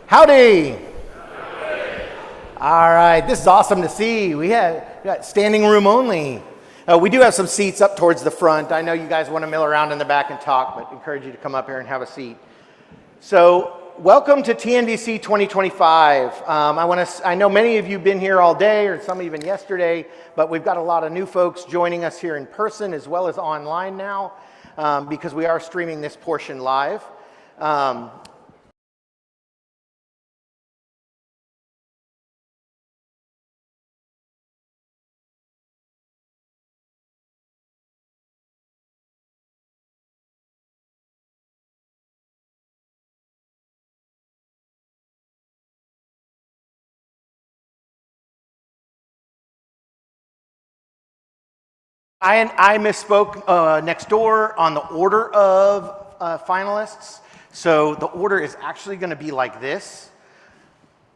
Howdy. All right, this is awesome to see. We got standing room only. We do have some seats up towards the front. I know you guys want to mill around in the back and talk, but encourage you to come up here and have a seat. So welcome to TNVC 2025. I know many of you have been here all day, or some even yesterday, but we've got a lot of new folks joining us here in person as well as online now, because we are streaming this portion live. I misspoke next door on the order of finalists. So the order is actually going to be like this.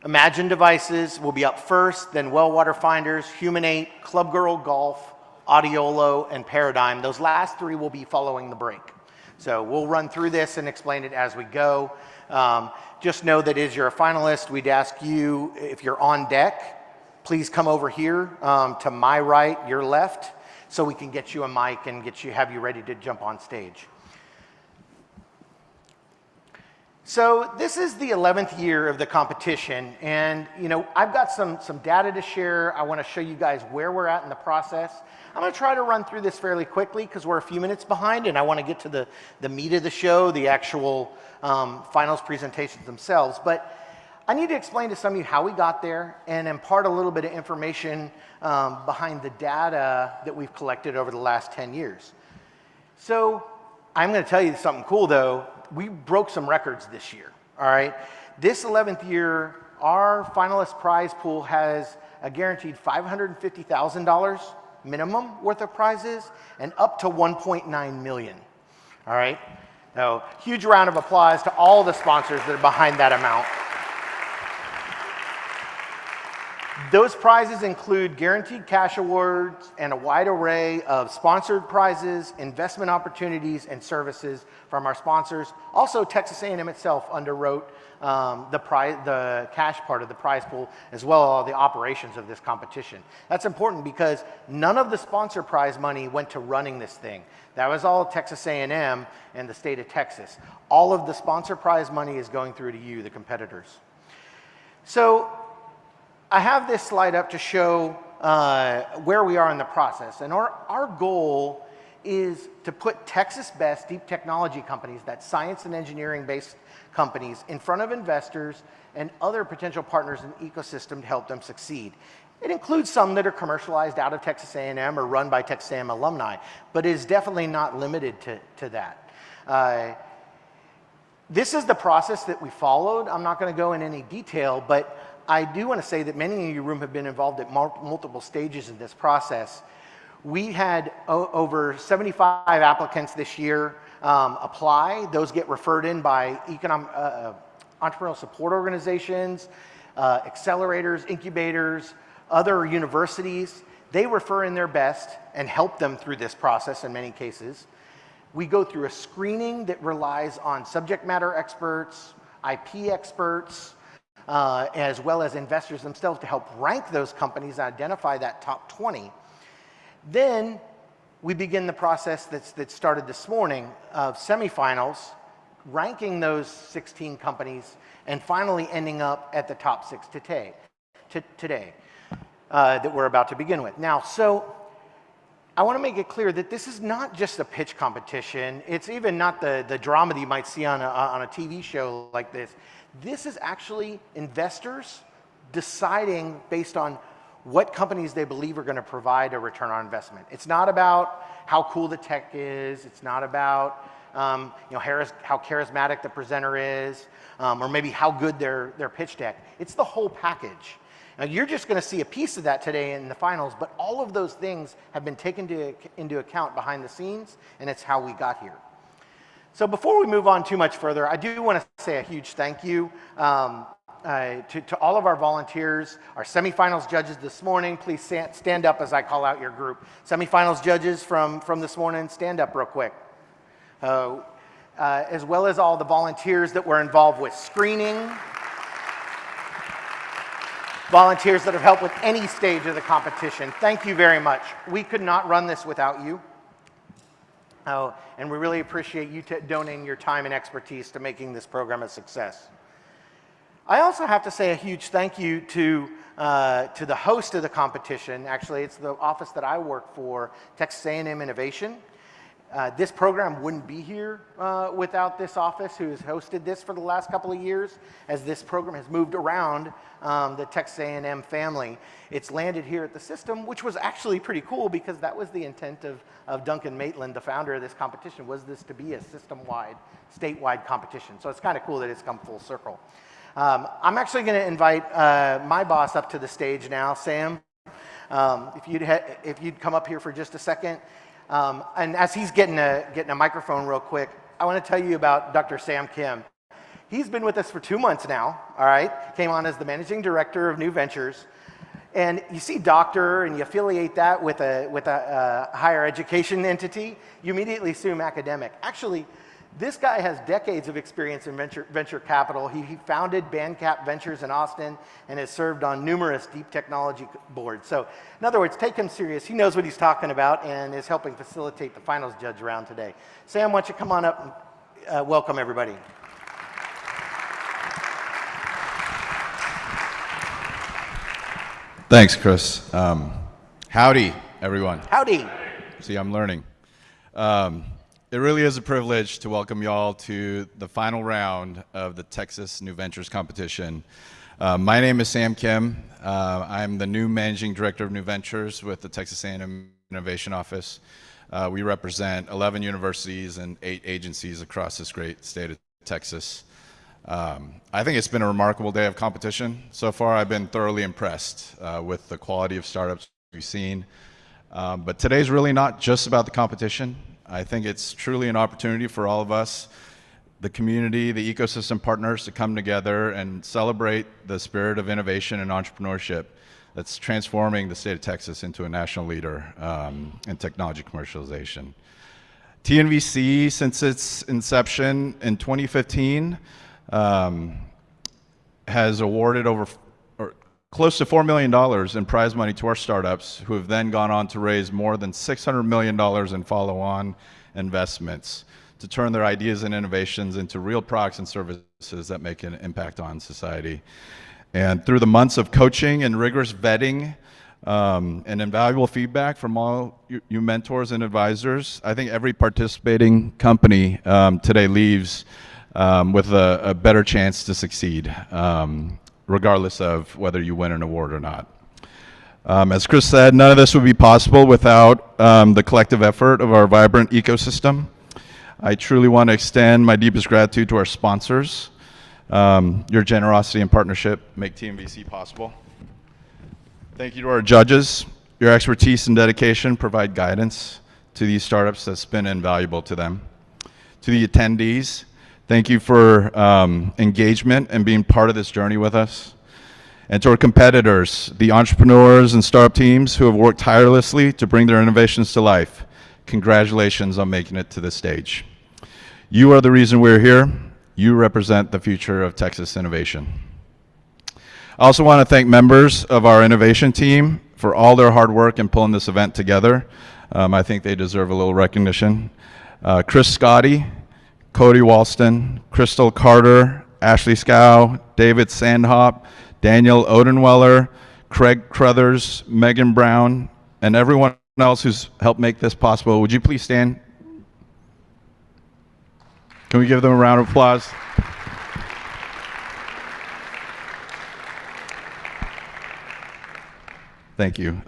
Imagine Devices will be up first, then Well Water Finders, Humanate, Club Girl Golf, Audiolo, and Paradigm. Those last three will be following the break. So we'll run through this and explain it as we go. Just know that as you're a finalist, we'd ask you, if you're on deck, please come over here to my right, your left, so we can get you a mic and have you ready to jump on stage. So this is the 11th year of the competition, and I've got some data to share. I want to show you guys where we're at in the process. I'm going to try to run through this fairly quickly because we're a few minutes behind, and I want to get to the meat of the show, the actual finals presentations themselves. But I need to explain to some of you how we got there and impart a little bit of information behind the data that we've collected over the last 10 years. So I'm going to tell you something cool, though. We broke some records this year, all right? This 11th year, our finalist prize pool has a guaranteed $550,000 minimum worth of prizes and up to $1.9 million, all right? Now, huge round of applause to all the sponsors that are behind that amount. Those prizes include guaranteed cash awards and a wide array of sponsored prizes, investment opportunities, and services from our sponsors. Also, Texas A&M itself underwrote the cash part of the prize pool, as well as all the operations of this competition. That's important because none of the sponsor prize money went to running this thing. That was all Texas A&M and the state of Texas. All of the sponsor prize money is going through to you, the competitors. So I have this slide up to show where we are in the process. And our goal is to put Texas-best deep technology companies, that's science and engineering-based companies, in front of investors and other potential partners in the ecosystem to help them succeed. It includes some that are commercialized out of Texas A&M or run by Texas A&M alumni, but it is definitely not limited to that. This is the process that we followed. I'm not going to go in any detail, but I do want to say that many of you room have been involved at multiple stages in this process. We had over 75 applicants this year apply. Those get referred in by entrepreneurial support organizations, accelerators, incubators, other universities. They refer in their best and help them through this process in many cases. We go through a screening that relies on subject matter experts, IP experts, as well as investors themselves to help rank those companies and identify that top 20. Then we begin the process that started this morning of semifinals, ranking those 16 companies, and finally ending up at the top 6 today that we're about to begin with. Now, so I want to make it clear that this is not just a pitch competition. It's even not the drama that you might see on a TV show like this. This is actually investors deciding based on what companies they believe are going to provide a return on investment. It's not about how cool the tech is. It's not about how charismatic the presenter is, or maybe how good their pitch deck. It's the whole package. Now, you're just going to see a piece of that today in the finals, but all of those things have been taken into account behind the scenes, and it's how we got here. So before we move on too much further, I do want to say a huge thank you to all of our volunteers, our semifinals judges this morning. Please stand up as I call out your group. Semifinals judges from this morning, stand up real quick. As well as all the volunteers that were involved with screening, volunteers that have helped with any stage of the competition. Thank you very much. We could not run this without you. Oh, and we really appreciate you donating your time and expertise to making this program a success. I also have to say a huge thank you to the host of the competition. Actually, it's the office that I work for, Texas A&M Innovation. This program wouldn't be here without this office, who has hosted this for the last couple of years, as this program has moved around the Texas A&M family. It's landed here at the system, which was actually pretty cool because that was the intent of Duncan Maitland, the founder of this competition, was this to be a system-wide, statewide competition. So it's kind of cool that it's come full circle. I'm actually going to invite my boss up to the stage now, Sam. If you'd come up here for just a second. And as he's getting a microphone real quick, I want to tell you about Dr. Sam Kim. He's been with us for 2 months now, all right? Came on as the Managing Director of New Ventures. And you see doctor and you affiliate that with a higher education entity, you immediately assume academic. Actually, this guy has decades of experience in venture capital. He founded Bandcap Ventures in Austin and has served on numerous deep technology boards. So in other words, take him serious. He knows what he's talking about and is helping facilitate the finals judge round today. Sam, why don't you come on up and welcome everybody. Thanks, Chris. Howdy, everyone. Howdy. See, I'm learning. It really is a privilege to welcome you all to the final round of the Texas New Ventures competition. My name is Sam Kim. I'm the new Managing Director of New Ventures with the Texas A&M Innovation Office. We represent 11 universities and 8 agencies across this great state of Texas. I think it's been a remarkable day of competition. So far, I've been thoroughly impressed with the quality of startups we've seen. But today's really not just about the competition. I think it's truly an opportunity for all of us, the community, the ecosystem partners, to come together and celebrate the spirit of innovation and entrepreneurship that's transforming the state of Texas into a national leader in technology commercialization. TNVC, since its inception in 2015, has awarded close to $4 million in prize money to our startups, who have then gone on to raise more than $600 million in follow-on investments to turn their ideas and innovations into real products and services that make an impact on society. And through the months of coaching and rigorous vetting and invaluable feedback from all you mentors and advisors, I think every participating company today leaves with a better chance to succeed, regardless of whether you win an award or not. As Chris said, none of this would be possible without the collective effort of our vibrant ecosystem. I truly want to extend my deepest gratitude to our sponsors. Your generosity and partnership make TNVC possible. Thank you to our judges. Your expertise and dedication provide guidance to these startups that's been invaluable to them. To the attendees, thank you for engagement and being part of this journey with us. And to our competitors, the entrepreneurs and startup teams who have worked tirelessly to bring their innovations to life, congratulations on making it to this stage. You are the reason we're here. You represent the future of Texas innovation. I also want to thank members of our innovation team for all their hard work in pulling this event together. I think they deserve a little recognition. Chris Scotty, Cody Walston, Crystal Carter, Ashley Scow, David Sandhop, Daniel Odenweller, Craig Crothers, Megan Brown, and everyone else who's helped make this possible. Would you please stand? Can we give them a round of applause? Thank you.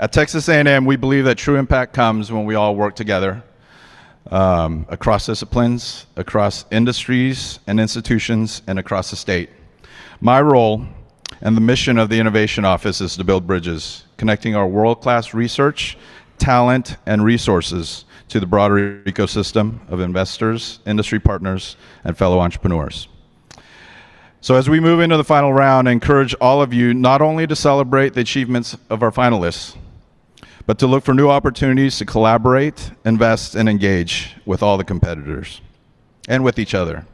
At Texas A&M, we believe that true impact comes when we all work together across disciplines, across industries and institutions, and across the state. My role and the mission of the Innovation Office is to build bridges, connecting our world-class research, talent, and resources to the broader ecosystem of investors, industry partners, and fellow entrepreneurs. So as we move into the final round, I encourage all of you not only to celebrate the achievements of our finalists, but to look for new opportunities to collaborate, invest, and engage with all the competitors and with each other.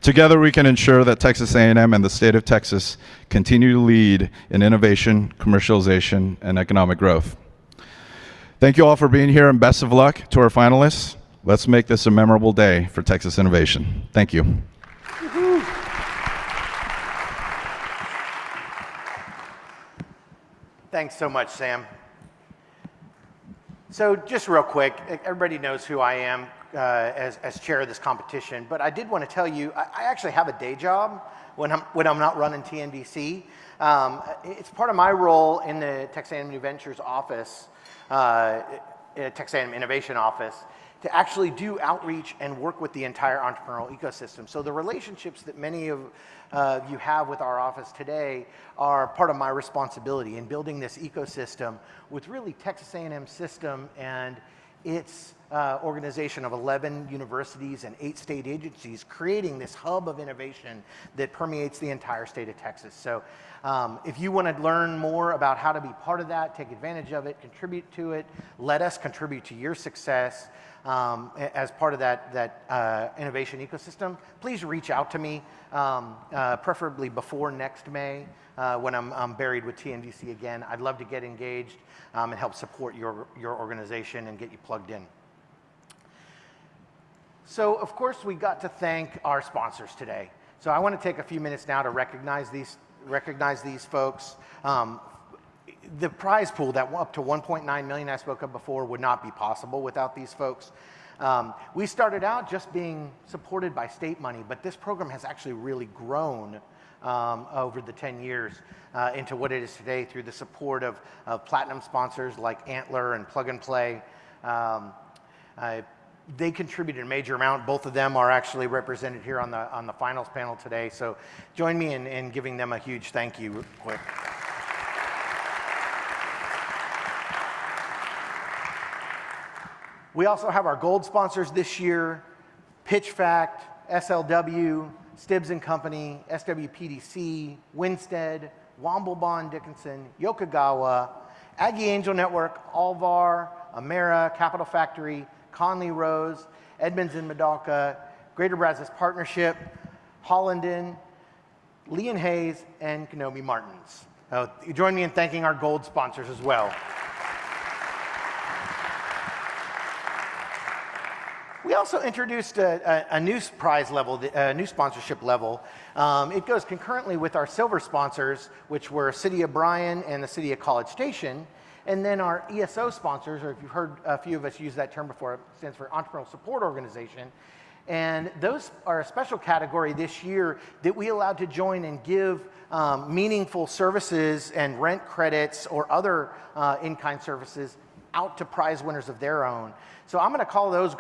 Together, we can ensure that Texas A&M and the state of Texas continue to lead in innovation, commercialization, and economic growth. Thank you all for being here, and best of luck to our finalists. Let's make this a memorable day for Texas innovation. Thank you. Thanks so much, Sam. So just real quick, everybody knows who I am as chair of this competition, but I did want to tell you, I actually have a day job when I'm not running TNVC. It's part of my role in the Texas A&M New Ventures office, Texas A&M Innovation Office, to actually do outreach and work with the entire entrepreneurial ecosystem. So the relationships that many of you have with our office today are part of my responsibility in building this ecosystem with really Texas A&M system and its organization of 11 universities and 8 state agencies, creating this hub of innovation that permeates the entire state of Texas. So if you want to learn more about how to be part of that, take advantage of it, contribute to it, let us contribute to your success as part of that innovation ecosystem, please reach out to me, preferably before next May when I'm buried with TNVC again. I'd love to get engaged and help support your organization and get you plugged in. So, of course, we got to thank our sponsors today. So I want to take a few minutes now to recognize these folks. The prize pool, that up to 1.9 million I spoke of before, would not be possible without these folks. We started out just being supported by state money, but this program has actually really grown over the 10 years into what it is today through the support of platinum sponsors like Antler and Plug and Play. They contributed a major amount. Both of them are actually represented here on the finals panel today. So join me in giving them a huge thank you real quick. We also have our gold sponsors this year: PitchFact, SLW, Stibbs & Company, SWPDC, Winstead, Womble Bond Dickinson, Yokogawa, Aggie Angel Network, Alvar, Amera, Capital Factory, Conley Rose, Edmonds and Medalka, Greater Brazos Partnership, Hollanden, Lee and Hayes, and Kenobi Martins. Join me in thanking our gold sponsors as well. We also introduced a new prize level, a new sponsorship level. It goes concurrently with our silver sponsors, which were City of Bryan and the City of College Station. And then our ESO sponsors, or if you've heard a few of us use that term before, it stands for Entrepreneurial Support Organization. And those are a special category this year that we allowed to join and give meaningful services and rent credits or other in-kind services out to prize winners of their own. So I'm going to call those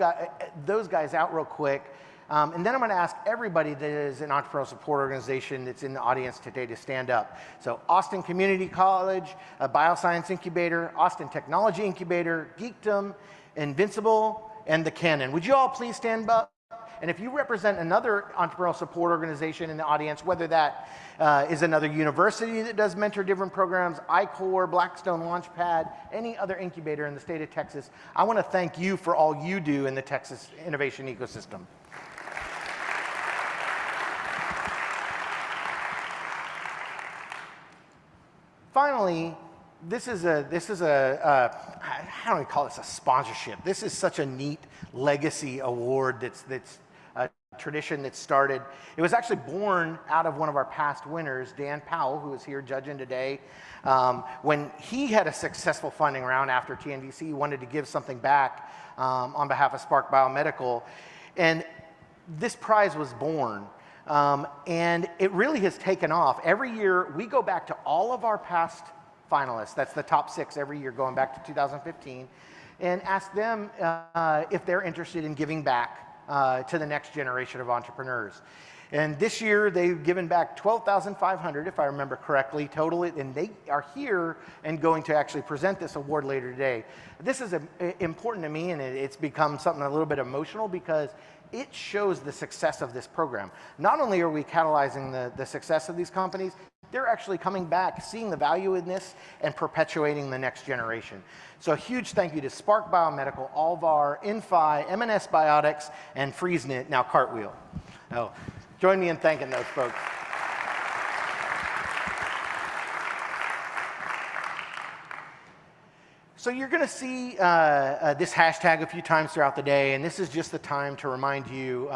guys out real quick. And then I'm going to ask everybody that is an entrepreneurial support organization that's in the audience today to stand up. So Austin Community College, a Bioscience Incubator, Austin Technology Incubator, Geekdom, Invincible, and the Canon. Would you all please stand up? And if you represent another entrepreneurial support organization in the audience, whether that is another university that does mentor-driven programs, I-Corps, Blackstone Launchpad, any other incubator in the state of Texas, I want to thank you for all you do in the Texas innovation ecosystem. Finally, this is a how do we call this, a sponsorship? This is such a neat legacy award that's a tradition that started. It was actually born out of one of our past winners, Dan Powell, who is here judging today. When he had a successful funding round after TNVC, he wanted to give something back on behalf of Spark Biomedical. And this prize was born. And it really has taken off. Every year, we go back to all of our past finalists, that's the top 6 every year going back to 2015, and ask them if they're interested in giving back to the next generation of entrepreneurs. And this year, they've given back $12,500, if I remember correctly, total, and they are here and going to actually present this award later today. This is important to me, and it's become something a little bit emotional because it shows the success of this program. Not only are we catalyzing the success of these companies, they're actually coming back, seeing the value in this, and perpetuating the next generation. So a huge thank you to Spark Biomedical, Alvar, Infi, M&S Biotics, and FreezeKnit, now Cartwheel. Oh, Join me in thanking those folks. So you're going to see this hashtag a few times throughout the day, and this is just the time to remind you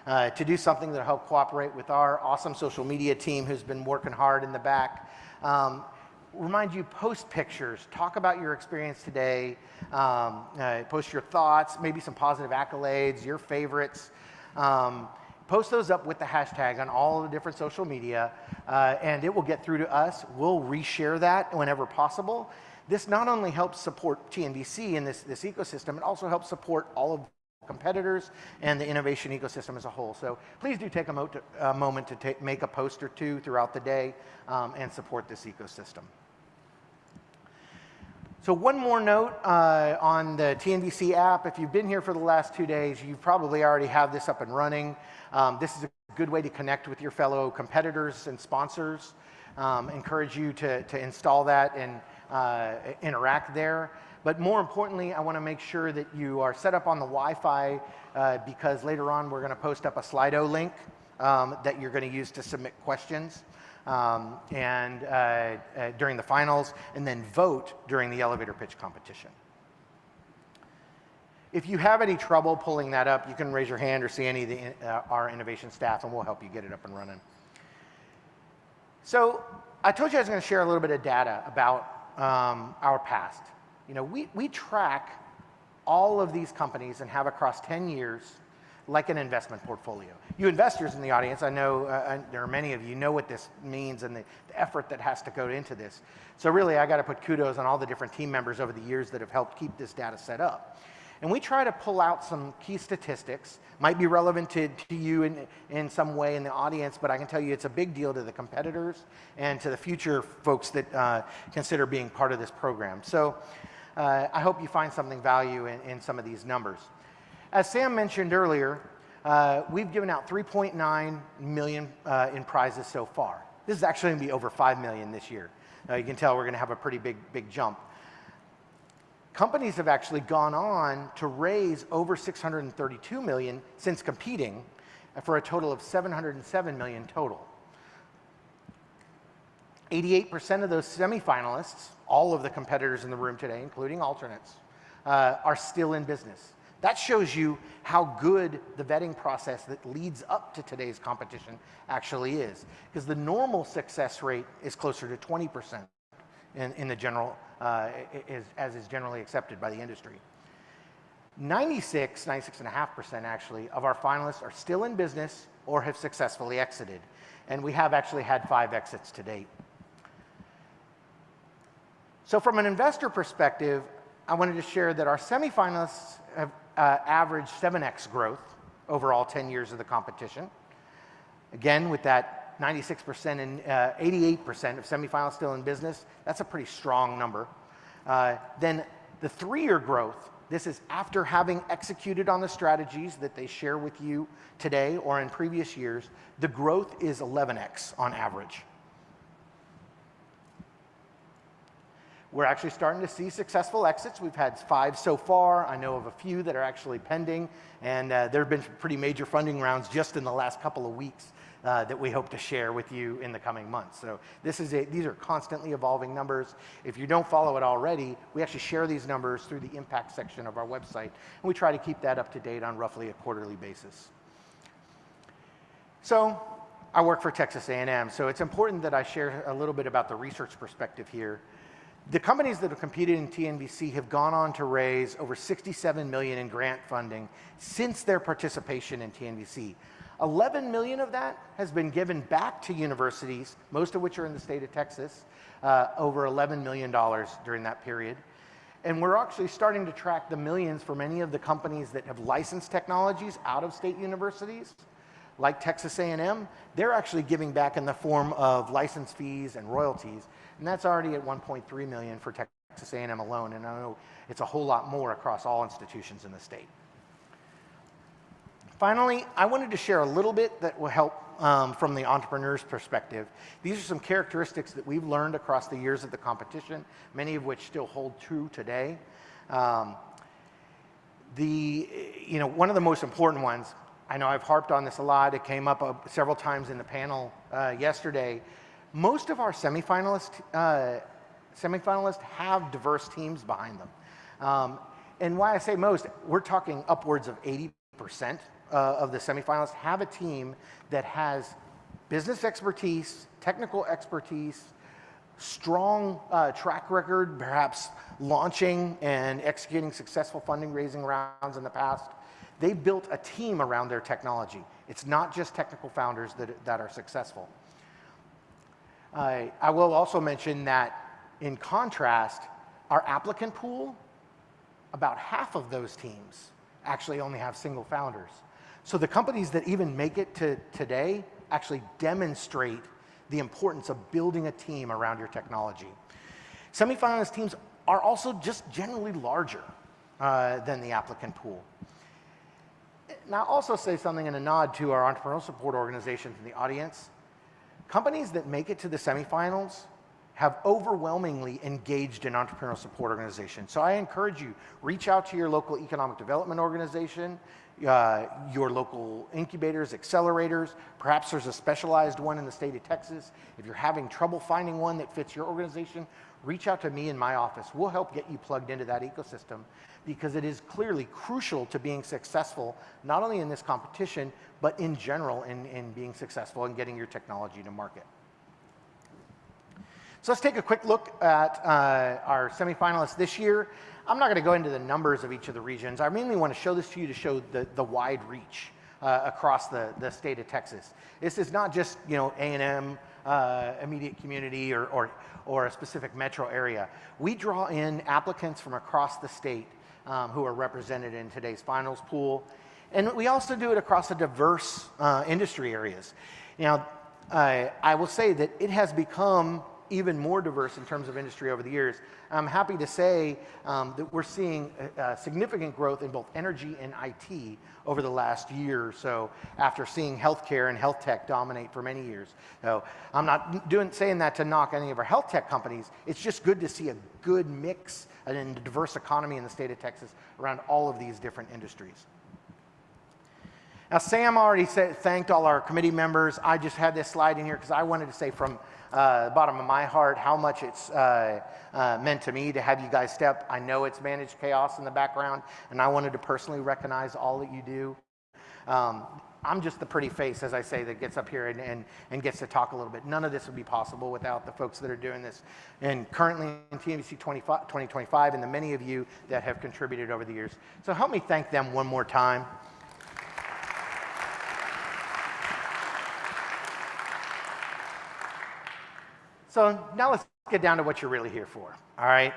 to do something that will help cooperate with our awesome social media team who's been working hard in the back. Remind you, post pictures, talk about your experience today, post your thoughts, maybe some positive accolades, your favorites. Post those up with the hashtag on all the different social media, and it will get through to us. We'll reshare that whenever possible. This not only helps support TNVC in this ecosystem, it also helps support all of the competitors and the innovation ecosystem as a whole. So please do take a moment to make a post or two throughout the day and support this ecosystem. So one more note on the TNVC app. If you've been here for the last 2 days, you probably already have this up and running. This is a good way to connect with your fellow competitors and sponsors. Encourage you to install that and interact there. But more importantly, I want to make sure that you are set up on the Wi-Fi because later on we're going to post up a Slido link that you're going to use to submit questions during the finals, and then vote during the elevator pitch competition. If you have any trouble pulling that up, you can raise your hand or see any of our innovation staff, and we'll help you get it up and running. So I told you I was going to share a little bit of data about our past. You know, we track all of these companies and have across 10 years like an investment portfolio. You investors in the audience, I know there are many of you know what this means and the effort that has to go into this. So really, I got to put kudos on all the different team members over the years that have helped keep this data set up. And we try to pull out some key statistics, might be relevant to you in some way in the audience, but I can tell you it's a big deal to the competitors and to the future folks that consider being part of this program. So I hope you find something value in some of these numbers. As Sam mentioned earlier, we've given out 3.9 million in prizes so far. This is actually going to be over 5 million this year. You can tell we're going to have a pretty big jump. Companies have actually gone on to raise over 632 million since competing for a total of 707 million total. 88% of those semifinalists, all of the competitors in the room today, including alternates, are still in business. That shows you how good the vetting process that leads up to today's competition actually is. Because the normal success rate is closer to 20% in the general, as is generally accepted by the industry. 96.5% actually of our finalists are still in business or have successfully exited. And we have actually had 5 exits to date. So from an investor perspective, I wanted to share that our semifinalists have averaged 7x growth over all 10 years of the competition. Again, with that 96% and 88% of semifinalists still in business, that's a pretty strong number. Then the 3-year growth, this is after having executed on the strategies that they share with you today or in previous years, the growth is 11x on average. We're actually starting to see successful exits. We've had 5 so far. I know of a few that are actually pending, and there have been pretty major funding rounds just in the last couple of weeks that we hope to share with you in the coming months. So these are constantly evolving numbers. If you don't follow it already, we actually share these numbers through the impact section of our website, and we try to keep that up to date on roughly a quarterly basis. So I work for Texas A&M, so it's important that I share a little bit about the research perspective here. The companies that have competed in TNVC have gone on to raise over 67 million in grant funding since their participation in TNVC. 11 million of that has been given back to universities, most of which are in the state of Texas, over $11 million during that period. And we're actually starting to track the millions for many of the companies that have licensed technologies out of state universities, like Texas A&M. They're actually giving back in the form of license fees and royalties. And that's already at 1.3 million for Texas A&M alone, and I know it's a whole lot more across all institutions in the state. Finally, I wanted to share a little bit that will help from the entrepreneur's perspective. These are some characteristics that we've learned across the years of the competition, many of which still hold true today. One of the most important ones, I know I've harped on this a lot. It came up several times in the panel yesterday. Most of our semifinalists have diverse teams behind them. And why I say most, we're talking upwards of 80% of the semifinalists have a team that has business expertise, technical expertise, strong track record, perhaps launching and executing successful funding raising rounds in the past. They built a team around their technology. It's not just technical founders that are successful. I will also mention that in contrast, our applicant pool, about half of those teams actually only have single founders. So the companies that even make it to today actually demonstrate the importance of building a team around your technology. Semifinalist teams are also just generally larger than the applicant pool. Now, I'll also say something in a nod to our entrepreneurial support organizations in the audience. Companies that make it to the semifinals have overwhelmingly engaged in entrepreneurial support organizations. So I encourage you, reach out to your local economic development organization, your local incubators, accelerators. Perhaps there's a specialized one in the state of Texas. If you're having trouble finding one that fits your organization, reach out to me in my office. We'll help get you plugged into that ecosystem, because it is clearly crucial to being successful, not only in this competition, but in general in being successful in getting your technology to market. So let's take a quick look at our semifinalists this year. I'm not going to go into the numbers of each of the regions. I mainly want to show this to you to show the wide reach across the state of Texas. This is not just A&M, immediate community, or a specific metro area. We draw in applicants from across the state who are represented in today's finals pool. And we also do it across the diverse industry areas. Now, I will say that it has become even more diverse in terms of industry over the years. I'm happy to say that we're seeing significant growth in both energy and IT over the last year or so, after seeing healthcare and health tech dominate for many years. So I'm not saying that to knock any of our health tech companies. It's just good to see a good mix and a diverse economy in the state of Texas around all of these different industries. Now, Sam already thanked all our committee members. I just had this slide in here because I wanted to say from the bottom of my heart how much it's meant to me to have you guys step. I know it's managed chaos in the background, and I wanted to personally recognize all that you do. I'm just the pretty face, as I say, that gets up here and gets to talk a little bit. None of this would be possible without the folks that are doing this, and currently in TNVC 2025, and the many of you that have contributed over the years. So help me thank them one more time. So now let's get down to what you're really here for, all right?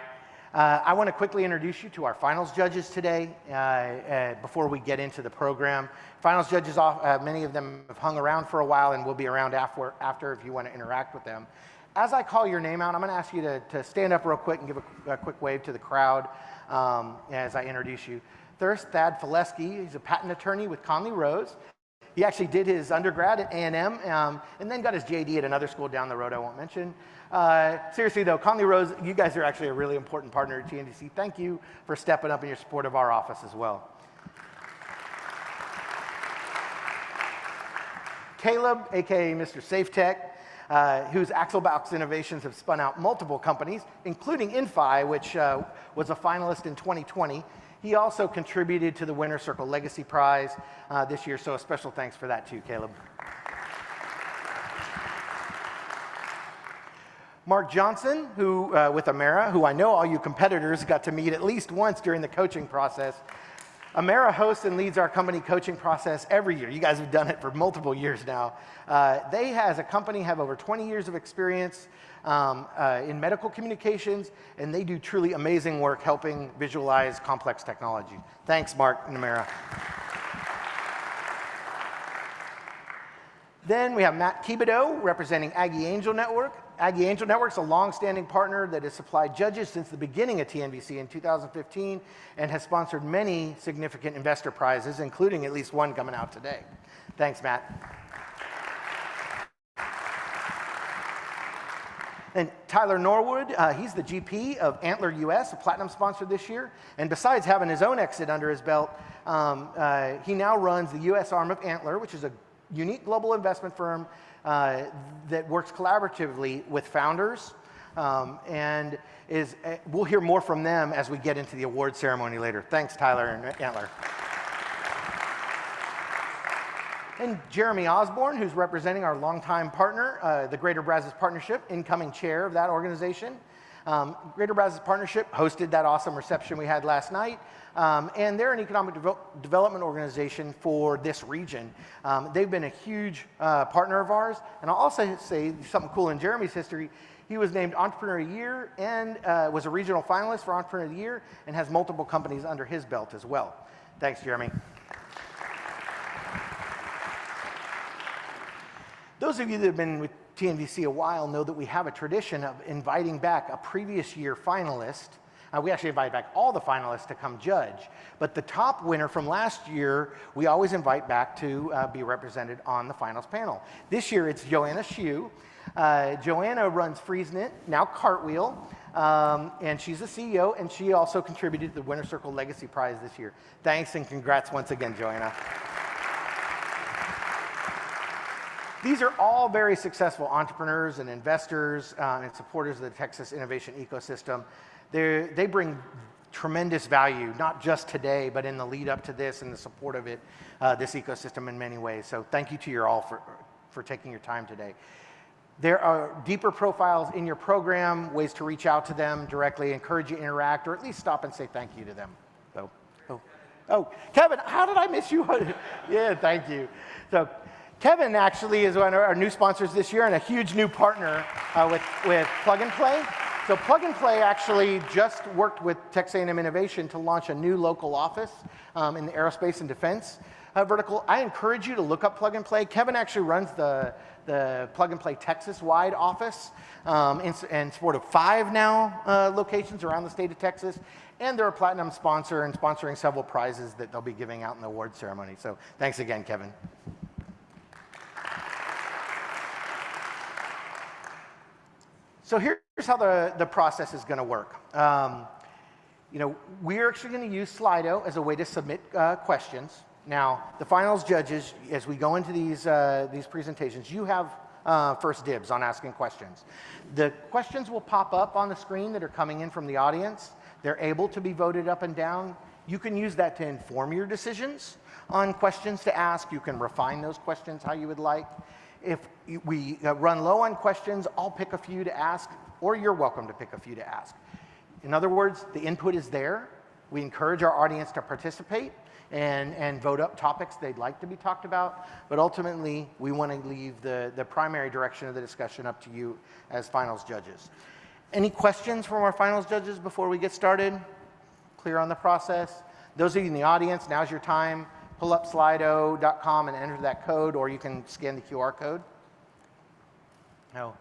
I want to quickly introduce you to our finals judges today before we get into the program. Finals judges, many of them have hung around for a while and will be around after if you want to interact with them. As I call your name out, I'm going to ask you to stand up real quick and give a quick wave to the crowd as I introduce you. First, Thad Fileski. He's a patent attorney with Conley Rose. He actually did his undergrad at A&M and then got his JD at another school down the road I won't mention. Seriously though, Conley Rose, you guys are actually a really important partner at TNVC. Thank you for stepping up in your support of our office as well. Caleb, aka Mr. Safe Tech, whose Axelbox innovations have spun out multiple companies, including Infi, which was a finalist in 2020. He also contributed to the Winner Circle Legacy Prize this year, so a special thanks for that too, Caleb. Mark Johnson, who with Amera, who I know all you competitors got to meet at least once during the coaching process. Amera hosts and leads our company coaching process every year. You guys have done it for multiple years now. They, as a company, have over 20 years of experience in medical communications, and they do truly amazing work helping visualize complex technology. Thanks, Mark and Amera. Then we have Matt Kibido representing Aggie Angel Network. Aggie Angel Network is a long-standing partner that has supplied judges since the beginning of TNVC in 2015 and has sponsored many significant investor prizes, including at least one coming out today. Thanks, Matt. And Tyler Norwood, he's the GP of Antler US, a platinum sponsor this year. And besides having his own exit under his belt, he now runs the US arm of Antler, which is a unique global investment firm that works collaboratively with founders. We'll hear more from them as we get into the award ceremony later. Thanks, Tyler and Antler. And Jeremy Osborne, who's representing our longtime partner, the Greater Brazos Partnership, incoming chair of that organization. Greater Brazos Partnership hosted that awesome reception we had last night, and they're an economic development organization for this region. They've been a huge partner of ours, and I'll also say something cool in Jeremy's history. He was named Entrepreneur of the Year and was a regional finalist for Entrepreneur of the Year and has multiple companies under his belt as well. Thanks, Jeremy. Those of you that have been with TNVC a while know that we have a tradition of inviting back a previous year finalist. We actually invite back all the finalists to come judge. But the top winner from last year, we always invite back to be represented on the finals panel. This year, it's Joanna Hsu. Joanna runs FreezeKnit, now Cartwheel, and she's the CEO, and she also contributed to the Winner Circle Legacy Prize this year. Thanks and congrats once again, Joanna. These are all very successful entrepreneurs and investors and supporters of the Texas innovation ecosystem. They bring tremendous value, not just today, but in the lead up to this and the support of it, this ecosystem in many ways. So thank you to you all for taking your time today. There are deeper profiles in your program, ways to reach out to them directly, encourage you to interact, or at least stop and say thank you to them. So, oh, Kevin, how did I miss you? Yeah, thank you. So, Kevin actually is one of our new sponsors this year and a huge new partner with Plug and Play. So Plug and Play actually just worked with Texas A&M Innovation to launch a new local office in the aerospace and defense vertical. I encourage you to look up Plug and Play. Kevin actually runs the Plug and Play Texas-wide office and support of 5 now locations around the state of Texas. And they're a platinum sponsor and sponsoring several prizes that they'll be giving out in the award ceremony. So thanks again, Kevin. So here's how the process is going to work. We're actually going to use Slido as a way to submit questions. Now, the finals judges, as we go into these presentations, you have first dibs on asking questions. The questions will pop up on the screen that are coming in from the audience. They're able to be voted up and down. You can use that to inform your decisions on questions to ask. You can refine those questions how you would like. If we run low on questions, I'll pick a few to ask, or you're welcome to pick a few to ask. In other words, the input is there. We encourage our audience to participate and vote up topics they'd like to be talked about, but ultimately, we want to leave the primary direction of the discussion up to you as finals judges. Any questions from our finals judges before we get started? Clear on the process? Those of you in the audience, now's your time. Pull up slido.com and enter that code, or you can scan the QR code. No.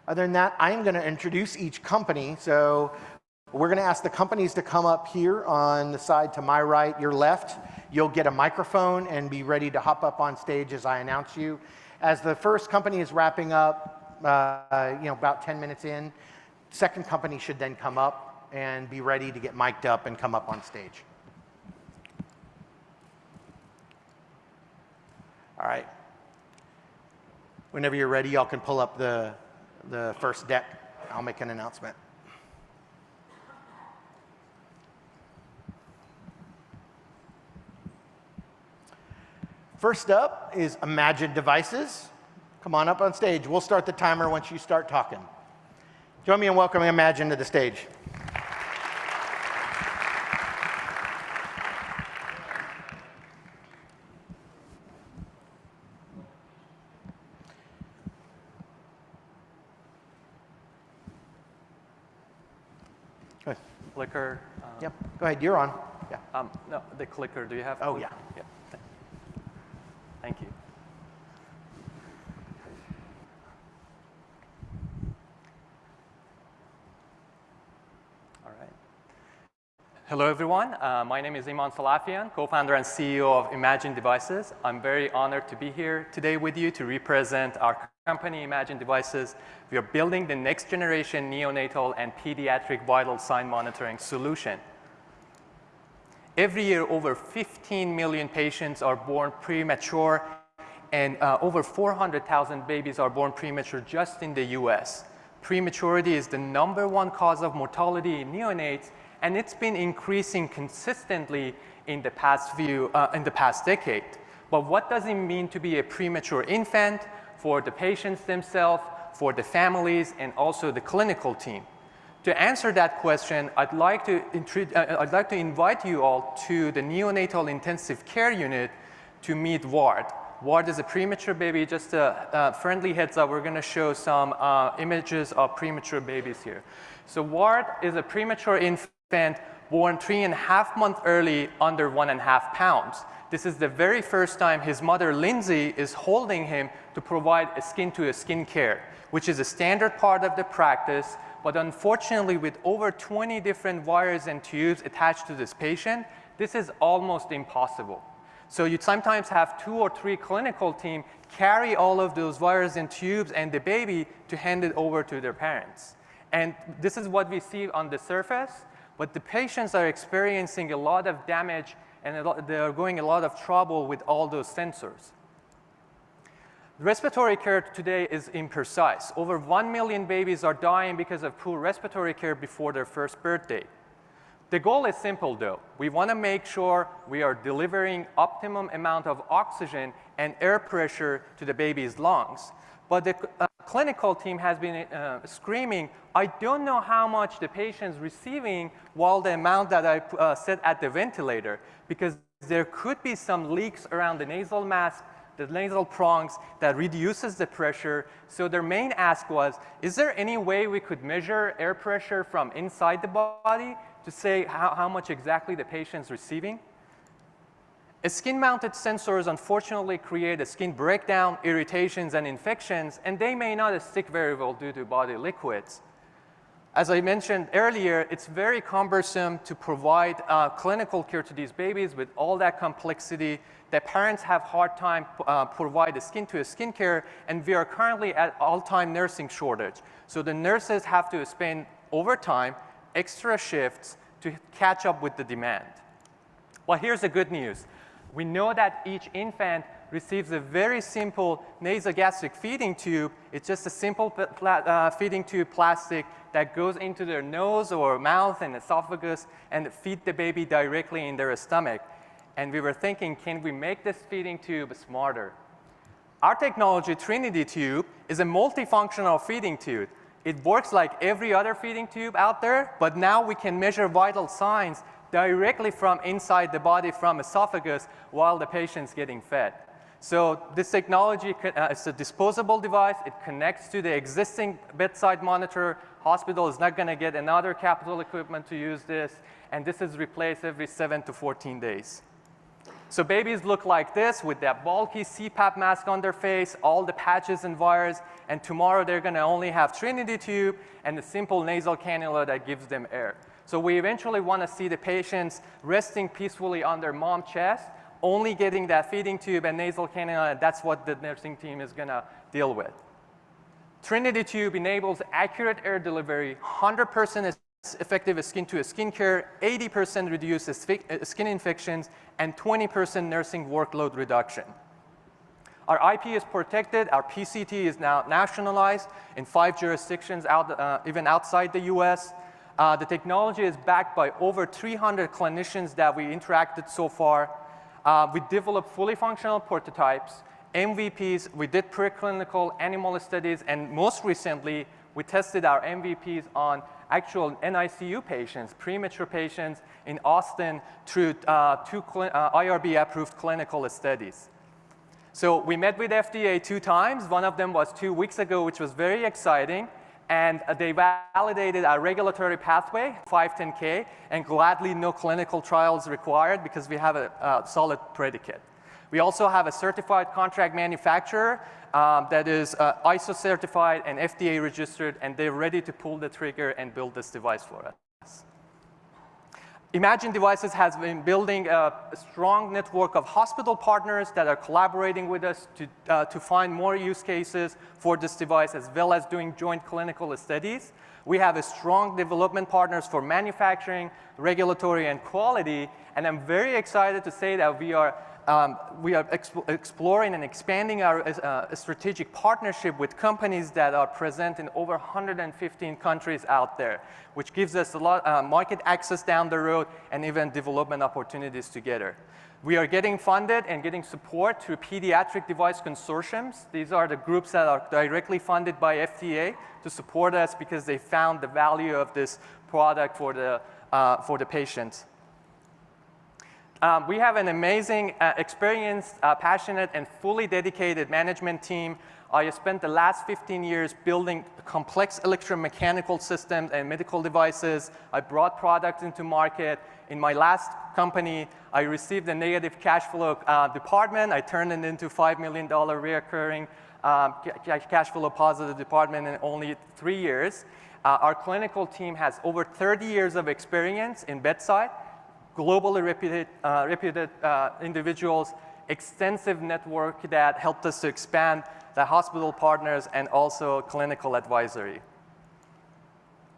Other than that, I'm going to introduce each company. So we're going to ask the companies to come up here on the side to my right, your left. You'll get a microphone and be ready to hop up on stage as I announce you. As the first company is wrapping up, about 10 minutes in, second company should then come up and be ready to get mic'd up and come up on stage. All right. Whenever you're ready, y'all can pull up the first deck. I'll make an announcement. First up is Imagine Devices. Come on up on stage. We'll start the timer once you start talking. Join me in welcoming Imagine to the stage. Clicker. Yep. Go ahead. You're on. Yeah. No, the clicker. Do you have? Oh, yeah. Yeah. Thank you. All right. Hello, everyone. My name is Iman Salafian, co-founder and CEO of Imagine Devices. I'm very honored to be here today with you to represent our company, Imagine Devices, we are building the next generation neonatal and pediatric vital sign monitoring solution. Every year, over 15 million patients are born premature, and over 400,000 babies are born premature just in the US. Prematurity is the #1 cause of mortality in neonates, and it's been increasing consistently in the past decade. But what does it mean to be a premature infant for the patients themselves, for the families, and also the clinical team? To answer that question, I'd like to invite you all to the neonatal intensive care unit to meet Ward. Ward is a premature baby. Just a friendly heads up, we're going to show some images of premature babies here. So Ward is a premature infant born 3.5 months early, under 1.5 pounds. This is the very first time his mother, Lindsay, is holding him to provide a skin-to-skin care, which is a standard part of the practice. But unfortunately, with over 20 different wires and tubes attached to this patient, this is almost impossible. So you sometimes have 2 or 3 clinical team carry all of those wires and tubes and the baby to hand it over to their parents. And this is what we see on the surface, but the patients are experiencing a lot of damage, and they are going a lot of trouble with all those sensors. Respiratory care today is imprecise. Over 1 million babies are dying because of poor respiratory care before their first birthday. The goal is simple, though. We want to make sure we are delivering optimum amount of oxygen and air pressure to the baby's lungs. But the clinical team has been screaming, I don't know how much the patient's receiving while the amount that I set at the ventilator, because there could be some leaks around the nasal mask, the nasal prongs, that reduces the pressure. So their main ask was, is there any way we could measure air pressure from inside the body to say how much exactly the patient's receiving? Skin-mounted sensors unfortunately create a skin breakdown, irritations, and infections, and they may not stick very well due to body liquids. As I mentioned earlier, it's very cumbersome to provide clinical care to these babies with all that complexity. The parents have hard time provide skin-to-skin care, and we are currently at all-time nursing shortage. So the nurses have to spend overtime, extra shifts to catch up with the demand. Well, here's the good news. We know that each infant receives a very simple nasogastric feeding tube. It's just a simple feeding tube plastic that goes into their nose or mouth and esophagus and feed the baby directly in their stomach. And we were thinking, can we make this feeding tube smarter? Our technology, Trinity Tube, is a multifunctional feeding tube. It works like every other feeding tube out there, but now we can measure vital signs directly from inside the body, from esophagus, while the patient's getting fed. So this technology is a disposable device. It connects to the existing bedside monitor. Hospital is not going to get another capital equipment to use this, and this is replaced every 7 to 14 days. So babies look like this with that bulky CPAP mask on their face, all the patches and wires, and tomorrow they're going to only have Trinity Tube and a simple nasal cannula that gives them air. So we eventually want to see the patients resting peacefully on their mom's chest, only getting that feeding tube and nasal cannula, and that's what the nursing team is going to deal with. Trinity Tube enables accurate air delivery, 100% effective skin-to-skin care, 80% reduces skin infections, and 20% nursing workload reduction. Our IP is protected. Our PCT is now nationalized in 5 jurisdictions, even outside the US. The technology is backed by over 300 clinicians that we interacted so far. We developed fully functional prototypes, MVPs. We did preclinical animal studies, and most recently, we tested our MVPs on actual NICU patients, premature patients in Austin through 2 IRB-approved clinical studies. So we met with FDA 2 times. One of them was 2 weeks ago, which was very exciting. And they validated our regulatory pathway, 510(k), and gladly no clinical trials required because we have a solid predicate. We also have a certified contract manufacturer that is ISO certified and FDA registered, and they're ready to pull the trigger and build this device for us. Imagine Devices has been building a strong network of hospital partners that are collaborating with us to find more use cases for this device, as well as doing joint clinical studies. We have a strong development partners for manufacturing, regulatory, and quality, and I'm very excited to say that we are exploring and expanding our strategic partnership with companies that are present in over 115 countries out there, which gives us a lot market access down the road and even development opportunities together. We are getting funded and getting support through pediatric device consortiums. These are the groups that are directly funded by FDA to support us because they found the value of this product for the patients. We have an amazing, experienced, passionate, and fully dedicated management team. I spent the last 15 years building complex electromechanical systems and medical devices. I brought products into market. In my last company, I received a negative cash flow department. I turned it into $5 million reoccurring cash flow positive department in only 3 years. Our clinical team has over 30 years of experience in bedside, globally reputed individuals, extensive network that helped us to expand the hospital partners and also clinical advisory.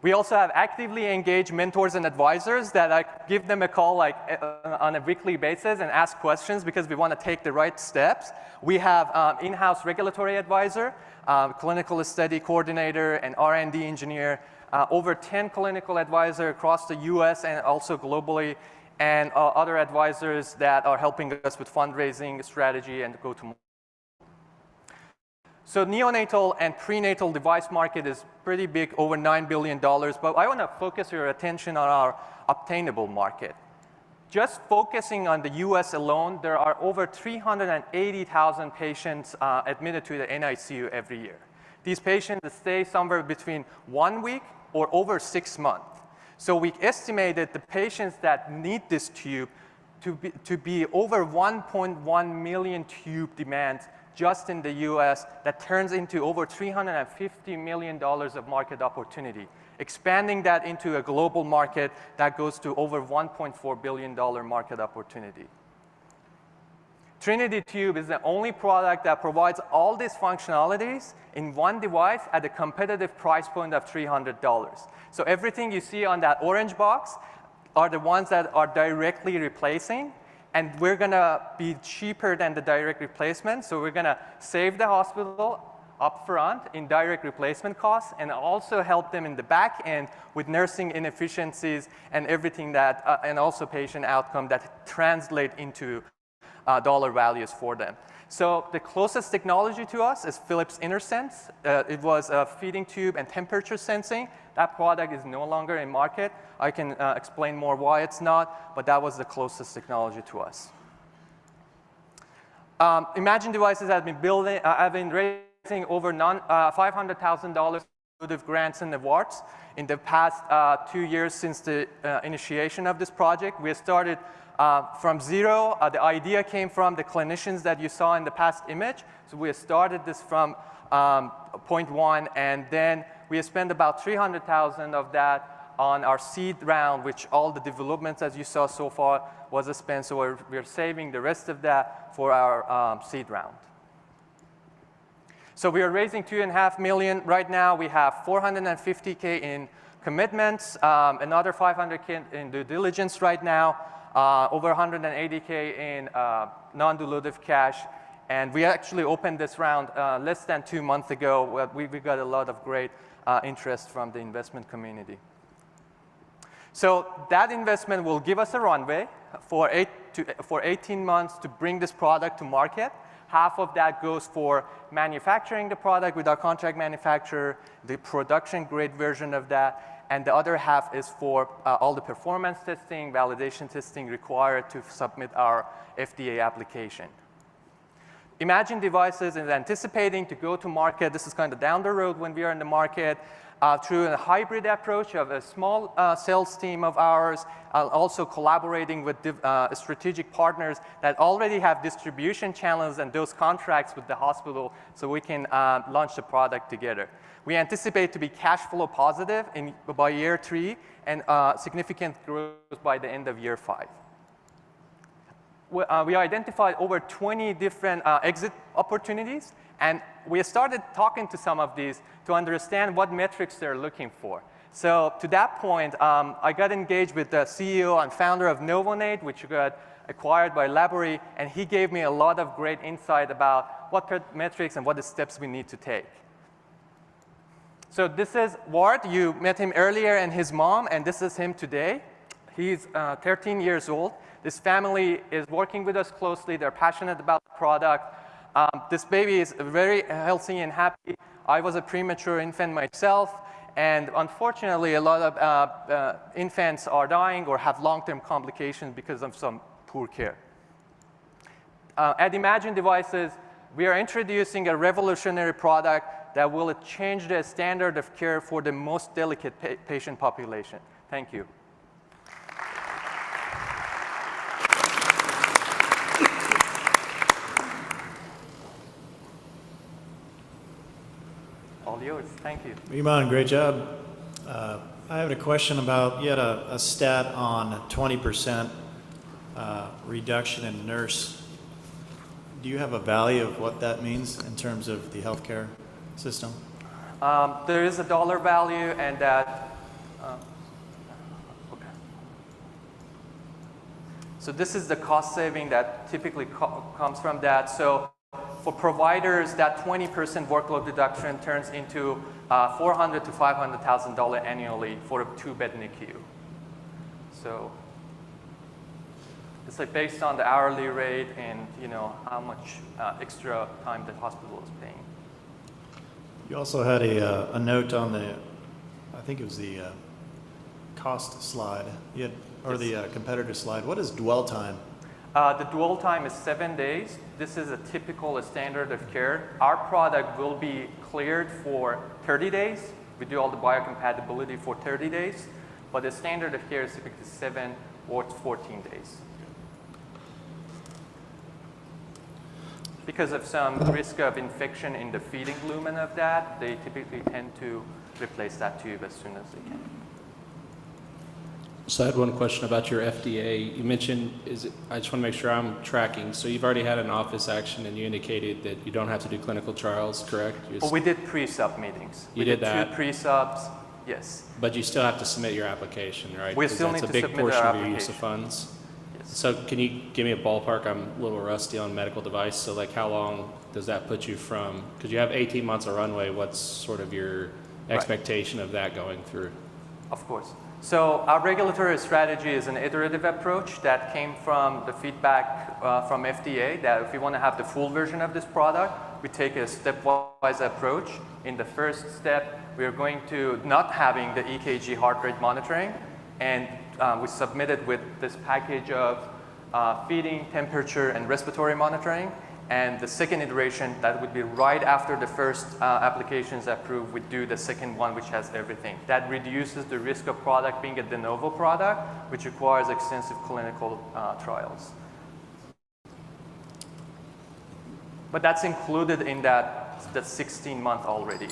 We also have actively engaged mentors and advisors that I give them a call on a weekly basis and ask questions because we want to take the right steps. We have in-house regulatory advisor, clinical study coordinator, and R&D engineer, over 10 clinical advisors across the US and also globally, and other advisors that are helping us with fundraising strategy and go-to-market. So neonatal and prenatal device market is pretty big, over $9 billion, but I want to focus your attention on our obtainable market. Just focusing on the US alone, there are over 380,000 patients admitted to the NICU every year. These patients stay somewhere between 1 week or over 6 months. So we estimated the patients that need this tube to be over 1.1 million tube demand just in the US. That turns into over $350 million of market opportunity. Expanding that into a global market, that goes to over $1.4 billion market opportunity. Trinity Tube is the only product that provides all these functionalities in one device at a competitive price point of $300. So everything you see on that orange box are the ones that are directly replacing, and we're going to be cheaper than the direct replacement. So we're going to save the hospital upfront in direct replacement costs and also help them in the back end with nursing inefficiencies and everything that, and also patient outcome that translate into dollar values for them. So the closest technology to us is Philips InterSense. It was a feeding tube and temperature sensing. That product is no longer in market. I can explain more why it's not, but that was the closest technology to us. Imagine Devices have been raising over $500,000 of grants and awards in the past 2 years since the initiation of this project. We started from zero. The idea came from the clinicians that you saw in the past image. So we started this from point one, and then we spent about $300,000 of that on our seed round, which all the developments, as you saw so far, was spent. So we're saving the rest of that for our seed round. So we are raising $2.5 million right now. We have $450K in commitments, another $500K in due diligence right now, over $180K in non-dilutive cash. And we actually opened this round less than 2 months ago. We got a lot of great interest from the investment community. So that investment will give us a runway for 18 months to bring this product to market. Half of that goes for manufacturing the product with our contract manufacturer, the production grade version of that, and the other half is for all the performance testing, validation testing required to submit our FDA application. Imagine Devices is anticipating to go to market. This is kind of down the road when we are in the market through a hybrid approach of a small sales team of ours, also collaborating with strategic partners that already have distribution channels and those contracts with the hospital so we can launch the product together. We anticipate to be cash flow positive by year 3 and significant growth by the end of year 5. We identified over 20 different exit opportunities, and we started talking to some of these to understand what metrics they're looking for. So to that point, I got engaged with the CEO and founder of Novonate, which got acquired by Labori, and he gave me a lot of great insight about what metrics and what the steps we need to take. So this is Ward. You met him earlier, and his mom, and this is him today. He's 13 years old. This family is working with us closely. They're passionate about the product. This baby is very healthy and happy. I was a premature infant myself, and unfortunately, a lot of infants are dying or have long-term complications because of some poor care. At Imagine Devices, we are introducing a revolutionary product that will change the standard of care for the most delicate patient population. Thank you. All yours. Thank you. Iman, great job. I have a question about, you had a stat on 20% reduction in nurse. Do you have a value of what that means in terms of the healthcare system? There is a dollar value, and that, okay. So this is the cost saving that typically comes from that. So for providers, that 20% workload reduction turns into $400,000 to $500,000 annually for a 2-bed NICU. So it's like based on the hourly rate and how much extra time the hospital is paying. You also had a note on the, I think it was the cost slide, or the competitor slide. What is dwell time? The dwell time is 7 days. This is a typical standard of care. Our product will be cleared for 30 days. We do all the biocompatibility for 30 days, but the standard of care is typically 7 or 14 days. Because of some risk of infection in the feeding lumen of that, they typically tend to replace that tube as soon as they can. So I had one question about your FDA. You mentioned, I just want to make sure I'm tracking. So you've already had an office action, and you indicated that you don't have to do clinical trials, correct? Well, we did pre-sub meetings. You did that? 2 pre-subs, yes. But you still have to submit your application, right? We still need to submit our That's a big portion of your application. use of funds. Yes. So can you give me a ballpark? I'm a little rusty on medical device. So like how long does that put you from, because you have 18 months of runway, what's sort of your expectation of that going through? Of course. So our regulatory strategy is an iterative approach that came from the feedback from FDA that if we want to have the full version of this product, we take a stepwise approach. In the first step, we are going to not having the EKG heart rate monitoring, and we submitted with this package of feeding, temperature, and respiratory monitoring. And the second iteration, that would be right after the first application is approved, we do the second one, which has everything. That reduces the risk of product being a de novo product, which requires extensive clinical trials. But that's included in that 16-month already. I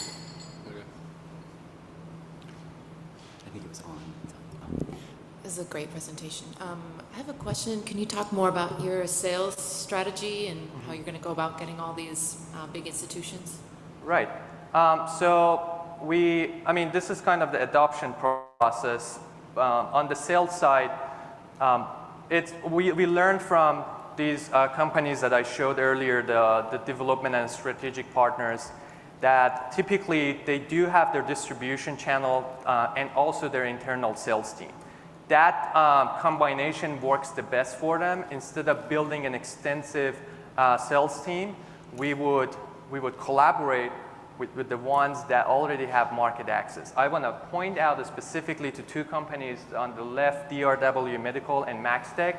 think it was on. This is a great presentation. I have a question. Can you talk more about your sales strategy and how you're going to go about getting all these big institutions? Right. This is kind of the adoption process. On the sales side, we learned from these companies that I showed earlier, the development and strategic partners, that typically they do have their distribution channel and also their internal sales team. That combination works the best for them. Instead of building an extensive sales team, we would collaborate with the ones that already have market access. I want to point out specifically to 2 companies on the left, DRW Medical and MaxTech.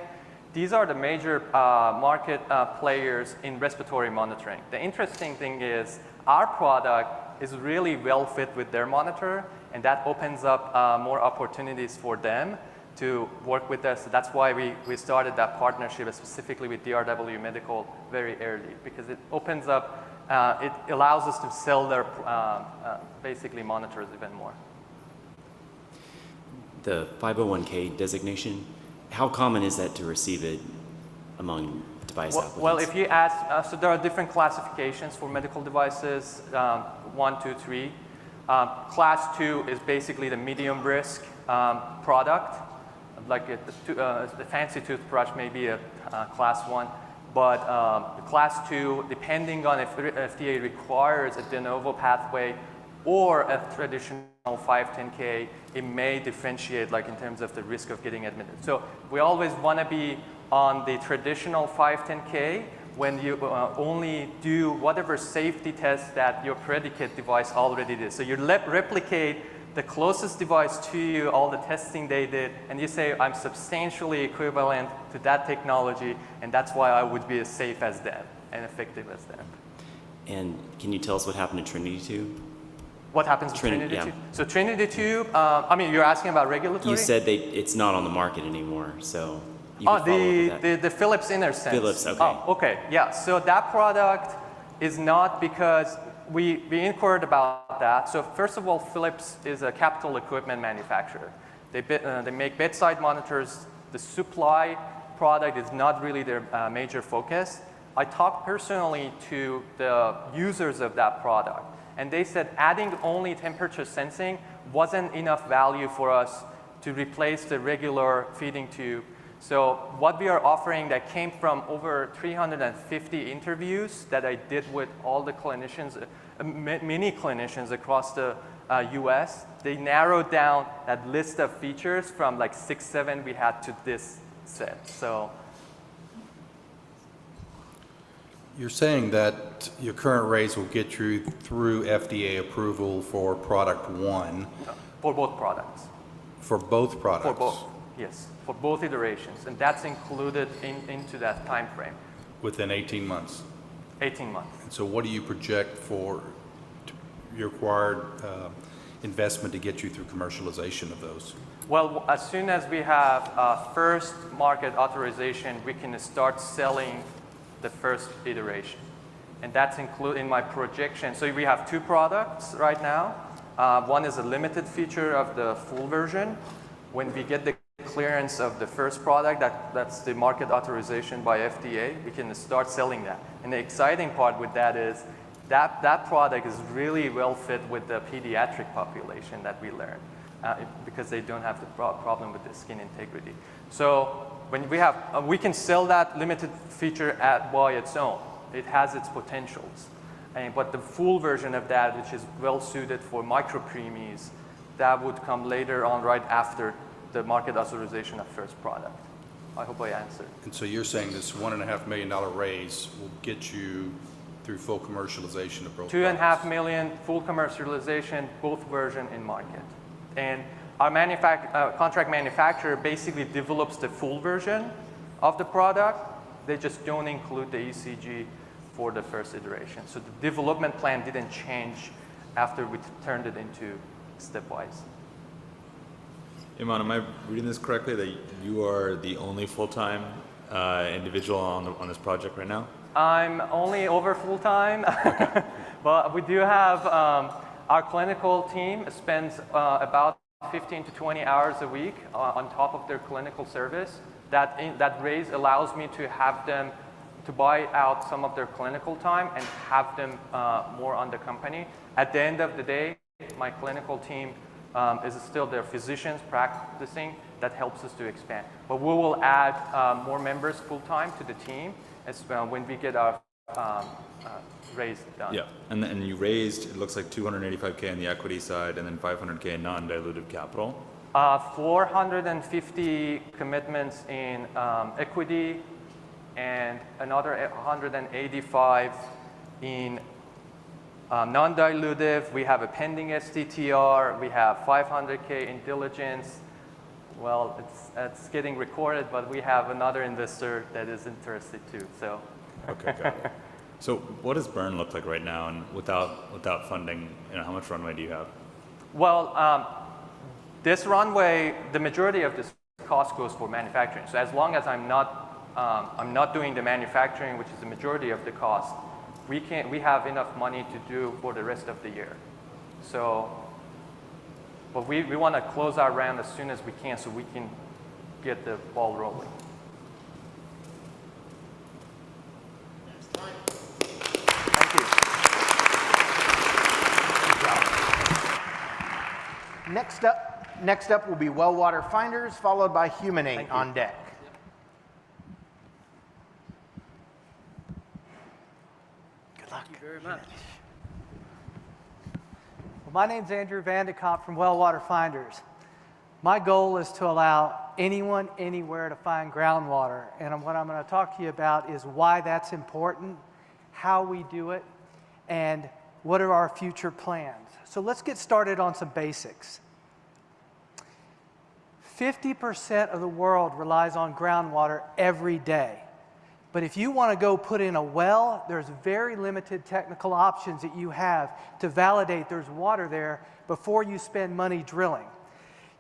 These are the major market players in respiratory monitoring. The interesting thing is our product is really well fit with their monitor, and that opens up more opportunities for them to work with us. That's why we started that partnership specifically with DRW Medical very early, because it opens up, it allows us to sell their basically monitors even more. The 501k designation, how common is that to receive it among device applicants? Well, if you ask, so there are different classifications for medical devices, 1, 2, 3. Class 2 is basically the medium risk product. Like the fancy toothbrush may be a class 1, but class 2, depending on if FDA requires a de novo pathway or a traditional 510K, it may differentiate like in terms of the risk of getting admitted. So we always want to be on the traditional 510K when you only do whatever safety test that your predicate device already did. So you replicate the closest device to you, all the testing they did, and you say, I'm substantially equivalent to that technology, and that's why I would be as safe as them and effective as them. And can you tell us what happened to Trinity 2? What happens to Trinity yeah. 2? So Trinity 2, I mean, you're asking about regulatory? You said it's not on the market anymore, so you can follow up with that. the Philips InnerSense. Philips, okay. Oh, okay, yeah. So that product is not because we inquired about that. So first of all, Philips is a capital equipment manufacturer. They make bedside monitors. The supply product is not really their major focus. I talked personally to the users of that product, and they said adding only temperature sensing wasn't enough value for us to replace the regular feeding tube. So what we are offering that came from over 350 interviews that I did with all the clinicians, many clinicians across the US, they narrowed down that list of features from like 6, 7 we had to this set. So You're saying that your current raise will get you through FDA approval for product 1. for both products. For both products? For both, yes, for both iterations. And that's included into that time frame, Within 18 months. 18 months. And so what do you project for your required investment to get you through commercialization of those? Well, as soon as we have first market authorization, we can start selling the first iteration. And that's included in my projection. So we have 2 products right now. One is a limited feature of the full version. When we get the clearance of the first product, that's the market authorization by FDA, we can start selling that. And the exciting part with that is that product is really well fit with the pediatric population that we learned because they don't have the problem with the skin integrity. So when we have, we can sell that limited feature by its own. It has its potentials. But the full version of that, which is well suited for micropreemies, that would come later on right after the market authorization of first product. I hope I answered. And so you're saying this $1.5 million raise will get you through full commercialization of both products? $2.5 million full commercialization, both version in market. And our contract manufacturer basically develops the full version of the product. They just don't include the ECG for the first iteration. So the development plan didn't change after we turned it into stepwise. Iman, am I reading this correctly that you are the only full-time individual on this project right now? I'm only over full-time, but we do have our clinical team spends about 15 to 20 hours a week on top of their clinical service. That raise allows me to have them to buy out some of their clinical time and have them more on the company. At the end of the day, my clinical team is still their physicians practicing. That helps us to expand. But we will add more members full-time to the team as well when we get our raise done. Yeah, and you raised, it looks like $285K on the equity side and then $500K in non-dilutive capital. 450 commitments in equity and another 185 in non-dilutive. We have a pending STTR. We have 500K in diligence. Well, it's getting recorded, but we have another investor that is interested too. So. Okay, got it. So what does burn look like right now, and without funding, how much runway do you have? Well, this runway, the majority of this cost goes for manufacturing. So as long as I'm not doing the manufacturing, which is the majority of the cost, we have enough money to do for the rest of the year. So, but we want to close our round as soon as we can so we can get the ball rolling. Thank you. Next up will be well water finders, followed by Humanate on deck. Good luck. Thank you very much. Well, my name's Andrew Vandekamp from Well Water Finders. My goal is to allow anyone, anywhere to find groundwater. And what I'm going to talk to you about is why that's important, how we do it, and what are our future plans. So let's get started on some basics. 50% of the world relies on groundwater every day. But if you want to go put in a well, there's very limited technical options that you have to validate there's water there before you spend money drilling.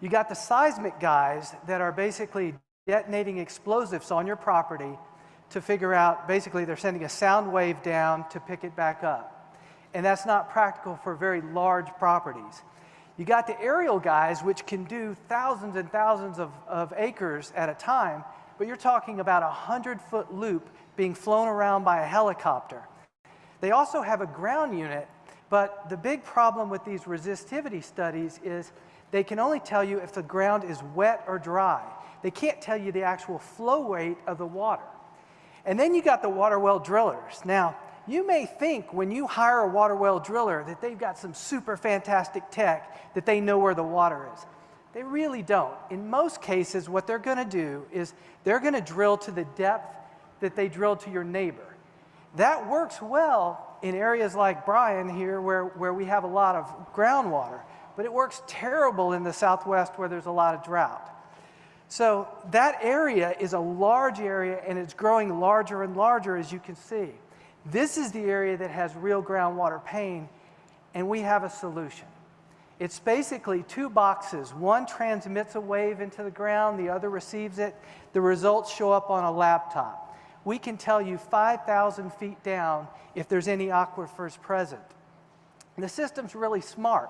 You got the seismic guys that are basically detonating explosives on your property to figure out, basically they're sending a sound wave down to pick it back up. And that's not practical for very large properties. You got the aerial guys, which can do thousands and thousands of acres at a time, but you're talking about a 100-foot loop being flown around by a helicopter. They also have a ground unit, but the big problem with these resistivity studies is they can only tell you if the ground is wet or dry. They can't tell you the actual flow rate of the water. And then you got the water well drillers. Now, you may think when you hire a water well driller that they've got some super fantastic tech, that they know where the water is. They really don't. In most cases, what they're going to do is they're going to drill to the depth that they drilled to your neighbor. That works well in areas like Bryan here where we have a lot of groundwater, but it works terrible in the Southwest where there's a lot of drought. So that area is a large area, and it's growing larger and larger, as you can see. This is the area that has real groundwater pain, and we have a solution. It's basically two boxes. One transmits a wave into the ground, the other receives it. The results show up on a laptop. We can tell you 5,000 feet down if there's any aquifers present. The system's really smart.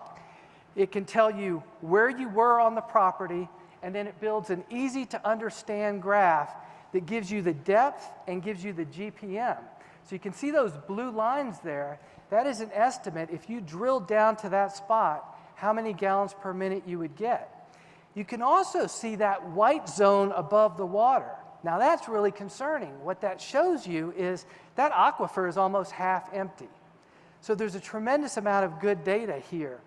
It can tell you where you were on the property, and then it builds an easy to understand graph that gives you the depth and gives you the GPM. So you can see those blue lines there. That is an estimate, if you drill down to that spot, how many gallons per minute you would get. You can also see that white zone above the water. Now that's really concerning. What that shows you is that aquifer is almost half empty. So there's a tremendous amount of good data here.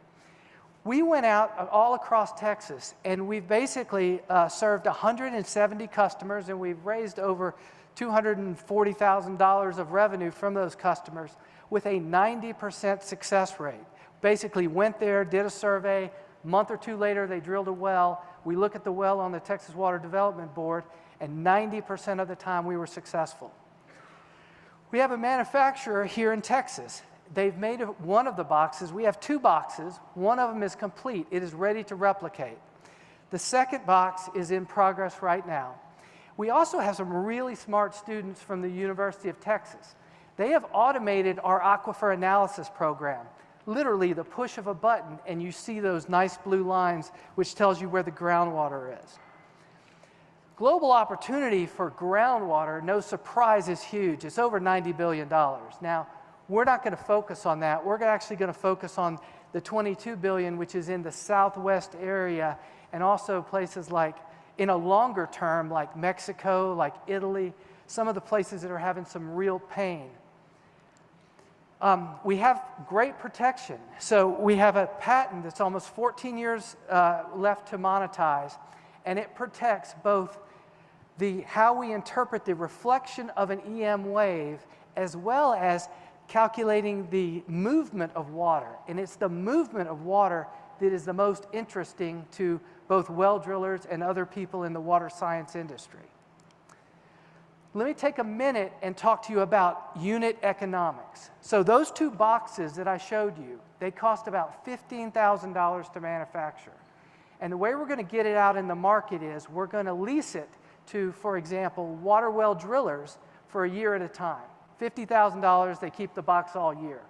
We went out all across Texas, and we've basically served 170 customers, and we've raised over $240,000 of revenue from those customers with a 90% success rate. Basically went there, did a survey, a month or two later they drilled a well. We look at the well on the Texas Water Development Board, and 90% of the time we were successful. We have a manufacturer here in Texas. They've made one of the boxes. We have two boxes. One of them is complete. It is ready to replicate. The second box is in progress right now. We also have some really smart students from the University of Texas. They have automated our aquifer analysis program. Literally the push of a button, and you see those nice blue lines, which tells you where the groundwater is. Global opportunity for groundwater, no surprise, is huge. It's over $90 billion. Now, we're not going to focus on that. We're actually going to focus on the $22 billion, which is in the Southwest area, and also places like, in a longer term, like Mexico, like Italy, some of the places that are having some real pain. We have great protection. So we have a patent that's almost 14 years left to monetize, and it protects both how we interpret the reflection of an EM wave, as well as calculating the movement of water. And it's the movement of water that is the most interesting to both well drillers and other people in the water science industry. Let me take a minute and talk to you about unit economics. So those two boxes that I showed you, they cost about $15,000 to manufacture. And the way we're going to get it out in the market is we're going to lease it to, for example, water well drillers for a year at a time. $50,000, they keep the box all year.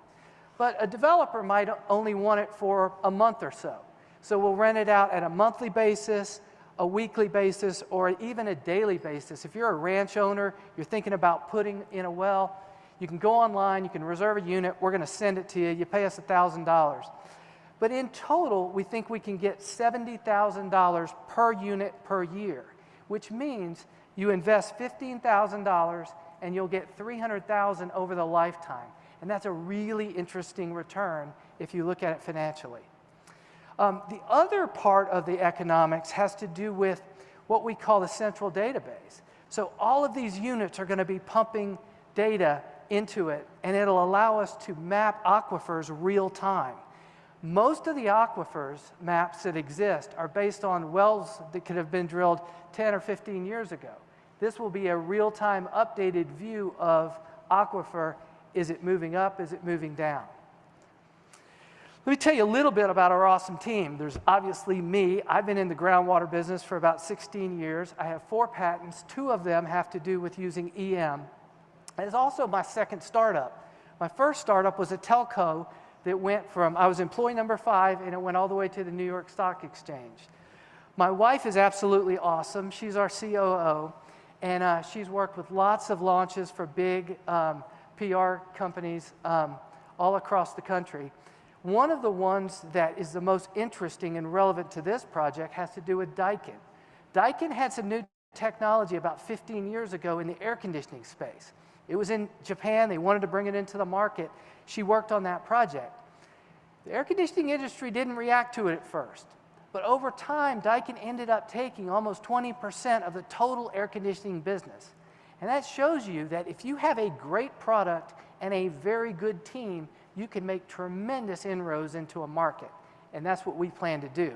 But a developer might only want it for a month or so. So we'll rent it out at a monthly basis, a weekly basis, or even a daily basis. If you're a ranch owner, you're thinking about putting in a well, you can go online, you can reserve a unit, we're going to send it to you, you pay us $1,000. But in total, we think we can get $70,000 per unit per year, which means you invest $15,000 and you'll get $300,000 over the lifetime. And that's a really interesting return if you look at it financially. The other part of the economics has to do with what we call the central database. So all of these units are going to be pumping data into it, and it'll allow us to map aquifers real time. Most of the aquifers maps that exist are based on wells that could have been drilled 10 or 15 years ago. This will be a real-time updated view of aquifer. Is it moving up? Is it moving down? Let me tell you a little bit about our awesome team. There's obviously me. I've been in the groundwater business for about 16 years. I have 4 patents. 2 of them have to do with using EM. It's also my second startup. My first startup was a telco that went from, I was employee number 5, and it went all the way to the New York Stock Exchange. My wife is absolutely awesome. She's our COO, and she's worked with lots of launches for big PR companies all across the country. One of the ones that is the most interesting and relevant to this project has to do with Daikin. Daikin had some new technology about 15 years ago in the air conditioning space. It was in Japan. They wanted to bring it into the market. She worked on that project. The air conditioning industry didn't react to it at first. But over time, Daikin ended up taking almost 20% of the total air conditioning business. And that shows you that if you have a great product and a very good team, you can make tremendous inroads into a market. And that's what we plan to do.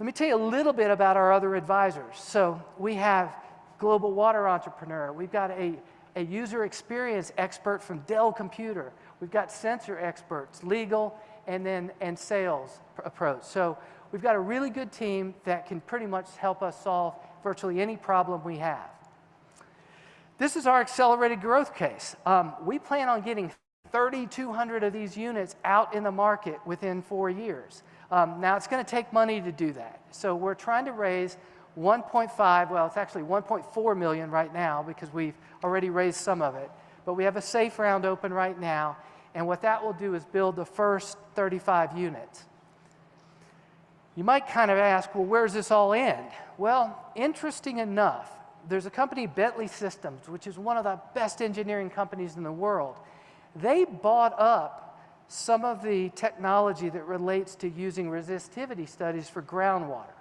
Let me tell you a little bit about our other advisors. So we have Global Water Entrepreneur. We've got a user experience expert from Dell Computer. We've got sensor experts, legal, and sales approach. So we've got a really good team that can pretty much help us solve virtually any problem we have. This is our accelerated growth case. We plan on getting 3,200 of these units out in the market within 4 years. Now, it's going to take money to do that. So we're trying to raise 1.5, well, it's actually 1.4 million right now because we've already raised some of it. But we have a safe round open right now, and what that will do is build the first 35 units. You might kind of ask, well, where does this all end? Well, interesting enough, there's a company, Bentley Systems, which is one of the best engineering companies in the world. They bought up some of the technology that relates to using resistivity studies for groundwater.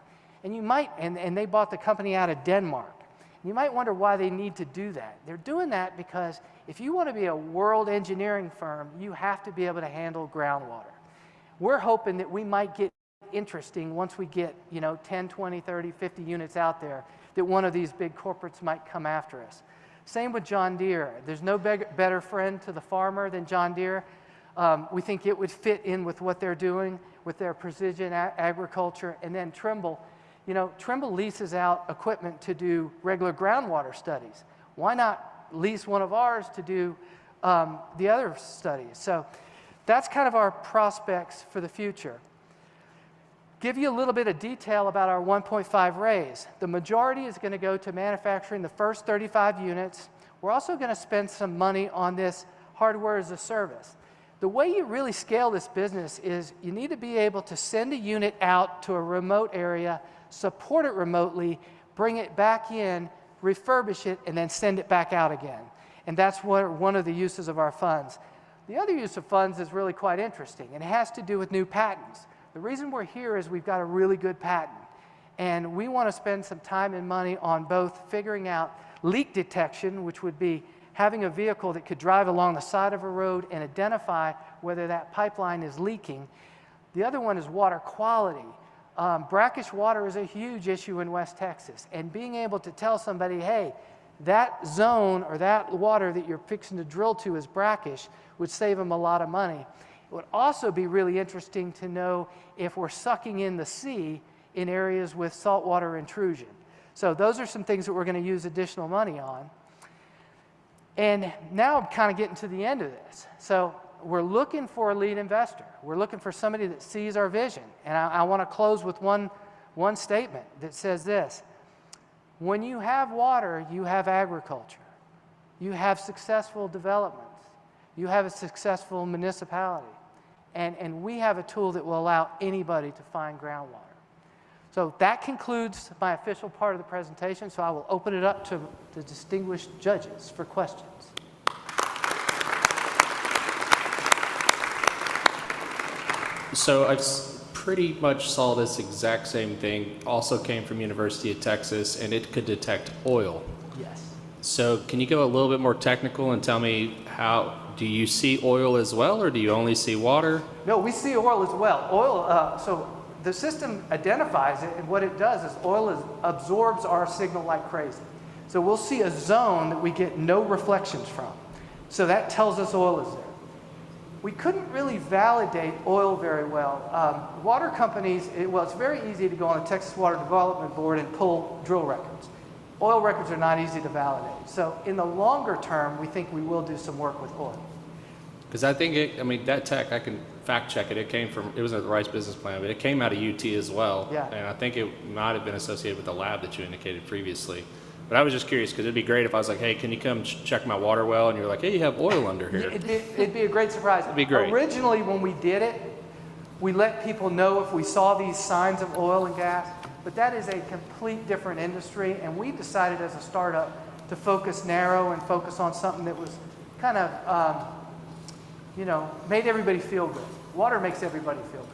And you might, and they bought the company out of Denmark. You might wonder why they need to do that. They're doing that because if you want to be a world engineering firm, you have to be able to handle groundwater. We're hoping that we might get interesting once we get 10, 20, 30, 50 units out there, that one of these big corporates might come after us. Same with John Deere. There's no better friend to the farmer than John Deere. We think it would fit in with what they're doing with their precision agriculture. And then Trimble. Trimble leases out equipment to do regular groundwater studies. Why not lease one of ours to do the other studies? So that's kind of our prospects for the future. Give you a little bit of detail about our 1.5 raise. The majority is going to go to manufacturing the first 35 units. We're also going to spend some money on this hardware as a service. The way you really scale this business is you need to be able to send a unit out to a remote area, support it remotely, bring it back in, refurbish it, and then send it back out again. And that's one of the uses of our funds. The other use of funds is really quite interesting, and it has to do with new patents. The reason we're here is we've got a really good patent, and we want to spend some time and money on both figuring out leak detection, which would be having a vehicle that could drive along the side of a road and identify whether that pipeline is leaking. The other one is water quality. Brackish water is a huge issue in West Texas, and being able to tell somebody, hey, that zone or that water that you're fixing to drill to is brackish, would save them a lot of money. It would also be really interesting to know if we're sucking in the sea in areas with saltwater intrusion. So those are some things that we're going to use additional money on. And now I'm kind of getting to the end of this. So we're looking for a lead investor. We're looking for somebody that sees our vision. And I want to close with one statement that says this: when you have water, you have agriculture. You have successful developments. You have a successful municipality. And we have a tool that will allow anybody to find groundwater. So that concludes my official part of the presentation. So I will open it up to the distinguished judges for questions. So I pretty much saw this exact same thing, also came from University of Texas, and it could detect oil. Yes. So can you go a little bit more technical and tell me how, do you see oil as well, or do you only see water? No, we see oil as well. Oil, so the system identifies it, and what it does is absorbs our signal like crazy. So we'll see a zone that we get no reflections from. So that tells us oil is there. We couldn't really validate oil very well. Water companies, it's very easy to go on the Texas Water Development Board and pull drill records. Oil records are not easy to validate. So in the longer term, we think we will do some work with oil. Because I think that tech, I can fact check it. It was in the Rice business plan, but it came out of UT as well. Yeah. And I think it might have been associated with the lab that you indicated previously. But I was just curious, because it'd be great if I was like, hey, can you come check my water well? And you're like, hey, you have oil under here. It'd be a great surprise. It'd be great. Originally, when we did it, we let people know if we saw these signs of oil and gas, but that is a complete different industry, and we decided as a startup to focus narrow and focus on something that was kind of, made everybody feel good. Water makes everybody feel good.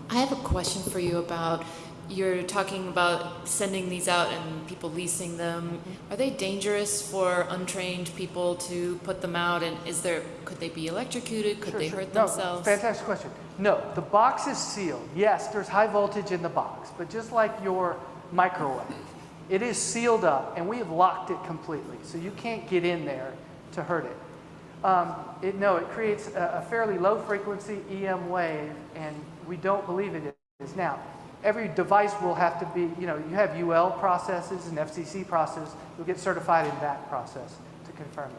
I have a question for you about, you're talking about sending these out and people leasing them. Are they dangerous for untrained people to put them out? And could they be electrocuted? Could they hurt themselves? No, fantastic question. No, the box is sealed. Yes, there's high voltage in the box, but just like your microwave, it is sealed up, and we have locked it completely, so you can't get in there to hurt it. It creates a fairly low frequency EM wave, and we don't believe it is. Now, every device will have to be, you have UL processes and FCC processes. You'll get certified in that process to confirm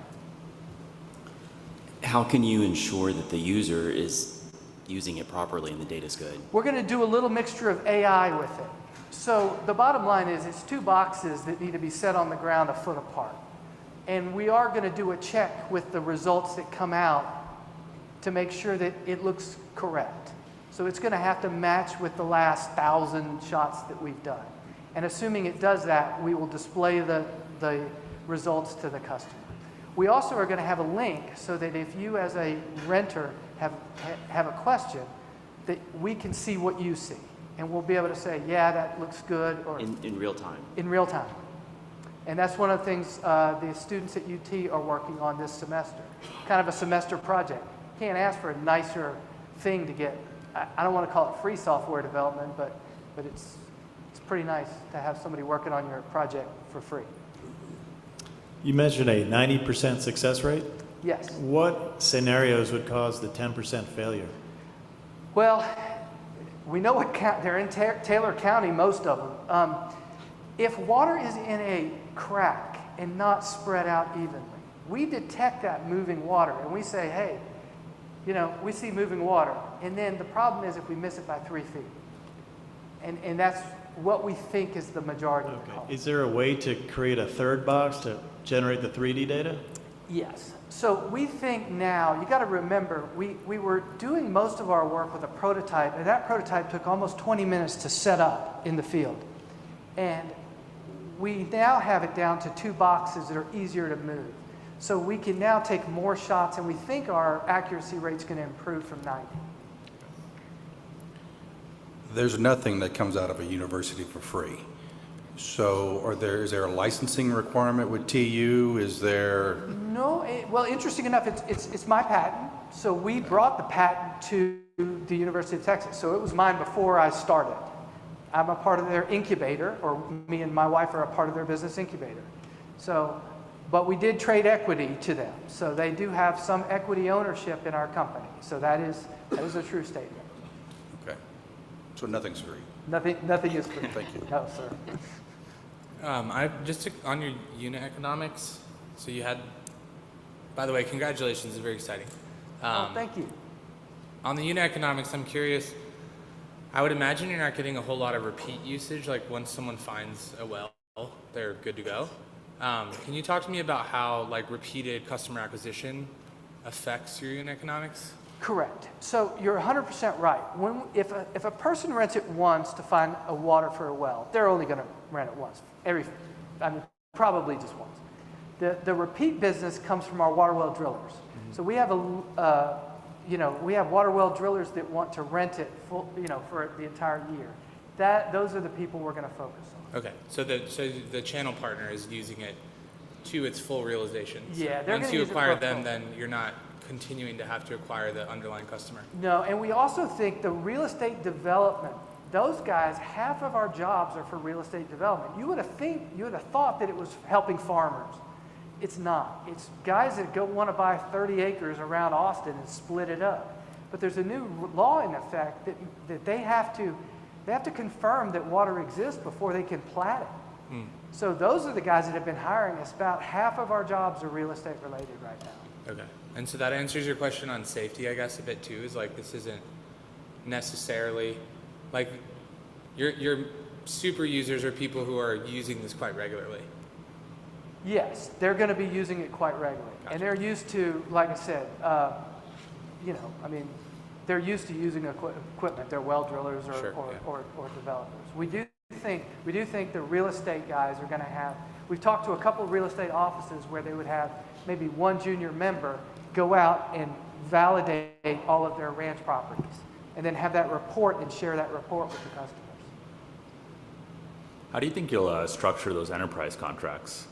that. How can you ensure that the user is using it properly and the data's good? We're going to do a little mixture of AI with it. So the bottom line is it's two boxes that need to be set on the ground a foot apart. And we are going to do a check with the results that come out to make sure that it looks correct. So it's going to have to match with the last 1,000 shots that we've done. And assuming it does that, we will display the results to the customer. We also are going to have a link so that if you as a renter have a question, that we can see what you see. And we'll be able to say, yeah, that looks good. Or In real time? In real time. And that's one of the things the students at UT are working on this semester. Kind of a semester project. Can't ask for a nicer thing to get. I don't want to call it free software development, but it's pretty nice to have somebody working on your project for free. You mentioned a 90% success rate. Yes. What scenarios would cause the 10% failure? Well, we know what they're in Taylor County, most of them. If water is in a crack and not spread out evenly, we detect that moving water and we say, hey, we see moving water. And then the problem is if we miss it by 3 feet. And that's what we think is the majority of the call. Is there a way to create a third box to generate the 3D data? Yes. So we think now, you got to remember, we were doing most of our work with a prototype, and that prototype took almost 20 minutes to set up in the field. And we now have it down to 2 boxes that are easier to move. So we can now take more shots, and we think our accuracy rate's going to improve from 90. There's nothing that comes out of a university for free. So is there a licensing requirement with TU? Is there? No, well, interesting enough, it's my patent. So we brought the patent to the University of Texas. So it was mine before I started. I'm a part of their incubator, or me and my wife are a part of their business incubator. So, but we did trade equity to them. So they do have some equity ownership in our company. So that is a true statement. Okay. So nothing's free. Nothing is free. Thank you. No, sir. On your unit economics, so you had, by the way, congratulations, it's very exciting. Thank you. On the unit economics, I'm curious, I would imagine you're not getting a whole lot of repeat usage, like once someone finds a well, they're good to go. Can you talk to me about how like repeated customer acquisition affects your unit economics? Correct. So you're 100% right. If a person rents it once to find a water for a well, they're only going to rent it once. Probably just once. The repeat business comes from our water well drillers. So we have we have water well drillers that want to rent it for the entire year. Those are the people we're going to focus on. Okay, so the channel partner is using it to its full realization. So Yeah, they're once gonna you use it acquire for them, full. then you're not continuing to have to acquire the underlying customer. No, and we also think the real estate development, those guys, half of our jobs are for real estate development. You would have thought that it was helping farmers. It's not. It's guys that want to buy 30 acres around Austin and split it up. But there's a new law in effect that they have to confirm that water exists before they can plat it. So those are the guys that have been hiring us. About half of our jobs are real estate related right now. Okay, and so that answers your question on safety, I guess, a bit too, is like this isn't necessarily, like your super users are people who are using this quite regularly. Yes, they're going to be using it quite regularly. Gotcha. And they're used to, like I said, they're used to using equipment. They're well drillers or, Sure, or developers. We do think the real estate guys are going to have, we've talked to a couple of real estate offices where they would have maybe one junior member go out and validate all of their ranch properties and then have that report and share that report with the customers. How do you think you'll structure those enterprise contracts?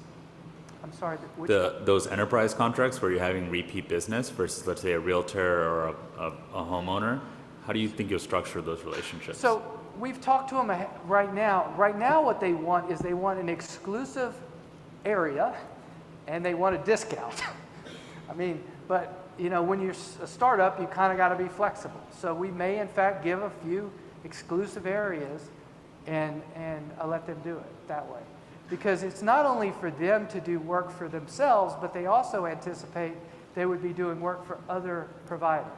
I'm sorry, which Those enterprise contracts where you're having repeat business versus, let's say, a realtor or a homeowner. How do you think you'll structure those relationships? So we've talked to them right now. Right now what they want is they want an exclusive area and they want a discount. But when you're a startup, you kind of got to be flexible. So we may in fact give a few exclusive areas and let them do it that way. Because it's not only for them to do work for themselves, but they also anticipate they would be doing work for other providers.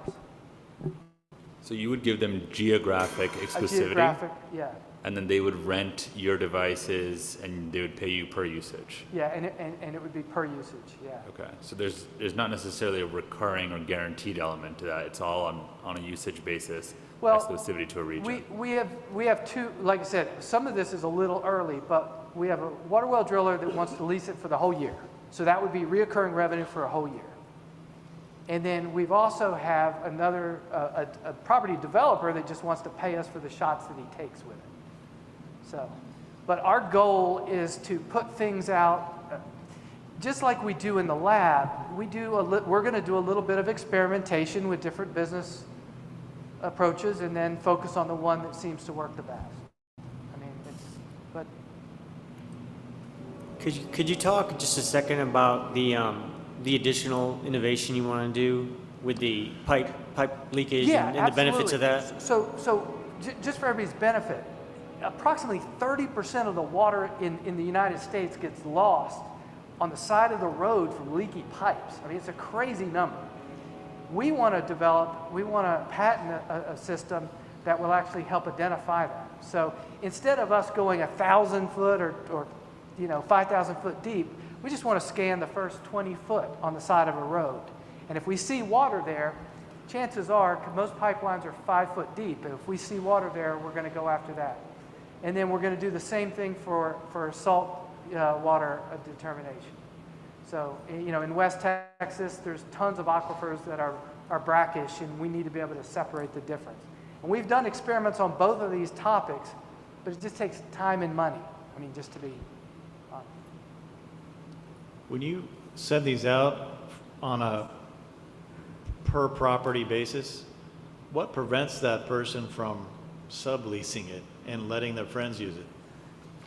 So you would give them geographic exclusivity, Geographic, yeah. and then they would rent your devices and they would pay you per usage. Yeah, and it would be per usage, yeah. Okay, so there's not necessarily a recurring or guaranteed element to that. It's all on a usage basis, exclusivity to a region. We have two, like I said, some of this is a little early, but we have a water well driller that wants to lease it for the whole year. So that would be reoccurring revenue for a whole year. And then we've also have another, a property developer that just wants to pay us for the shots that he takes with it. So, but our goal is to put things out, just like we do in the lab, we're going to do a little bit of experimentation with different business approaches and then focus on the one that seems to work the best. Could you talk just a second about the additional innovation you want to do with the pipe leakage and the benefits of that? So just for everybody's benefit, approximately 30% of the water in the United States gets lost on the side of the road from leaky pipes. It's a crazy number. We want to patent a system that will actually help identify that. So instead of us going 1,000 foot or 5,000 foot deep, we just want to scan the first 20 foot on the side of a road. And if we see water there, chances are, most pipelines are 5 foot deep, and if we see water there, we're going to go after that. And then we're going to do the same thing for salt water determination. So, in West Texas, there's tons of aquifers that are brackish, and we need to be able to separate the difference. And we've done experiments on both of these topics, but it just takes time and money. Just to be honest. When you send these out on a per property basis, what prevents that person from subleasing it and letting their friends use it?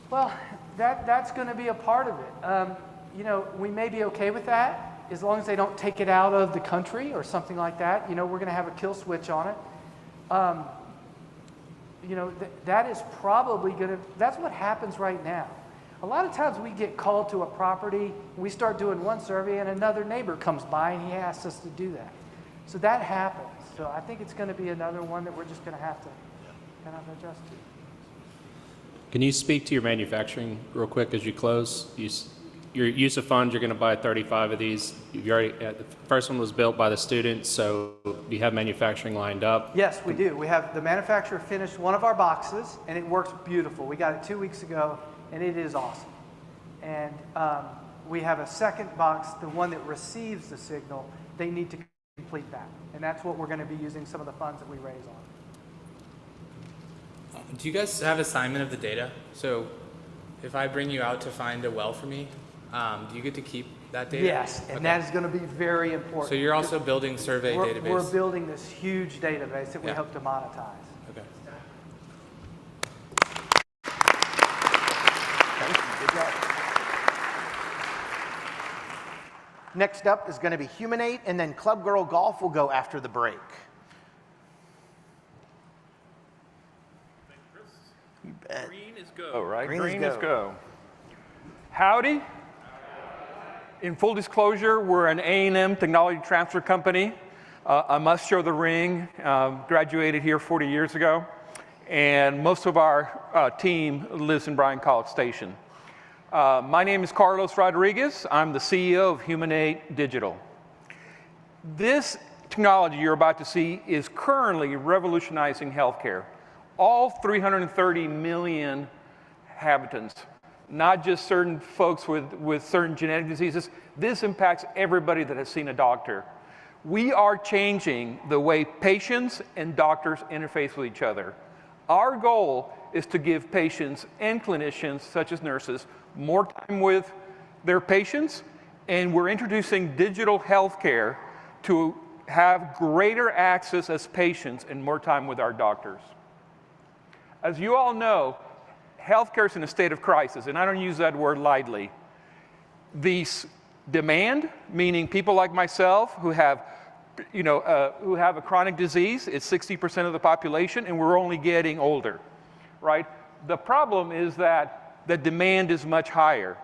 Well, that's going to be a part of it. You know, we may be okay with that as long as they don't take it out of the country or something like that. You know, we're going to have a kill switch on it. You know, that is probably going to, that's what happens right now. A lot of times we get called to a property, we start doing one survey and another neighbor comes by and he asks us to do that. So that happens. So I think it's going to be another one that we're just going to have to kind of adjust to. Can you speak to your manufacturing real quick as you close? Your use of funds, you're going to buy 35 of these. You've already, the first one was built by the students, so do you have manufacturing lined up? Yes, we do. We have the manufacturer finished one of our boxes, and it works beautiful. We got it 2 weeks ago, and it is awesome. And we have a second box, the one that receives the signal. They need to complete that, and that's what we're going to be using some of the funds that we raise on. Do you guys have assignment of the data? So if I bring you out to find a well for me, do you get to keep that data? Yes, and that is going to be very important. So you're also building survey database? We're building this huge database that we hope to monetize. Okay. Thank you. Good job. Next up is going to be Humanate, and then Club Girl Golf will go after the break. You bet. Green is go, right? Green is go. Howdy. In full disclosure, we're an A&M technology transfer company. I must show the ring. Graduated here 40 years ago. And most of our team lives in Bryan College Station. My name is Carlos Rodriguez. I'm the CEO of Humanate Digital. This technology you're about to see is currently revolutionizing healthcare. All 330 million inhabitants, not just certain folks with certain genetic diseases. This impacts everybody that has seen a doctor. We are changing the way patients and doctors interface with each other. Our goal is to give patients and clinicians, such as nurses, more time with their patients, and we're introducing digital healthcare to have greater access as patients and more time with our doctors. As you all know, healthcare is in a state of crisis, and I don't use that word lightly. The demand, meaning people like myself who have, who have a chronic disease, it's 60% of the population, and we're only getting older, right? The problem is that the demand is much higher.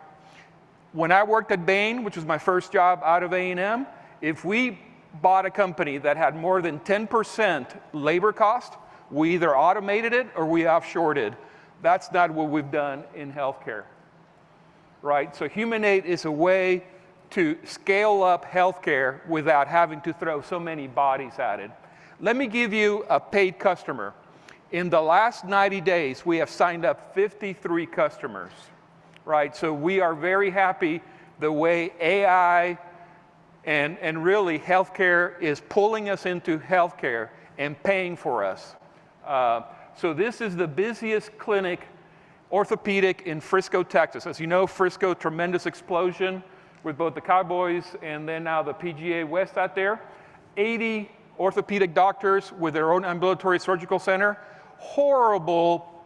When I worked at Bain, which was my first job out of A&M, if we bought a company that had more than 10% labor cost, we either automated it or we offshored it. That's not what we've done in healthcare, right? So Humanate is a way to scale up healthcare without having to throw so many bodies at it. Let me give you a paid customer. In the last 90 days, we have signed up 53 customers, right? So we are very happy the way AI and really healthcare is pulling us into healthcare and paying for us. So this is the busiest clinic, orthopedic, in Frisco, Texas. As you know, Frisco, tremendous explosion with both the Cowboys and then now the PGA West out there. 80 orthopedic doctors with their own ambulatory surgical center. Horrible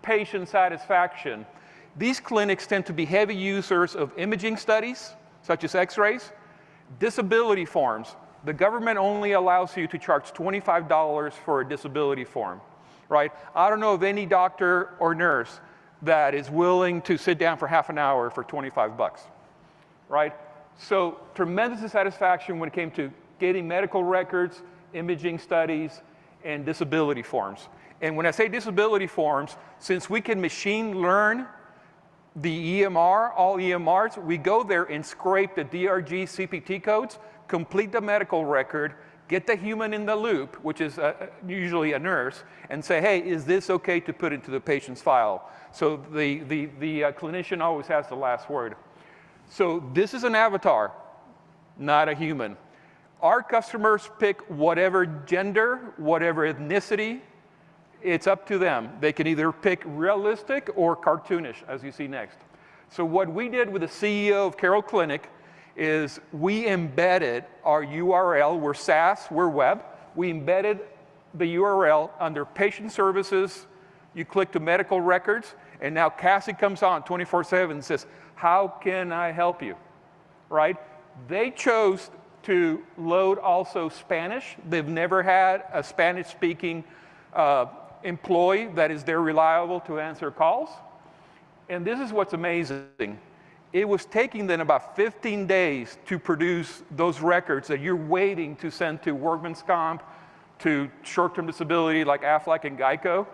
patient satisfaction. These clinics tend to be heavy users of imaging studies, such as x-rays, disability forms. The government only allows you to charge $25 for a disability form, right? I don't know of any doctor or nurse that is willing to sit down for half an hour for 25 bucks, right? So tremendous dissatisfaction when it came to getting medical records, imaging studies, and disability forms. And when I say disability forms, since we can machine learn the EMR, all EMRs, we go there and scrape the DRG CPT codes, complete the medical record, get the human in the loop, which is usually a nurse, and say, hey, is this okay to put into the patient's file? So the clinician always has the last word. So this is an avatar, not a human. Our customers pick whatever gender, whatever ethnicity, it's up to them. They can either pick realistic or cartoonish, as you see next. So what we did with the CEO of Carroll Clinic is we embedded our URL. We're SaaS, we're web. We embedded the URL under patient services, You click to medical records, and now Cassie comes on 24/7 and says, how can I help you, right? They chose to load also Spanish. They've never had a Spanish-speaking employee that is there reliable to answer calls. And this is what's amazing. It was taking them about 15 days to produce those records that you're waiting to send to Workman's Comp, to short-term disability like Aflac and Geico,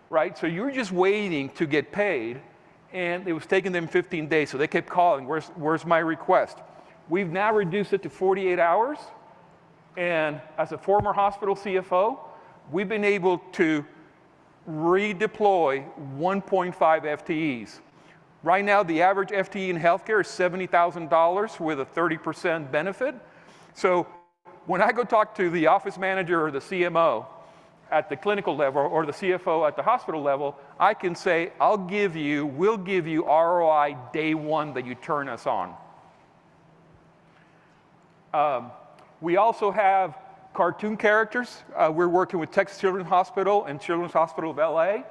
right? So you're just waiting to get paid, and it was taking them 15 days. So they kept calling, where's my request? We've now reduced it to 48 hours, and as a former hospital CFO, we've been able to redeploy 1.5 FTEs. Right now, the average FTE in healthcare is $70,000 with a 30% benefit. So when I go talk to the office manager or the CMO at the clinical level or the CFO at the hospital level, I can say, we'll give you ROI day one that you turn us on. We also have cartoon characters. We're working with Texas Children's Hospital and Children's Hospital of LA.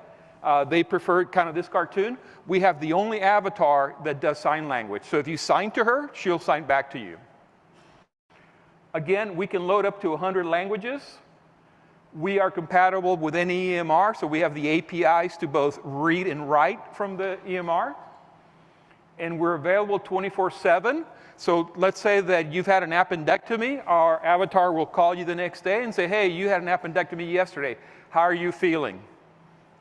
They prefer kind of this cartoon. We have the only avatar that does sign language. So if you sign to her, she'll sign back to you. Again, we can load up to 100 languages. We are compatible with any EMR, so we have the APIs to both read and write from the EMR. And we're available 24/7. So let's say that you've had an appendectomy. Our avatar will call you the next day and say, hey, you had an appendectomy yesterday. How are you feeling?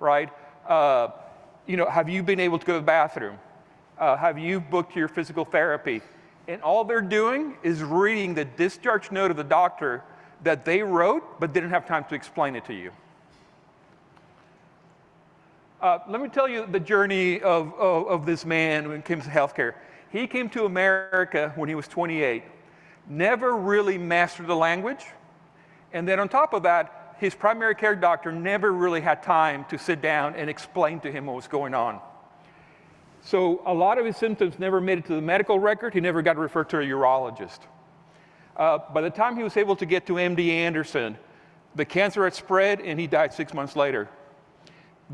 Right? Have you been able to go to the bathroom? Have you booked your physical therapy? And all they're doing is reading the discharge note of the doctor that they wrote but didn't have time to explain it to you. Let me tell you the journey of this man when it comes to healthcare. He came to America when he was 28, never really mastered the language, and then on top of that, his primary care doctor never really had time to sit down and explain to him what was going on. So a lot of his symptoms never made it to the medical record. He never got referred to a urologist. By the time he was able to get to MD Anderson, the cancer had spread and he died 6 months later.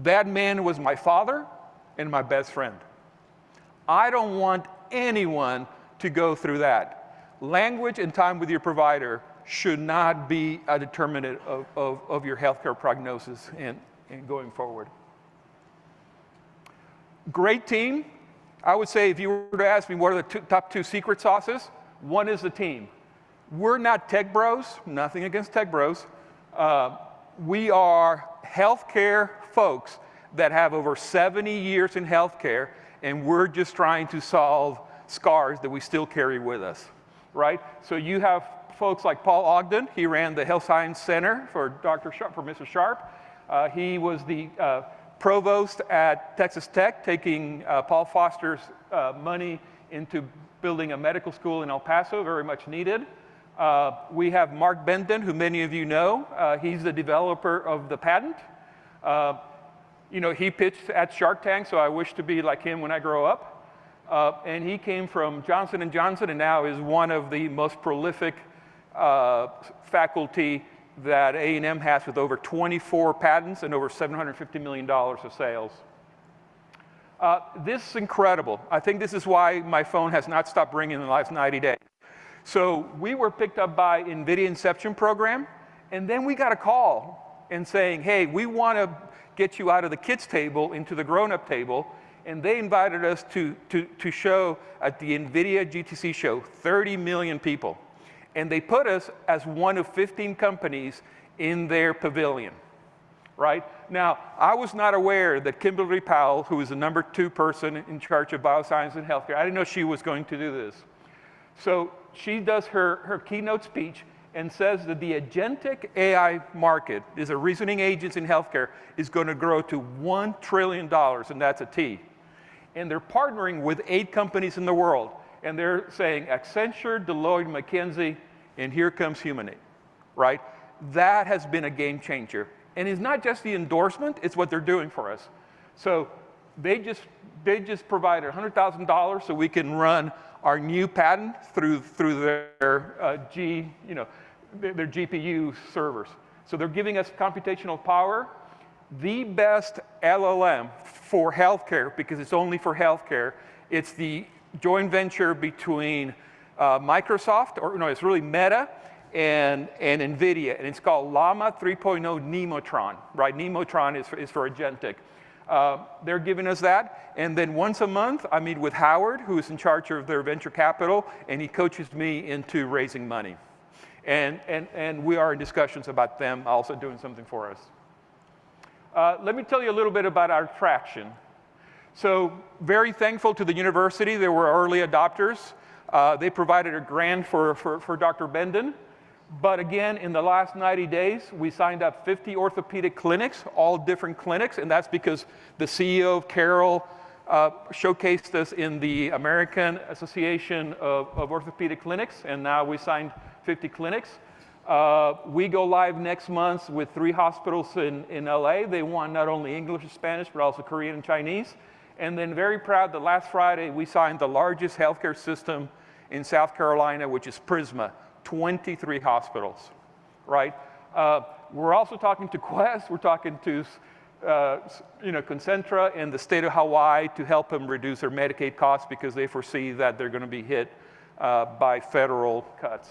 That man was my father and my best friend. I don't want anyone to go through that. Language and time with your provider should not be a determinant of your healthcare prognosis and going forward. Great team. I would say if you were to ask me what are the top two secret sauces, one is the team. We're not tech bros, nothing against tech bros. We are healthcare folks that have over 70 years in healthcare, and we're just trying to solve scars that we still carry with us, right? So you have folks like Paul Ogden. He ran the Health Science Center for Mr. Sharp. He was the provost at Texas Tech, taking Paul Foster's money into building a medical school in El Paso, very much needed. We have Mark Bendon, who many of you know. He's the developer of the patent. He pitched at Shark Tank, so I wish to be like him when I grow up. And he came from Johnson & Johnson and now is one of the most prolific faculty that A&M has, with over 24 patents and over $750 million of sales. This is incredible. I think this is why my phone has not stopped ringing in the last 90 days. So we were picked up by NVIDIA Inception program, and then we got a call and saying, hey, we want to get you out of the kids table into the grown-up table. And they invited us to show at the NVIDIA GTC show, 30 million people. And they put us as one of 15 companies in their pavilion, right? Now, I was not aware that Kimberly Powell, who is the number 2 person in charge of bioscience and healthcare, I didn't know she was going to do this. So she does her keynote speech and says that the agentic AI market, is a reasoning agents in healthcare, is going to grow to $1 trillion, and that's a T. And they're partnering with 8 companies in the world. And they're saying Accenture, Deloitte, McKinsey, and here comes Humanate, right? That has been a game changer. And it's not just the endorsement, it's what they're doing for us. So they just provided $100,000 so we can run our new patent through their their GPU servers. So they're giving us computational power. the best LLM for healthcare, because it's only for healthcare. It's the joint venture between Microsoft, or no, it's really Meta, and NVIDIA, and it's called Llama 3.0 Nemotron, right? Nemotron is for agentic. They're giving us that, and then once a month, I meet with Howard, who is in charge of their venture capital, and he coaches me into raising money. And we are in discussions about them also doing something for us. Let me tell you a little bit about our traction. So very thankful to the university. They were early adopters. They provided a grant for Dr. Bendon. But again, in the last 90 days, we signed up 50 orthopedic clinics, all different clinics, and that's because the CEO of Carroll showcased us in the American Association of Orthopedic Clinics, and now we signed 50 clinics. We go live next month with 3 hospitals in LA. They want not only English and Spanish, but also Korean and Chinese. And then very proud that last Friday, we signed the largest healthcare system in South Carolina, which is Prisma, 23 hospitals, right? We're also talking to Quest, we're talking to Concentra and the state of Hawaii to help them reduce their Medicaid costs because they foresee that they're gonna be hit by federal cuts.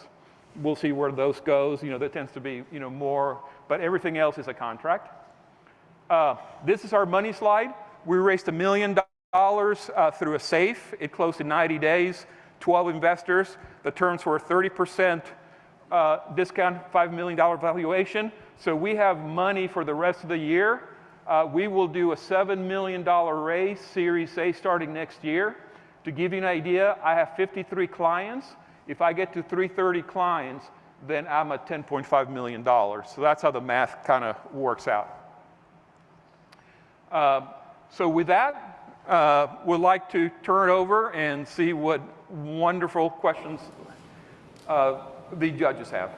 We'll see where those goes. That tends to be, more, but everything else is a contract. This is our money slide. We raised $1 million through a SAFE. It closed in 90 days, 12 investors. The terms were 30% discount, $5 million valuation. So we have money for the rest of the year. We will do a $7 million raise, Series A, starting next year. To give you an idea, I have 53 clients. If I get to 330 clients, then I'm at $10.5 million. So that's how the math kind of works out. So with that, we'd like to turn it over and see what wonderful questions the judges have.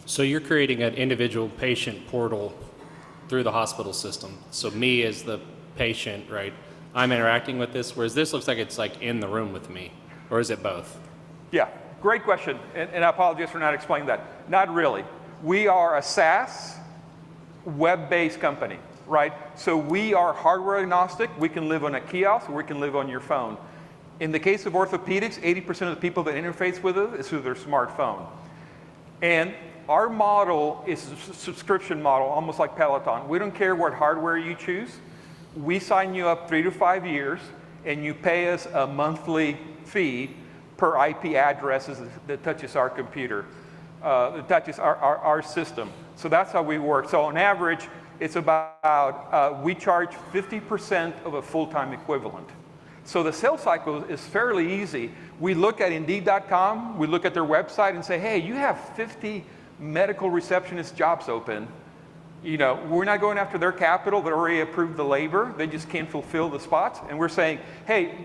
So you're creating an individual patient portal through the hospital system. So me as the patient, right, I'm interacting with this, whereas this looks like it's like in the room with me, or is it both? Yeah, great question, and I apologize for not explaining that. Not really. We are a SaaS, web-based company, right? So we are hardware agnostic. We can live on a kiosk, or we can live on your phone. In the case of orthopedics, 80% of the people that interface with us is through their smartphone. And our model is a subscription model, almost like Peloton. We don't care what hardware you choose. We sign you up 3 to 5 years, and you pay us a monthly fee per IP addresses that touches our computer, that touches our system. So that's how we work. So on average, it's about, we charge 50% of a full-time equivalent. So the sales cycle is fairly easy. We look at Indeed.com, we look at their website and say, hey, you have 50 medical receptionist jobs open. We're not going after their capital. They already approved the labor. They just can't fulfill the spots. And we're saying, hey,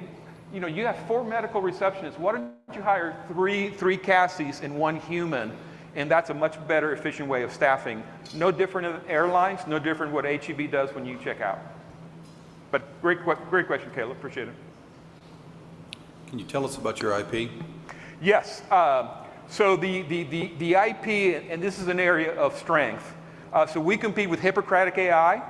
you have 4 medical receptionists. Why don't you hire three Cassies and 1 human? And that's a much better, efficient way of staffing. No different than airlines, no different what HEB does when you check out. But great question, Caleb. Appreciate it. Can you tell us about your IP? Yes. So the IP, and this is an area of strength. So we compete with Hippocratic AI.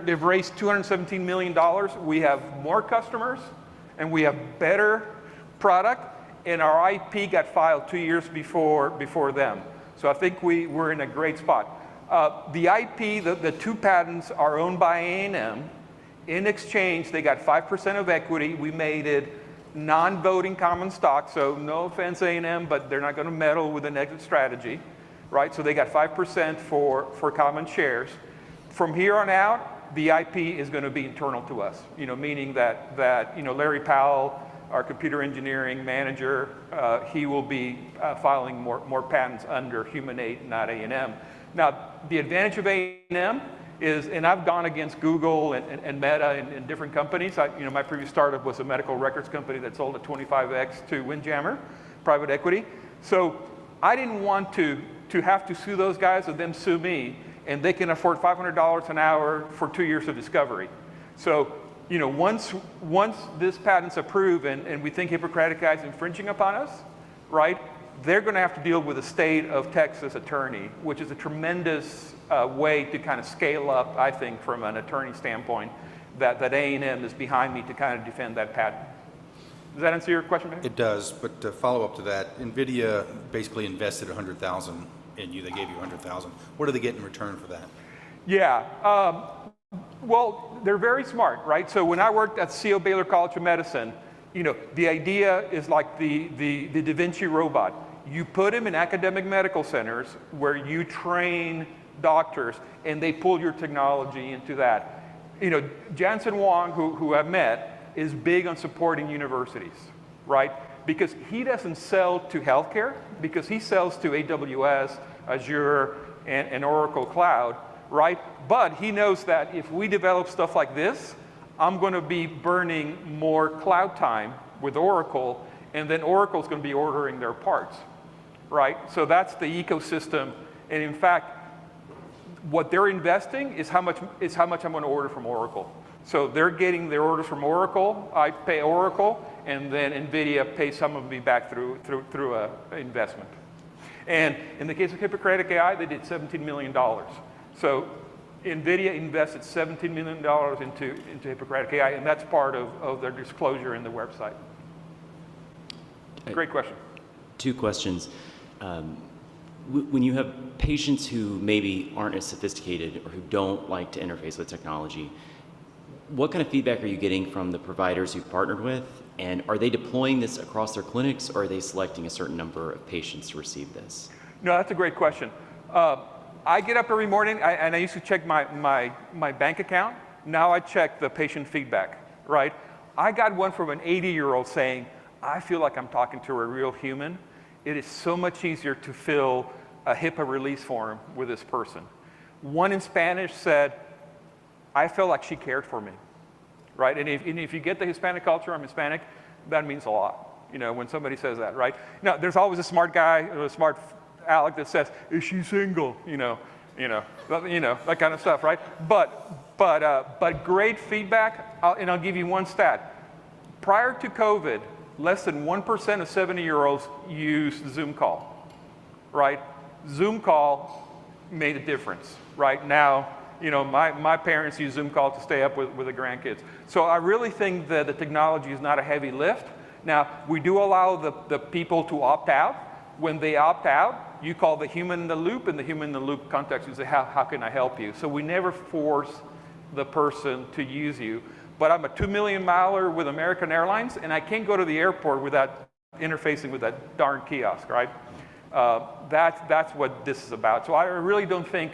They've raised $217 million. We have more customers, and we have better product, and our IP got filed 2 years before them. So I think we're in a great spot. The IP, the 2 patents are owned by A&M. In exchange, they got 5% of equity. We made it non-voting common stock, so no offense A&M, but they're not going to meddle with an exit strategy, right? So they got 5% for common shares. From here on out, the IP is going to be internal to us, meaning that Larry Powell, our computer engineering manager, he will be filing more patents under Humanate, not A&M. Now, the advantage of A&M is, and I've gone against Google and Meta and different companies. My previous startup was a medical records company that sold at 25x to Windjammer, private equity. So I didn't want to have to sue those guys or them sue me, and they can afford $500 an hour for 2 years of discovery. So once this patent's approved and we think Hippocratic Eye is infringing upon us, right, they're going to have to deal with the state of Texas attorney, which is a tremendous way to kind of scale up, I think, from an attorney standpoint, that A&M is behind me to kind of defend that patent. Does that answer your question, Ben? It does, but to follow up to that, NVIDIA basically invested $100,000 in you. They gave you $100,000. What do they get in return for that? Yeah. Well, they're very smart, right? So when I worked at CO Baylor College of Medicine, the idea is like the Da Vinci robot. You put them in academic medical centers where you train doctors, and they pull your technology into that. Jansen Wang, who I've met, is big on supporting universities, right? Because he doesn't sell to healthcare, because he sells to AWS, Azure, and Oracle Cloud, right? But he knows that if we develop stuff like this, I'm going to be burning more cloud time with Oracle, and then Oracle's going to be ordering their parts, right? So that's the ecosystem. And in fact, what they're investing is how much I'm going to order from Oracle. So they're getting their orders from Oracle. I pay Oracle, and then NVIDIA pays some of me back through an investment. And in the case of Hippocratic AI, they did $17 million. So NVIDIA invested $17 million into Hippocratic AI, and that's part of their disclosure in the website. Great question. Two questions. When you have patients who maybe aren't as sophisticated or who don't like to interface with technology, what kind of feedback are you getting from the providers you've partnered with? And are they deploying this across their clinics, or are they selecting a certain number of patients to receive this? No, that's a great question. I get up every morning, and I used to check my bank account. Now I check the patient feedback, right? I got one from an 80-year-old saying, I feel like I'm talking to a real human. It is so much easier to fill a HIPAA release form with this person. One in Spanish said, I felt like she cared for me, right? And if you get the Hispanic culture, I'm Hispanic, that means a lot, when somebody says that, right? Now, there's always a smart guy or a smart Alec that says, is she single? That kind of stuff, right? But great feedback, and I'll give you one stat. Prior to COVID, less than 1% of 70-year-olds used Zoom call, right? Zoom call made a difference, right? Now, my parents use Zoom call to stay up with the grandkids. So I really think that the technology is not a heavy lift. Now, we do allow the people to opt out. When they opt out, you call the human in the loop, and the human in the loop contacts you and say, how can I help you? So we never force the person to use you. But I'm a 2 million miler with American Airlines, and I can't go to the airport without interfacing with that darn kiosk, right? That's what this is about. So I really don't think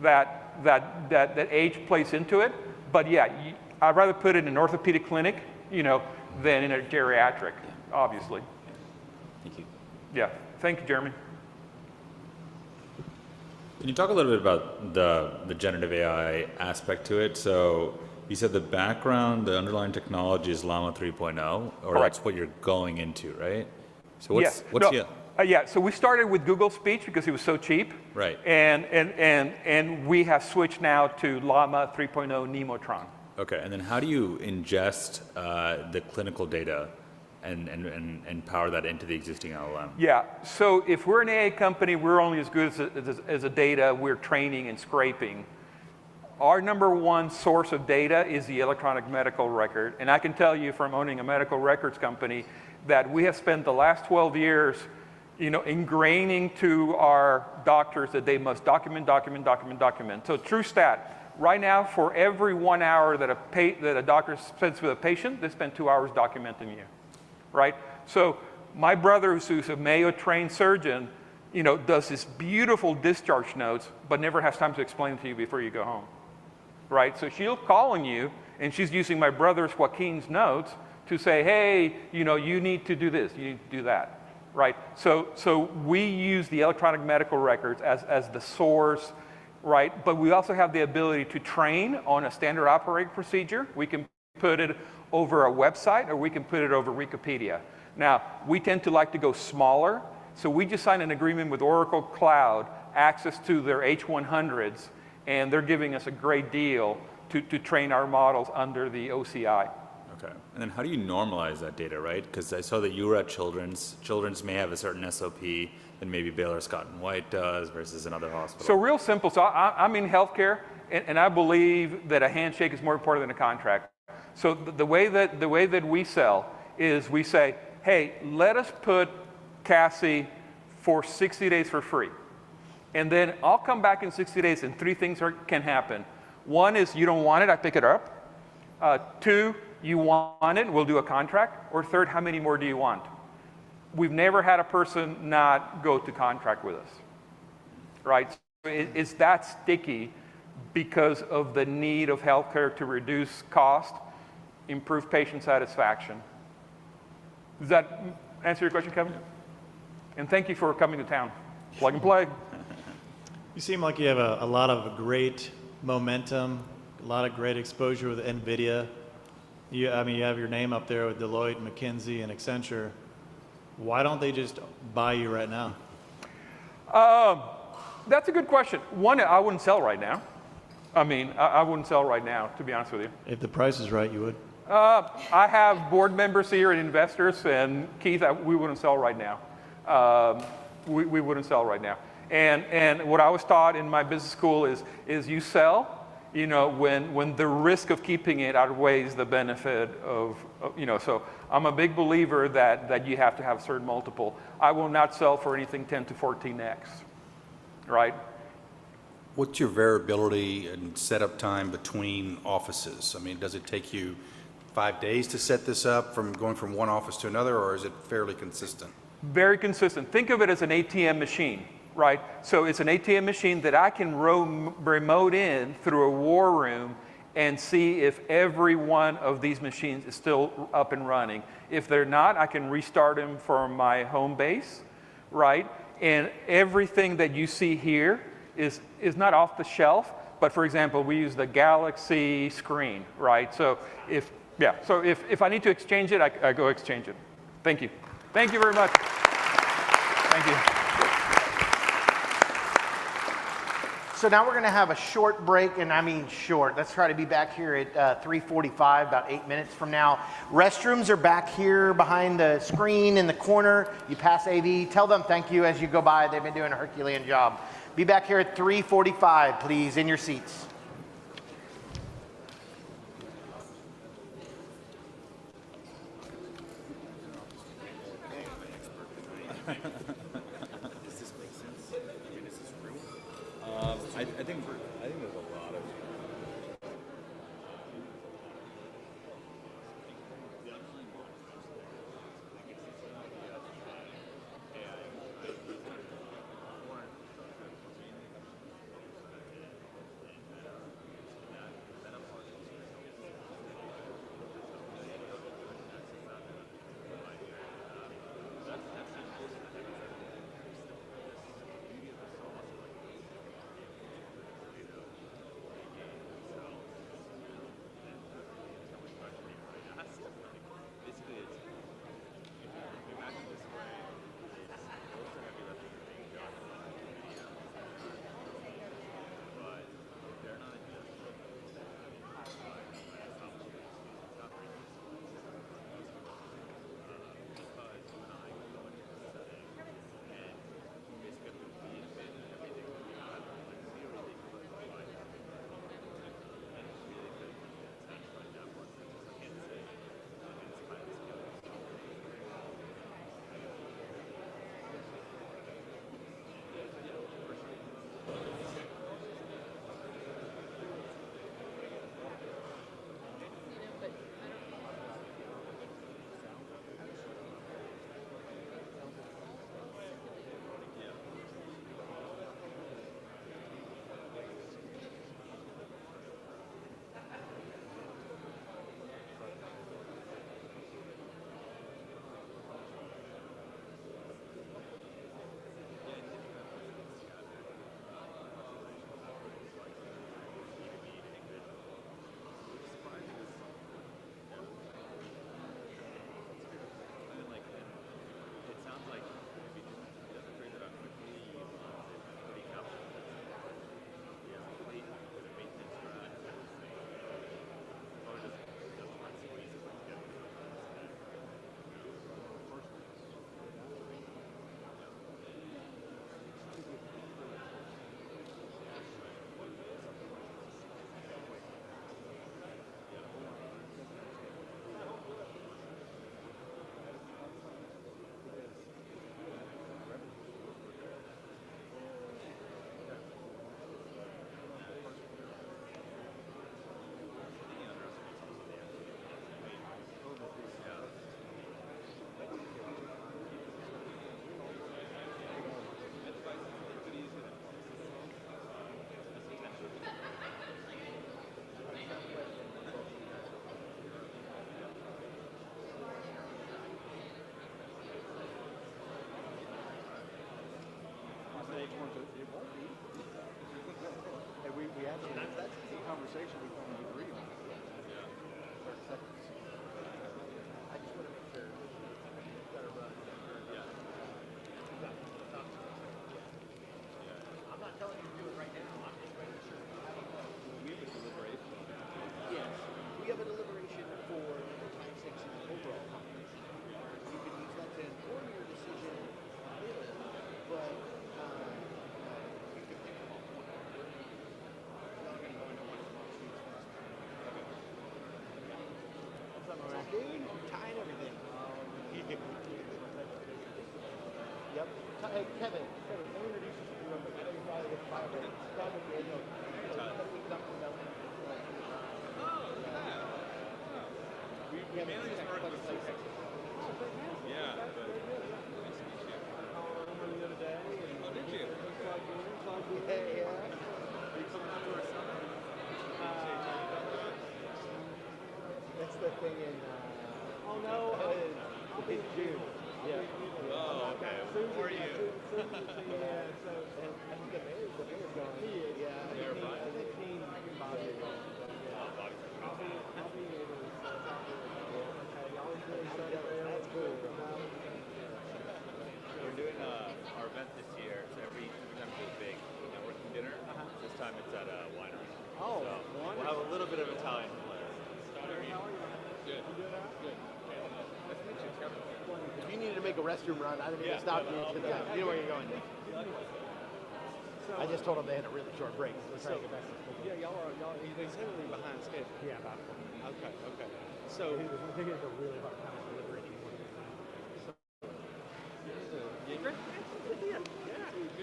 that age plays into it. But yeah, I'd rather put it in an orthopedic clinic, than in a geriatric, obviously. Thank you. Yeah, thank you, Jeremy. Can you talk a little bit about the generative AI aspect to it? So you said the background, the underlying technology is Llama 3.0, or Correct. That's what you're going into, right? So so we started with Google Speech because it was so cheap. Right. And we have switched now to Llama 3.0 Nemotron. Okay, and then how do you ingest the clinical data and power that into the existing LLM? Yeah, so if we're an AI company, we're only as good as the data we're training and scraping. Our number one source of data is the electronic medical record. And I can tell you from owning a medical records company that we have spent the last 12 years ingraining to our doctors that they must document. So true stat, right now for every 1 hour that a doctor spends with a patient, they spend 2 hours documenting you, right? So my brother, who's a Mayo-trained surgeon, does this beautiful discharge notes, but never has time to explain it to you before you go home, right? So she'll call on you, and she's using my brother's Joaquin's notes to say, hey, you need to do this, you need to do that, right? So we use the electronic medical records as the source, right? But we also have the ability to train on a standard operating procedure. We can put it over a website, or we can put it over Wikipedia. Now, we tend to like to go smaller, so we just signed an agreement with Oracle Cloud, access to their H100s, and they're giving us a great deal to train our models under the OCI. Okay. And then how do you normalize that data, right? Because I saw that you were at Children's. Children's may have a certain SOP than maybe Baylor Scott and White does versus another hospital. So real simple. So I'm in healthcare, and I believe that a handshake is more important than a contract. So the way that we sell is we say, hey, let us put Cassie for 60 days for free. And then I'll come back in 60 days and 3 things can happen. 1 is you don't want it, I pick it up. 2, you want it, we'll do a contract. Or 3rd, how many more do you want? We've never had a person not go to contract with us, right? So it's that sticky because of the need of healthcare to reduce cost, improve patient satisfaction. Does that answer your question, Kevin? And thank you for coming to town. Plug and play. You seem like you have a lot of great momentum, a lot of great exposure with NVIDIA. You have your name up there with Deloitte, McKinsey, and Accenture. Why don't they just buy you right now? That's a good question. 1, I wouldn't sell right now. I wouldn't sell right now, to be honest with you. If the price is right, you would. I have board members here and investors, and Keith, we wouldn't sell right now. We wouldn't sell right now. And what I was taught in my business school is you sell, when the risk of keeping it outweighs the benefit of. So I'm a big believer that you have to have a certain multiple. I will not sell for anything 10 to 14x, right? What's your variability and setup time between offices? Does it take you 5 days to set this up from going from one office to another, or is it fairly consistent? Very consistent. Think of it as an ATM machine, right? So it's an ATM machine that I can remote in through a war room and see if every one of these machines is still up and running. If they're not, I can restart them from my home base, right? And everything that you see here is not off the shelf, but for example, we use the Galaxy screen, right? So if I need to exchange it, I go exchange it. Thank you. Thank you very much. Thank you. So now we're going to have a short break, and I mean short. Let's try to be back here at 3:45, about 8 minutes from now. Restrooms are back here behind the screen in the corner. You pass AV. Tell them thank you as you go by. They've been doing a Herculean job. Be back here at 3:45, please, in your seats. Does this make sense? Is this real? I think there's a lot of. Yep. Hey, Kevin, let me introduce you to real quick. I know you probably get five minutes. We mainly just work with Texas. Yeah, but nice to meet you. The other day. Oh, did you? Yeah. Are you coming out to our summit? That's the thing in, oh no, in June. Yeah. Oh, okay. Before you. Yeah, so, and I think the mayor's going. Yeah. Mayor Brian? I think he and Bobby are going. I'll be able to talk to him. Y'all enjoy each other. That's cool. We're doing our event this year. So every time we do a big networking dinner, this time it's at a winery. Oh, so we'll have a little bit of Italian flair. How are you? Good. Good. Nice to meet you, Kevin. If you needed to make a restroom run, I didn't even stop you. You know where you're going. I just told them they had a really short break. So yeah, y'all they said we're behind schedule. Yeah, about it. Okay. So they get a really hard time delivering.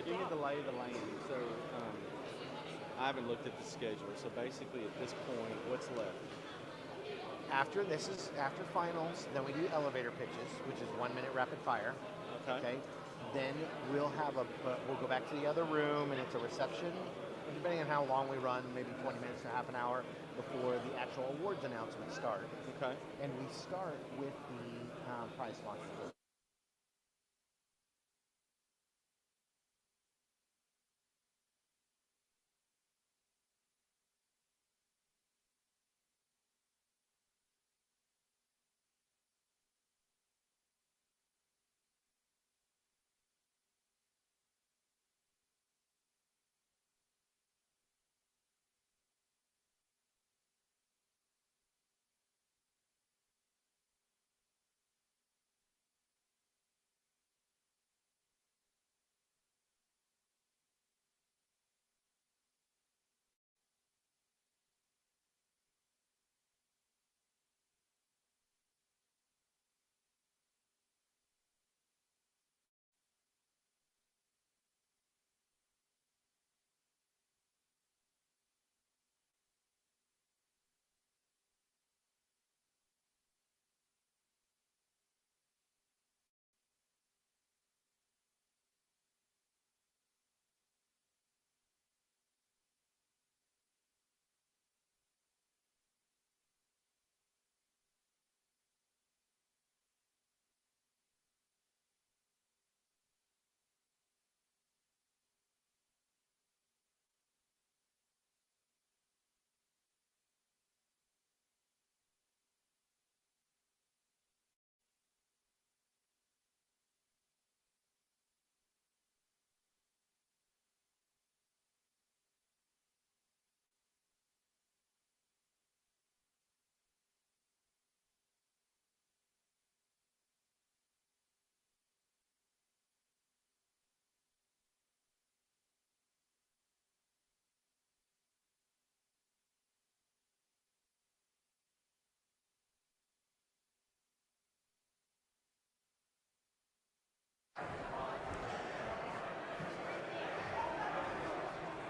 you need to lay the land. So I haven't looked at the schedule. So basically, at this point, what's left? After finals, then we do elevator pitches, which is 1 minute rapid fire. Okay. Then we'll go back to the other room, and it's a reception. And depending on how long we run, maybe 20 minutes to half an hour before the actual awards announcements start. Okay. And we start with the prize sponsors.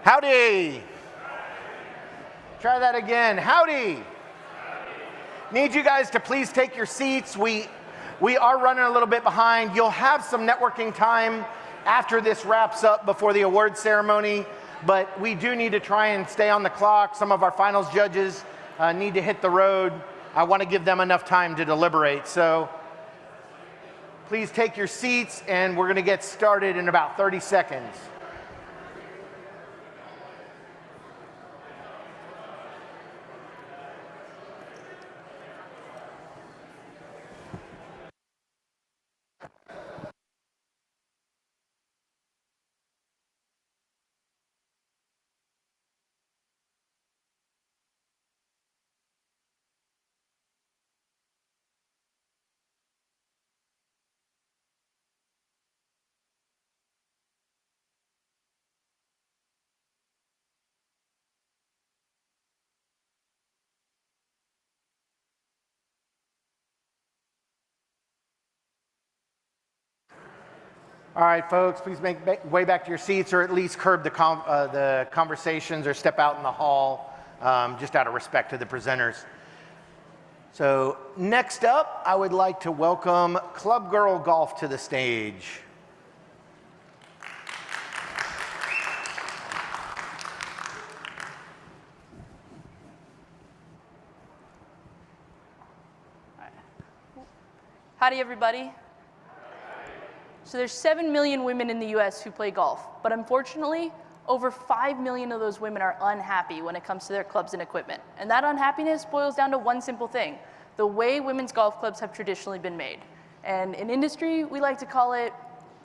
Howdy! Try that again. Howdy! Need you guys to please take your seats. We are running a little bit behind. You'll have some networking time after this wraps up before the award ceremony, but we do need to try and stay on the clock. Some of our finals judges need to hit the road. I want to give them enough time to deliberate. So please take your seats, and we're going to get started in about 30 seconds. All right, folks, please make way back to your seats, or at least curb the conversations, or step out in the hall, just out of respect to the presenters. So next up, I would like to welcome Club Girl Golf to the stage. Howdy, everybody. So there's 7 million women in the US who play golf, but unfortunately, over 5 million of those women are unhappy when it comes to their clubs and equipment. And that unhappiness boils down to one simple thing: the way women's golf clubs have traditionally been made. And in industry, we like to call it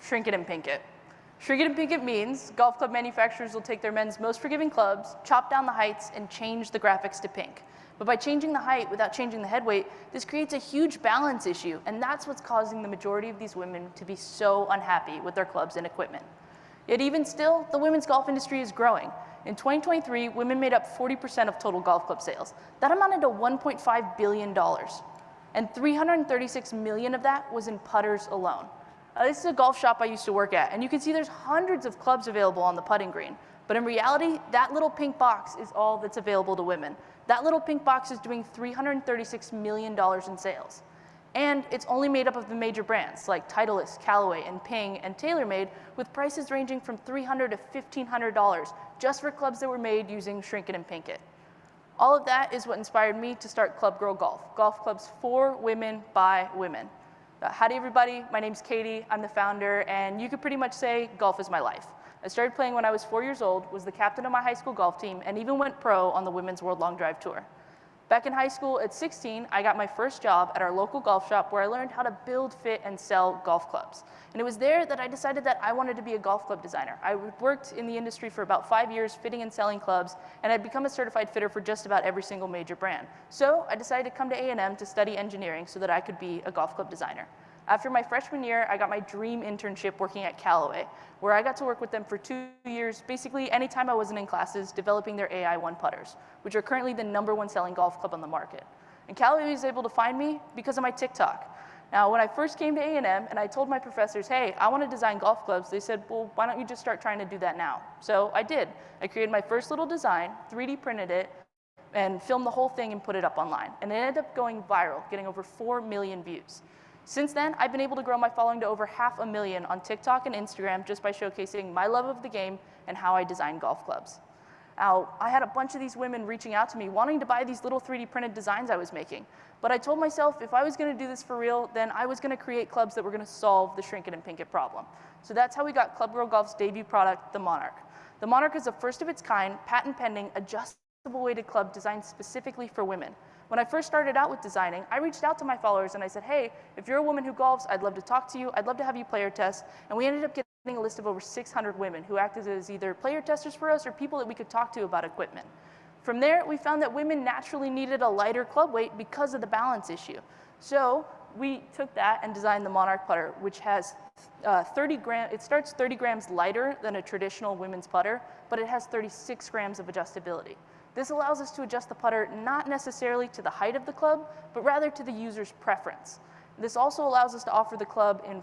shrink it and pink it. Shrink it and pink it means golf club manufacturers will take their men's most forgiving clubs, chop down the heights, and change the graphics to pink. But by changing the height without changing the head weight, this creates a huge balance issue, and that's what's causing the majority of these women to be so unhappy with their clubs and equipment. Yet even still, the women's golf industry is growing. In 2023, women made up 40% of total golf club sales. That amounted to $1.5 billion, and 336 million of that was in putters alone. This is a golf shop I used to work at, and you can see there's hundreds of clubs available on the putting green. But in reality, that little pink box is all that's available to women. That little pink box is doing $336 million in sales. And it's only made up of the major brands like Titleist, Callaway, and Ping, and TaylorMade, with prices ranging from $300 to $1,500 just for clubs that were made using Shrink It and Pink It. All of that is what inspired me to start Club Girl Golf, golf clubs for women by women. Howdy, everybody. My name's Katie. I'm the founder, and you could pretty much say golf is my life. I started playing when I was 4 years old, was the captain of my high school golf team, and even went pro on the Women's World Long Drive Tour. Back in high school at 16, I got my first job at our local golf shop where I learned how to build, fit, and sell golf clubs. And it was there that I decided that I wanted to be a golf club designer. I worked in the industry for about 5 years fitting and selling clubs, and I'd become a certified fitter for just about every single major brand. So I decided to come to A&M to study engineering so that I could be a golf club designer. After my freshman year, I got my dream internship working at Callaway, where I got to work with them for 2 years, basically anytime I wasn't in classes, developing their AI1 putters, which are currently the #1 selling golf club on the market. And Callaway was able to find me because of my TikTok. Now, when I first came to A&M and I told my professors, hey, I want to design golf clubs, they said, well, why don't you just start trying to do that now? So I did. I created my first little design, 3D printed it, and filmed the whole thing and put it up online. And it ended up going viral, getting over 4 million views. Since then, I've been able to grow my following to over 500,000 on TikTok and Instagram just by showcasing my love of the game and how I design golf clubs. Now, I had a bunch of these women reaching out to me wanting to buy these little 3D printed designs I was making. But I told myself if I was going to do this for real, then I was going to create clubs that were going to solve the Shrink It and Pink It problem. So that's how we got Club Girl Golf's debut product, the Monarch. The Monarch is a first of its kind, patent pending, adjustable weighted club designed specifically for women. When I first started out with designing, I reached out to my followers and I said, hey, if you're a woman who golfs, I'd love to talk to you. I'd love to have you player test. And we ended up getting a list of over 600 women who acted as either player testers for us or people that we could talk to about equipment. From there, we found that women naturally needed a lighter club weight because of the balance issue. So we took that and designed the Monarch putter, which has 30 grams. It starts 30 grams lighter than a traditional women's putter, but it has 36 grams of adjustability. This allows us to adjust the putter not necessarily to the height of the club, but rather to the user's preference. This also allows us to offer the club in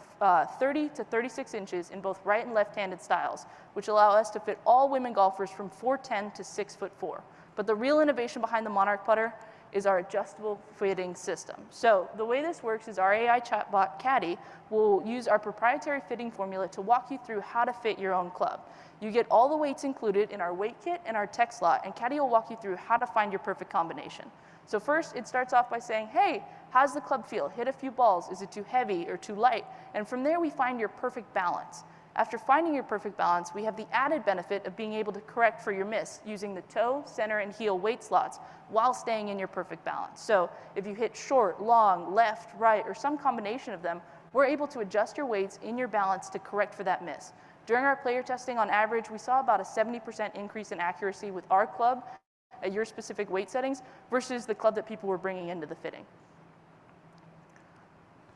30 to 36 inches in both right and left-handed styles, which allow us to fit all women golfers from 4'10" to 6'4". But the real innovation behind the Monarch putter is our adjustable fitting system. So the way this works is our AI chatbot, Caddy, will use our proprietary fitting formula to walk you through how to fit your own club. You get all the weights included in our weight kit and our tech slot, and Caddy will walk you through how to find your perfect combination. So first, it starts off by saying, hey, how's the club feel? Hit a few balls. Is it too heavy or too light? And from there, we find your perfect balance. After finding your perfect balance, we have the added benefit of being able to correct for your miss using the toe, center, and heel weight slots while staying in your perfect balance. So if you hit short, long, left, right, or some combination of them, we're able to adjust your weights in your balance to correct for that miss. During our player testing, on average, we saw about a 70% increase in accuracy with our club at your specific weight settings versus the club that people were bringing into the fitting.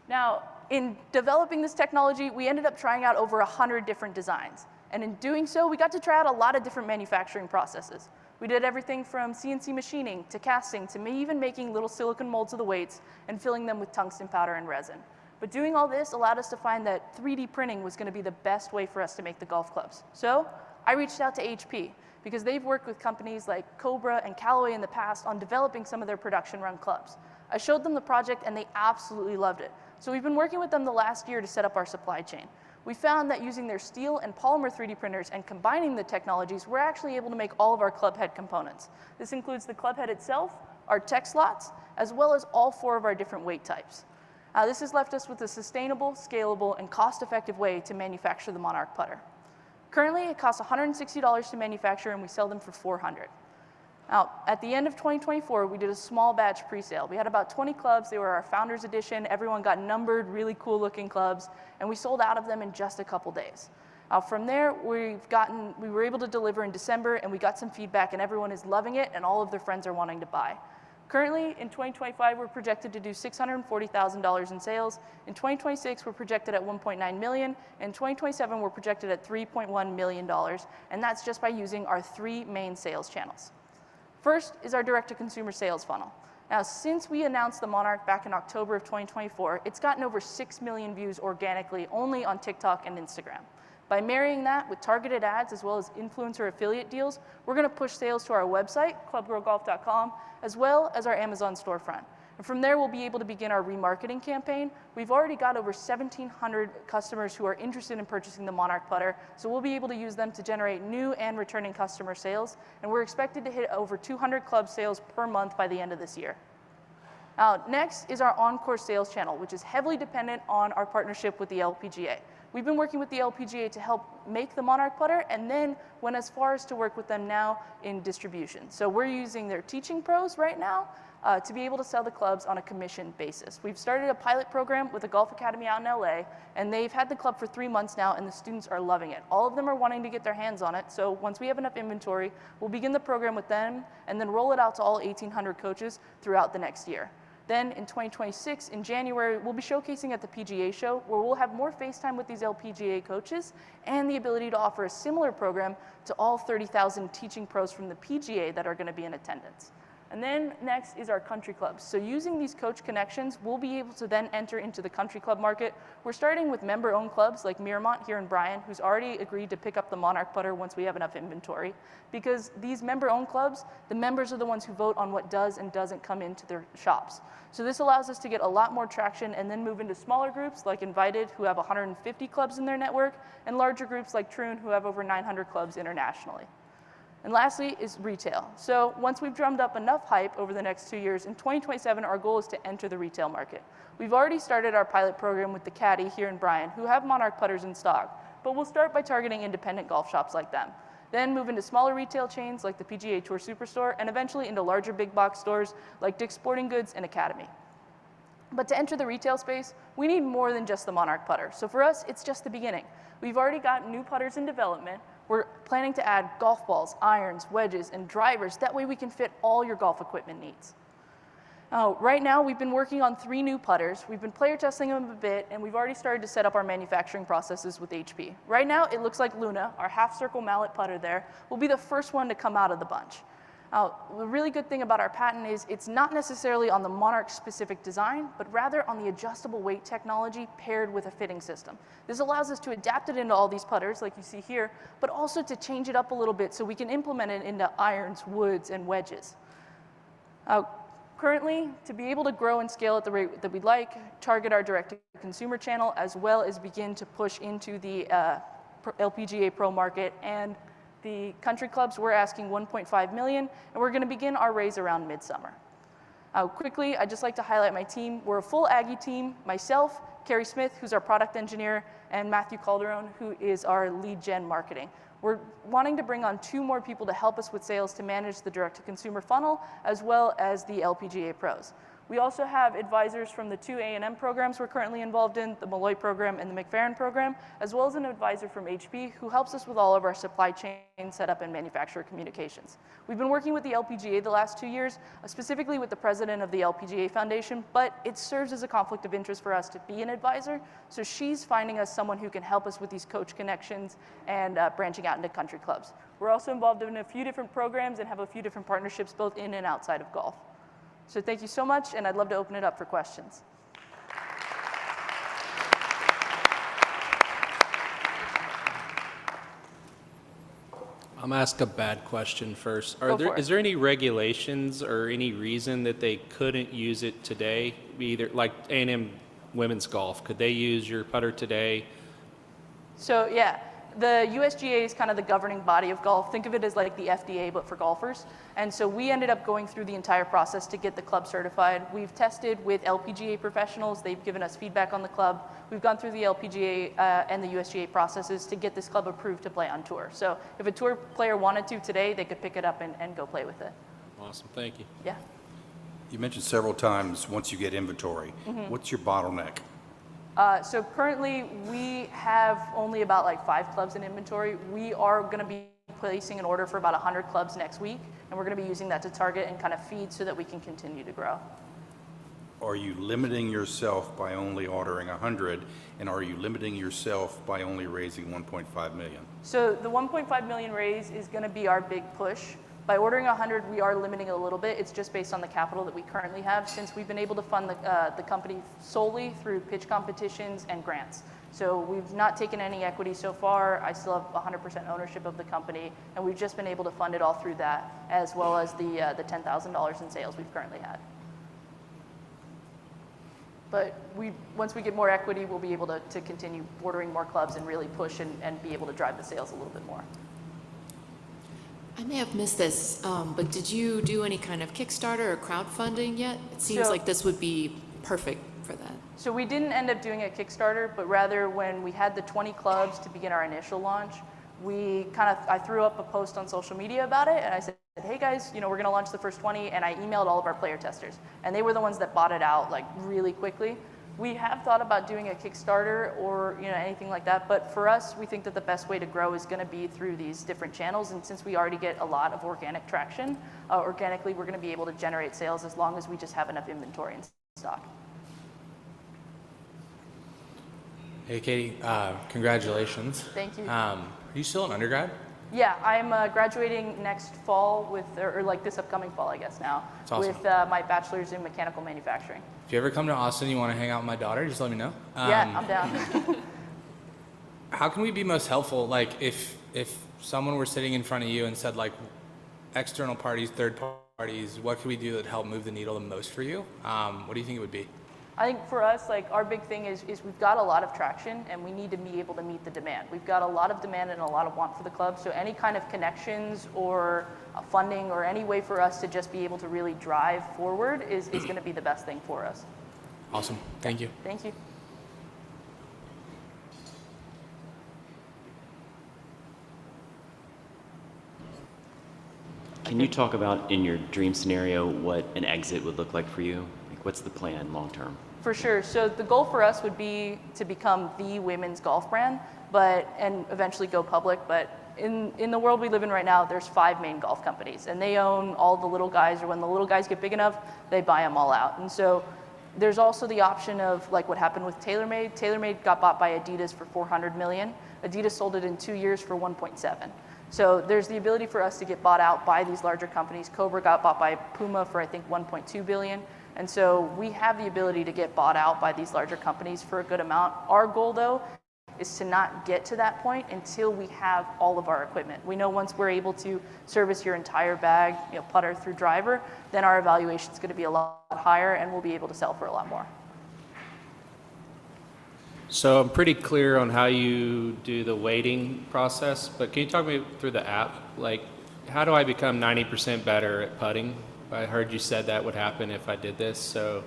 Now, in developing this technology, we ended up trying out over 100 different designs. And in doing so, we got to try out a lot of different manufacturing processes. We did everything from CNC machining to casting to even making little silicone molds of the weights and filling them with tungsten powder and resin. But doing all this allowed us to find that 3D printing was going to be the best way for us to make the golf clubs. So I reached out to HP because they've worked with companies like Cobra and Callaway in the past on developing some of their production run clubs. I showed them the project and they absolutely loved it. So we've been working with them the last year to set up our supply chain. We found that using their steel and polymer 3D printers and combining the technologies, we're actually able to make all of our club head components. This includes the club head itself, our tech slots, as well as all 4 of our different weight types. This has left us with a sustainable, scalable, and cost-effective way to manufacture the Monarch putter. Currently, it costs $160 to manufacture, and we sell them for $400. Now, at the end of 2024, we did a small batch pre-sale. We had about 20 clubs. They were our Founders Edition. Everyone got numbered, really cool-looking clubs, and we sold out of them in just a couple days. From there, we were able to deliver in December, and we got some feedback, and everyone is loving it, and all of their friends are wanting to buy. Currently, in 2025, we're projected to do $640,000 in sales. In 2026, we're projected at $1.9 million. In 2027, we're projected at $3.1 million, and that's just by using our 3 main sales channels. First is our direct-to-consumer sales funnel. Now, since we announced the Monarch back in October of 2024, it's gotten over 6 million views organically only on TikTok and Instagram. By marrying that with targeted ads as well as influencer affiliate deals, we're going to push sales to our website, clubgirlgolf.com, as well as our Amazon storefront. And from there, we'll be able to begin our remarketing campaign. We've already got over 1,700 customers who are interested in purchasing the Monarch putter, so we'll be able to use them to generate new and returning customer sales. And we're expected to hit over 200 club sales per month by the end of this year. Now, next is our on-course sales channel, which is heavily dependent on our partnership with the LPGA. We've been working with the LPGA to help make the Monarch putter and then went as far as to work with them now in distribution. So we're using their teaching pros right now to be able to sell the clubs on a commission basis. We've started a pilot program with a golf academy out in LA, and they've had the club for 3 months now, and the students are loving it. All of them are wanting to get their hands on it, so once we have enough inventory, we'll begin the program with them and then roll it out to all 1,800 coaches throughout the next year. Then in 2026, in January, we'll be showcasing at the PGA show where we'll have more FaceTime with these LPGA coaches and the ability to offer a similar program to all 30,000 teaching pros from the PGA that are going to be in attendance. And then next is our country clubs. So using these coach connections, we'll be able to then enter into the country club market. We're starting with member-owned clubs like Miramont here in Bryan, who's already agreed to pick up the Monarch putter once we have enough inventory. Because these member-owned clubs, the members are the ones who vote on what does and doesn't come into their shops. So this allows us to get a lot more traction and then move into smaller groups like Invited, who have 150 clubs in their network, and larger groups like Troon, who have over 900 clubs internationally. And lastly is retail. So once we've drummed up enough hype over the next 2 years, in 2027, our goal is to enter the retail market. We've already started our pilot program with the Caddy here in Bryan, who have Monarch putters in stock, but we'll start by targeting independent golf shops like them. Then move into smaller retail chains like the PGA Tour Superstore, and eventually into larger big box stores like Dick's Sporting Goods and Academy. But to enter the retail space, we need more than just the Monarch putter. So for us, it's just the beginning. We've already got new putters in development. We're planning to add golf balls, irons, wedges, and drivers. That way we can fit all your golf equipment needs. Right now, we've been working on 3 new putters. We've been player testing them a bit, and we've already started to set up our manufacturing processes with HP. Right now, it looks like Luna, our half-circle mallet putter there, will be the first one to come out of the bunch. The really good thing about our patent is it's not necessarily on the Monarch-specific design, but rather on the adjustable weight technology paired with a fitting system. This allows us to adapt it into all these putters, like you see here, but also to change it up a little bit so we can implement it into irons, woods, and wedges. Currently, to be able to grow and scale at the rate that we'd like, target our direct-to-consumer channel, as well as begin to push into the LPGA Pro market and the country clubs, we're asking $1.5 million, and we're going to begin our raise around midsummer. Quickly, I'd just like to highlight my team. We're a full Aggie team, myself, Carrie Smith, who's our product engineer, and Matthew Calderon, who is our lead gen marketing. We're wanting to bring on 2 more people to help us with sales to manage the direct-to-consumer funnel, as well as the LPGA pros. We also have advisors from the 2 A&M programs we're currently involved in, the Malloy program and the McFerrin program, as well as an advisor from HP who helps us with all of our supply chain setup and manufacturer communications. We've been working with the LPGA the last 2 years, specifically with the president of the LPGA Foundation, but it serves as a conflict of interest for us to be an advisor, so she's finding us someone who can help us with these coach connections and branching out into country clubs. We're also involved in a few different programs and have a few different partnerships both in and outside of golf. So thank you so much, and I'd love to open it up for questions. I'm gonna ask a bad question first. Go for it. Is there any regulations or any reason that they couldn't use it today? Either like A&M women's golf, could they use your putter today? So yeah, the USGA is kind of the governing body of golf. Think of it as like the FDA, but for golfers. And so we ended up going through the entire process to get the club certified. We've tested with LPGA professionals. They've given us feedback on the club. We've gone through the LPGA and the USGA processes to get this club approved to play on tour. So if a tour player wanted to today, they could pick it up and go play with it. Awesome, thank you. Yeah. You mentioned several times, once you get inventory, what's your bottleneck? So currently we have only about like 5 clubs in inventory. We are going to be placing an order for about 100 clubs next week, and we're going to be using that to target and kind of feed so that we can continue to grow. Are you limiting yourself by only ordering 100, and are you limiting yourself by only raising 1.5 million? So the 1.5 million raise is going to be our big push. By ordering 100, we are limiting it a little bit. It's just based on the capital that we currently have, since we've been able to fund the company solely through pitch competitions and grants. So we've not taken any equity so far. I still have 100% ownership of the company, and we've just been able to fund it all through that, as well as the $10,000 in sales we've currently had. But once we get more equity, we'll be able to continue ordering more clubs and really push and be able to drive the sales a little bit more. I may have missed this, but did you do any kind of Kickstarter or crowdfunding yet? It seems So- like this would be perfect for that. So we didn't end up doing a Kickstarter, but rather when we had the 20 clubs to begin our initial launch, I threw up a post on social media about it, and I said, hey guys, we're gonna launch the first 20, and I emailed all of our player testers, and they were the ones that bought it out like really quickly. We have thought about doing a Kickstarter or anything like that, but for us, we think that the best way to grow is going to be through these different channels. And since we already get a lot of organic traction, organically we're going to be able to generate sales as long as we just have enough inventory in stock. Hey, Katie, congratulations. Thank you. Are you still an undergrad? Yeah, I'm graduating next fall or like this upcoming fall, I guess now, That's awesome. with my bachelor's in mechanical manufacturing. If you ever come to Austin, you want to hang out with my daughter, just let me know. Yeah, I'm down. How can we be most helpful? Like if someone were sitting in front of you and said like external parties, third parties, what could we do that help move the needle the most for you? What do you think it would be? I think for us, like our big thing is we've got a lot of traction and we need to be able to meet the demand. We've got a lot of demand and a lot of want for the club. So any kind of connections or funding or any way for us to just be able to really drive forward is going to be the best thing for us. Awesome. Thank you. Thank you. Can you talk about, in your dream scenario, what an exit would look like for you? Like, what's the plan long term? For sure. So the goal for us would be to become the women's golf brand, and eventually go public. But in the world we live in right now, there's 5 main golf companies, and they own all the little guys, or when the little guys get big enough, they buy them all out. And so there's also the option of like what happened with TaylorMade. TaylorMade got bought by Adidas for $400 million. Adidas sold it in 2 years for 1.7. So there's the ability for us to get bought out by these larger companies. Cobra got bought by Puma for I think 1.2 billion. And so we have the ability to get bought out by these larger companies for a good amount. Our goal though is to not get to that point until we have all of our equipment. We know once we're able to service your entire bag, putter through driver, then our evaluation is going to be a lot higher and we'll be able to sell for a lot more. So I'm pretty clear on how you do the weighting process, but can you talk me through the app? Like, how do I become 90% better at putting? I heard you said that would happen if I did this. So,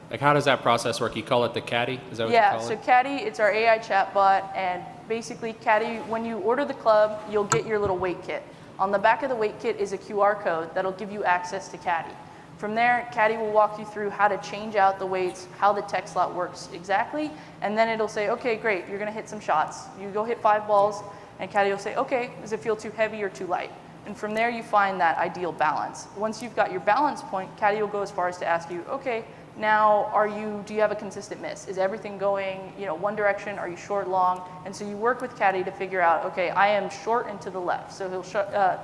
like, how does that process work? You call it the Caddy? Is that what you call it? Yeah, so Caddy, it's our AI chatbot, and basically Caddy, when you order the club, you'll get your little weight kit. On the back of the weight kit is a QR code that'll give you access to Caddy. From there, Caddy will walk you through how to change out the weights, how the tech slot works exactly, and then it'll say, okay, great, you're gonna hit some shots. You go hit 5 balls, and Caddy will say, okay, does it feel too heavy or too light? And from there, you find that ideal balance. Once you've got your balance point, Caddy will go as far as to ask you, okay, now do you have a consistent miss? Is everything going one direction? Are you short, long? And so you work with Caddy to figure out, okay, I am short and to the left. So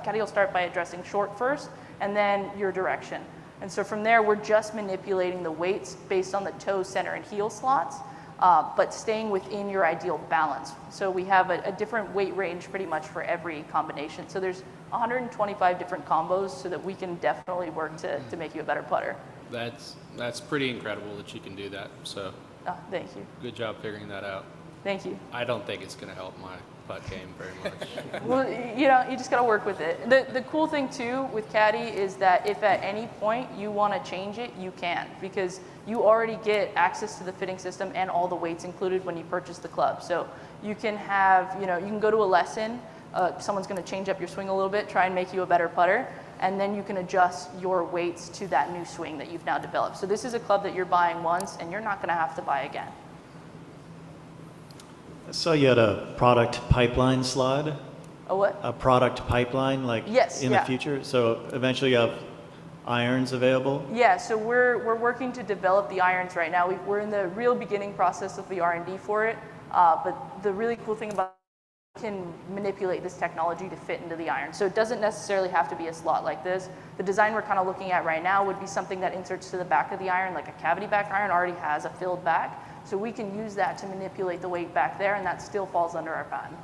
Caddy will start by addressing short first, and then your direction. And so from there, we're just manipulating the weights based on the toe, center, and heel slots. but staying within your ideal balance. So we have a different weight range pretty much for every combination. So there's 125 different combos so that we can definitely work to make you a better putter. That's pretty incredible that you can do that. So Thank you. good job figuring that out. Thank you. I don't think it's going to help my putt game very much. Well, you just got to work with it. The cool thing too with Caddy is that if at any point you want to change it, you can, because you already get access to the fitting system and all the weights included when you purchase the club. So you can have, you can go to a lesson. Someone's going to change up your swing a little bit, try and make you a better putter, and then you can adjust your weights to that new swing that you've now developed. So this is a club that you're buying once, and you're not going to have to buy again. I saw you had a product pipeline slide. A what? A product pipeline, like Yes, in yeah. the future. So eventually you have irons available. Yeah, so we're working to develop the irons right now. We're in the real beginning process of the R&D for it. But the really cool thing about it, can manipulate this technology to fit into the iron. So it doesn't necessarily have to be a slot like this. The design we're kind of looking at right now would be something that inserts to the back of the iron, like a cavity back iron already has a filled back. So we can use that to manipulate the weight back there, and that still falls under our patent.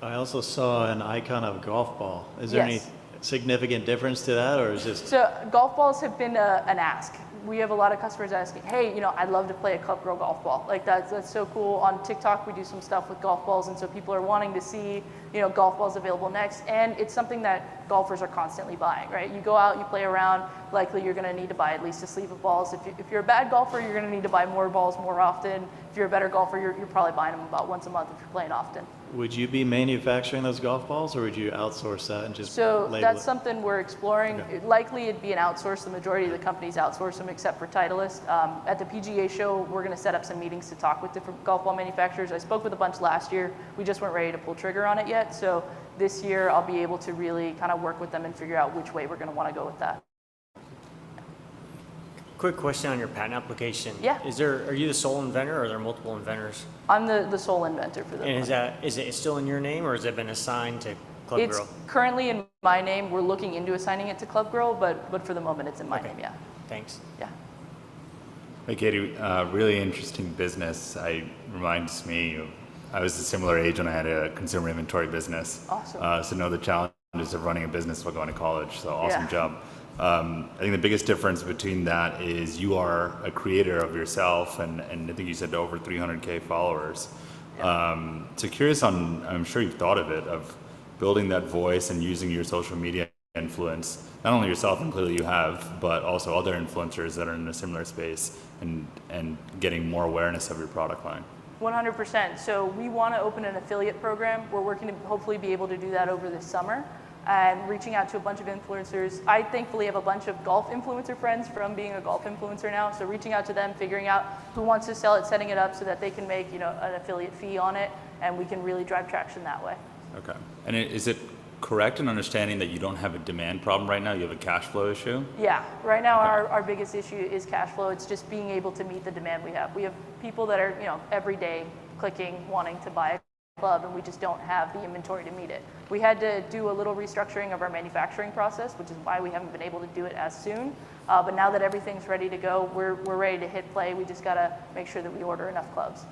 I also saw an icon of a golf ball. Is there any significant difference to that, or is just... So golf balls have been an ask. We have a lot of customers asking, hey, I'd love to play a Club Girl golf ball. Like that's so cool. On TikTok, we do some stuff with golf balls, and so people are wanting to see, golf balls available next. And it's something that golfers are constantly buying, right? You go out, you play around, likely you're gonna need to buy at least a sleeve of balls. If you're a bad golfer, you're gonna need to buy more balls more often. If you're a better golfer, you're probably buying them about once a month if you're playing often. Would you be manufacturing those golf balls, or would you outsource that and just So label that's it? something we're exploring. Okay. Likely it'd be an outsource. The majority of the companies outsource them except for Titleist. At the PGA show, we're going to set up some meetings to talk with different golf ball manufacturers. I spoke with a bunch last year. We just weren't ready to pull trigger on it yet. So this year I'll be able to really kind of work with them and figure out which way we're going to want to go with that. Quick question on your patent application. Yeah. Are you the sole inventor, or are there multiple inventors? I'm the sole inventor for the And is it still in your name, or has it been assigned to Club It's Girl? currently in my name. We're looking into assigning it to Club Girl, but for the moment it's in my name, yeah. Thanks. Yeah. Hey, Katie, really interesting business. Reminds me of, I was a similar age when I had a consumer inventory business. Awesome. So know the challenges of running a business while going to college. So awesome Yeah. job. I think the biggest difference between that is you are a creator of yourself, and I think you said over 300K followers. So curious on, I'm sure you've thought of it, of building that voice and using your social media influence, not only yourself, and clearly you have, but also other influencers that are in a similar space, and getting more awareness of your product line. 100%. So we want to open an affiliate program. We're working to hopefully be able to do that over this summer, and reaching out to a bunch of influencers. I thankfully have a bunch of golf influencer friends from being a golf influencer now. So reaching out to them, figuring out who wants to sell it, setting it up so that they can make an affiliate fee on it, and we can really drive traction that way. Okay. And is it correct in understanding that you don't have a demand problem right now? You have a cash flow issue? Yeah, right now our biggest issue is cash flow. It's just being able to meet the demand we have. We have people that are every day clicking, wanting to buy a club, and we just don't have the inventory to meet it. We had to do a little restructuring of our manufacturing process, which is why we haven't been able to do it as soon. But now that everything's ready to go, we're ready to hit play. We just got to make sure that we order enough clubs.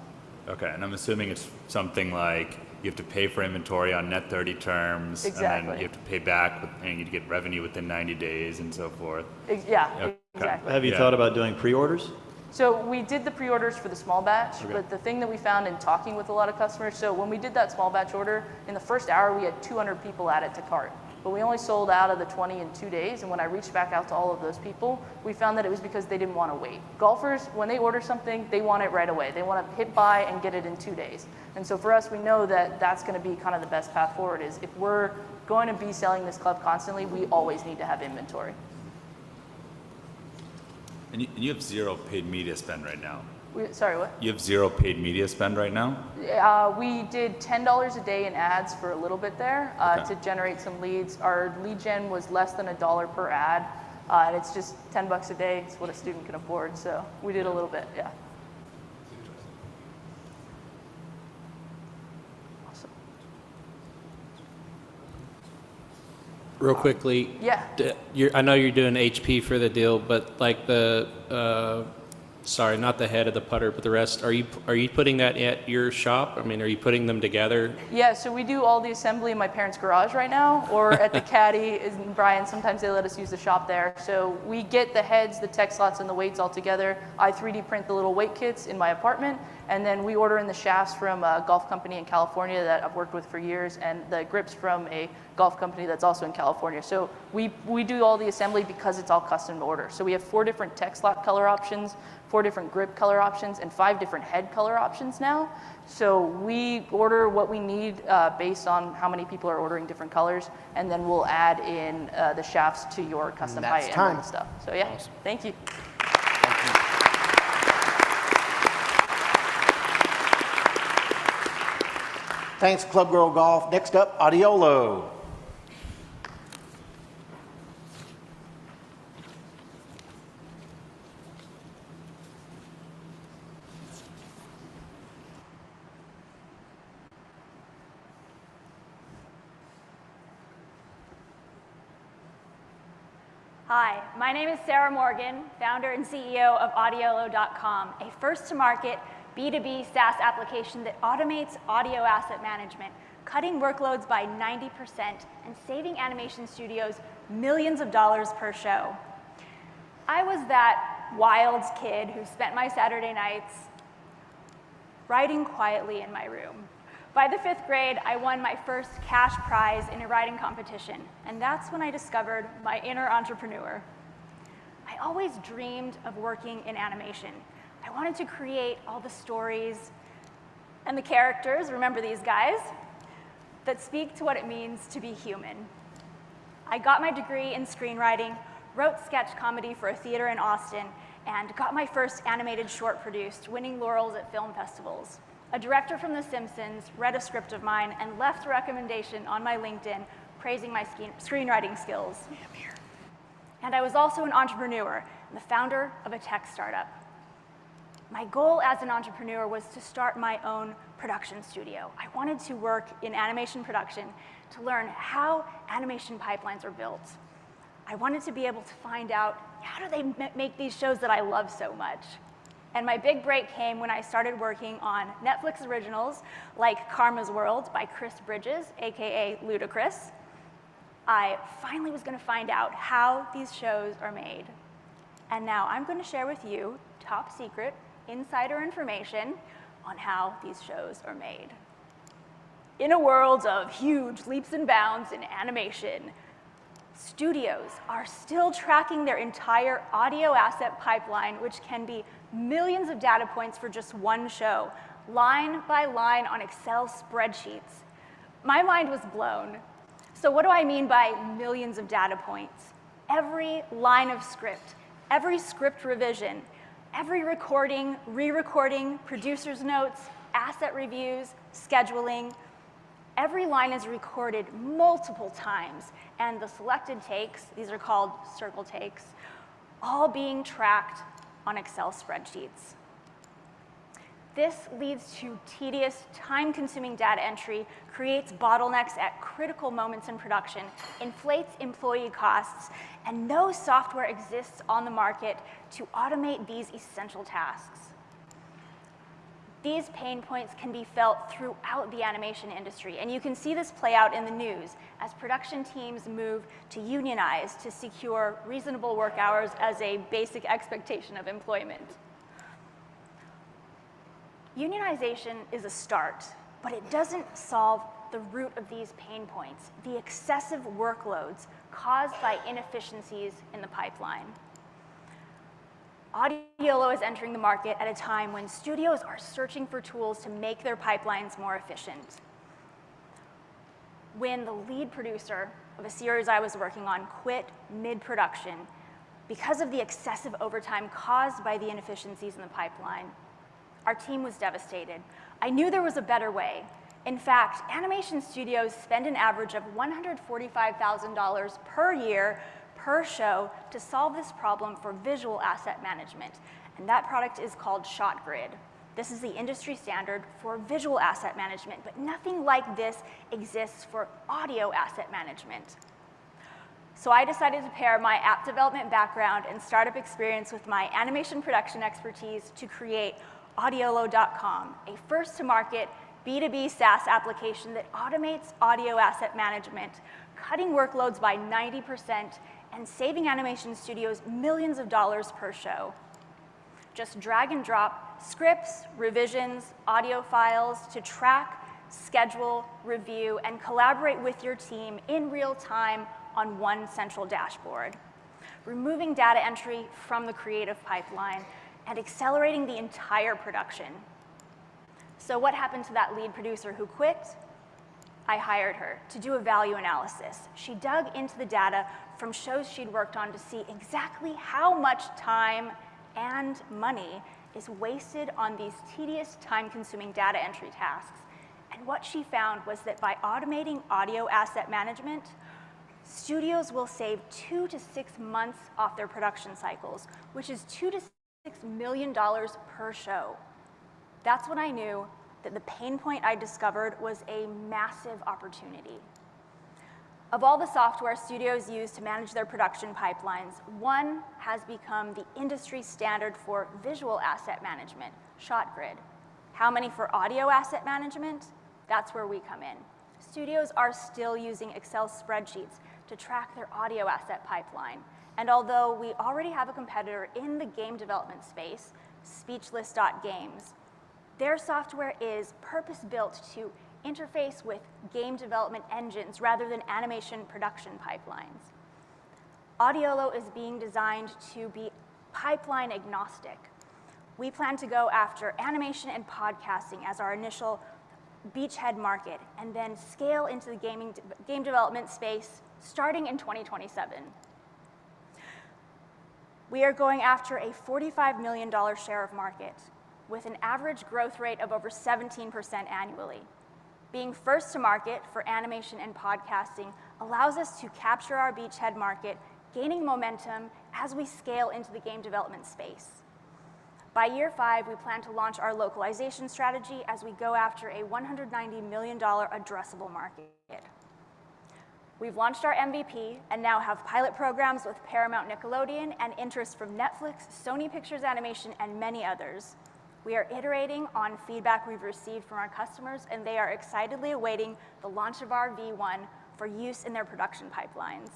Okay, and I'm assuming it's something like you have to pay for inventory on net 30 terms, Exactly. and then you have to pay back, and you get revenue within 90 days and so forth. Yeah, Okay. exactly. Have you thought about doing pre-orders? So we did the pre-orders for the small batch, Okay. but the thing that we found in talking with a lot of customers, so when we did that small batch order, in the first hour we had 200 people add it to cart. But we only sold out of the 20 in 2 days, and when I reached back out to all of those people, we found that it was because they didn't want to wait. Golfers, when they order something, they want it right away. They want to hit buy and get it in 2 days. And so for us, we know that that's going to be kind of the best path forward, is if we're going to be selling this club constantly, we always need to have inventory. And you have zero paid media spend right now. Sorry, what? You have zero paid media spend right now? We did $10 a day in ads for a little bit there Okay. to generate some leads. Our lead gen was less than $1 per ad, and it's just $10 a day. It's what a student can afford, so we did a little bit, yeah. Awesome. Real quickly. Yeah. I know you're doing HP for the deal, but like the Sorry, not the head of the putter, but the rest. Are you putting that at your shop? I mean, are you putting them together? Yeah, so we do all the assembly in my parents' garage right now, or at the Caddy in Bryan. Sometimes they let us use the shop there. So we get the heads, the tech slots, and the weights all together. I 3D print the little weight kits in my apartment, and then we order in the shafts from a golf company in California that I've worked with for years, and the grips from a golf company that's also in California. So we do all the assembly because it's all custom to order. So we have 4 different tech slot color options, 4 different grip color options, and 5 different head color options now. So we order what we need based on how many people are ordering different colors, and then we'll add in the shafts to your custom height and all the stuff. So yeah, awesome. Thank you. Thanks, Club Girl Golf. Next up, Audiolo. Hi, my name is Sarah Morgan, founder and CEO of Audiolo.com, a first-to-market B2B SaaS application that automates audio asset management, cutting workloads by 90% and saving animation studios millions of dollars per show. I was that wild kid who spent my Saturday nights writing quietly in my room. By the 5th grade, I won my first cash prize in a writing competition, and that's when I discovered my inner entrepreneur. I always dreamed of working in animation. I wanted to create all the stories and the characters, remember these guys, that speak to what it means to be human. I got my degree in screenwriting, wrote sketch comedy for a theater in Austin, and got my first animated short produced, winning laurels at film festivals. A director from The Simpsons read a script of mine and left a recommendation on my LinkedIn praising my screenwriting skills. And I was also an entrepreneur and the founder of a tech startup. My goal as an entrepreneur was to start my own production studio. I wanted to work in animation production to learn how animation pipelines are built. I wanted to be able to find out, how do they make these shows that I love so much? And my big break came when I started working on Netflix originals like Karma's World by Chris Bridges, AKA Ludacris. I finally was going to find out how these shows are made. And now I'm going to share with you top secret insider information on how these shows are made. In a world of huge leaps and bounds in animation, studios are still tracking their entire audio asset pipeline, which can be millions of data points for just one show, line by line on Excel spreadsheets. My mind was blown. So what do I mean by millions of data points? Every line of script, every script revision, every recording, re-recording, producer's notes, asset reviews, scheduling, every line is recorded multiple times, and the selected takes, these are called circle takes, all being tracked on Excel spreadsheets. This leads to tedious, time-consuming data entry, creates bottlenecks at critical moments in production, inflates employee costs, and no software exists on the market to automate these essential tasks. These pain points can be felt throughout the animation industry, and you can see this play out in the news as production teams move to unionize to secure reasonable work hours as a basic expectation of employment. Unionization is a start, but it doesn't solve the root of these pain points, the excessive workloads caused by inefficiencies in the pipeline. Audiolo is entering the market at a time when studios are searching for tools to make their pipelines more efficient. When the lead producer of a series I was working on quit mid-production because of the excessive overtime caused by the inefficiencies in the pipeline, our team was devastated. I knew there was a better way. In fact, animation studios spend an average of $145,000 per year per show to solve this problem for visual asset management, and that product is called ShotGrid. This is the industry standard for visual asset management, but nothing like this exists for audio asset management. So I decided to pair my app development background and startup experience with my animation production expertise to create Audiolo.com, a first-to-market B2B SaaS application that automates audio asset management, cutting workloads by 90% and saving animation studios millions of dollars per show. Just drag and drop scripts, revisions, audio files to track, schedule, review, and collaborate with your team in real time on one central dashboard, removing data entry from the creative pipeline and accelerating the entire production. So what happened to that lead producer who quit? I hired her to do a value analysis. She dug into the data from shows she'd worked on to see exactly how much time and money is wasted on these tedious, time-consuming data entry tasks. And what she found was that by automating audio asset management, studios will save 2 to 6 months off their production cycles, which is $2 to $6 million per show. That's when I knew that the pain point I discovered was a massive opportunity. Of all the software studios use to manage their production pipelines, one has become the industry standard for visual asset management, ShotGrid. How many for audio asset management? That's where we come in. Studios are still using Excel spreadsheets to track their audio asset pipeline. And although we already have a competitor in the game development space, Speechless.Games, their software is purpose-built to interface with game development engines rather than animation production pipelines. Audiolo is being designed to be pipeline agnostic. We plan to go after animation and podcasting as our initial beachhead market, and then scale into the game development space starting in 2027. We are going after a $45 million share of market with an average growth rate of over 17% annually. Being first to market for animation and podcasting allows us to capture our beachhead market, gaining momentum as we scale into the game development space. By year 5, we plan to launch our localization strategy as we go after a $190 million addressable market. We've launched our MVP and now have pilot programs with Paramount Nickelodeon and interest from Netflix, Sony Pictures Animation, and many others. We are iterating on feedback we've received from our customers, and they are excitedly awaiting the launch of our V1 for use in their production pipelines.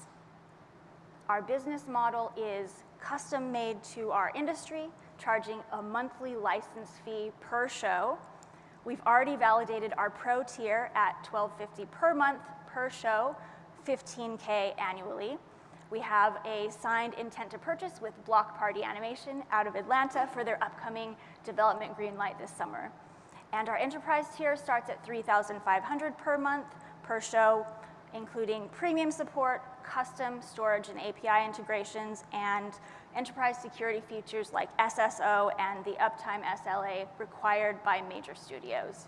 Our business model is custom made to our industry, charging a monthly license fee per show. We've already validated our pro tier at $12.50 per month per show, $15K annually. We have a signed intent to purchase with Block Party Animation out of Atlanta for their upcoming development greenlight this summer. And our enterprise tier starts at $3,500 per month per show, including premium support, custom storage and API integrations, and enterprise security features like SSO and the uptime SLA required by major studios.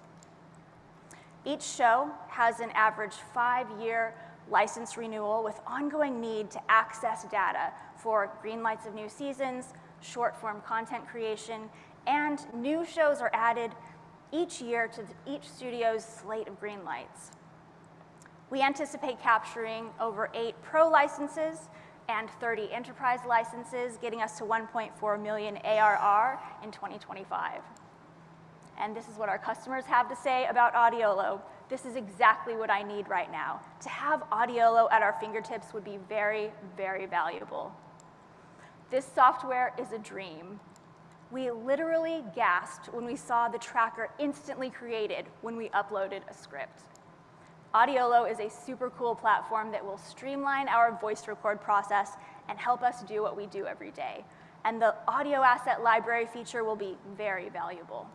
Each show has an average 5-year license renewal with ongoing need to access data for greenlights of new seasons, short-form content creation, and new shows are added each year to each studio's slate of greenlights. We anticipate capturing over 8 pro licenses and 30 enterprise licenses, getting us to 1.4 million ARR in 2025. And this is what our customers have to say about Audiolo. This is exactly what I need right now. To have Audiolo at our fingertips would be very, very valuable. This software is a dream. We literally gasped when we saw the tracker instantly created when we uploaded a script. Audiolo is a super cool platform that will streamline our voice record process and help us do what we do every day. And the audio asset library feature will be very valuable.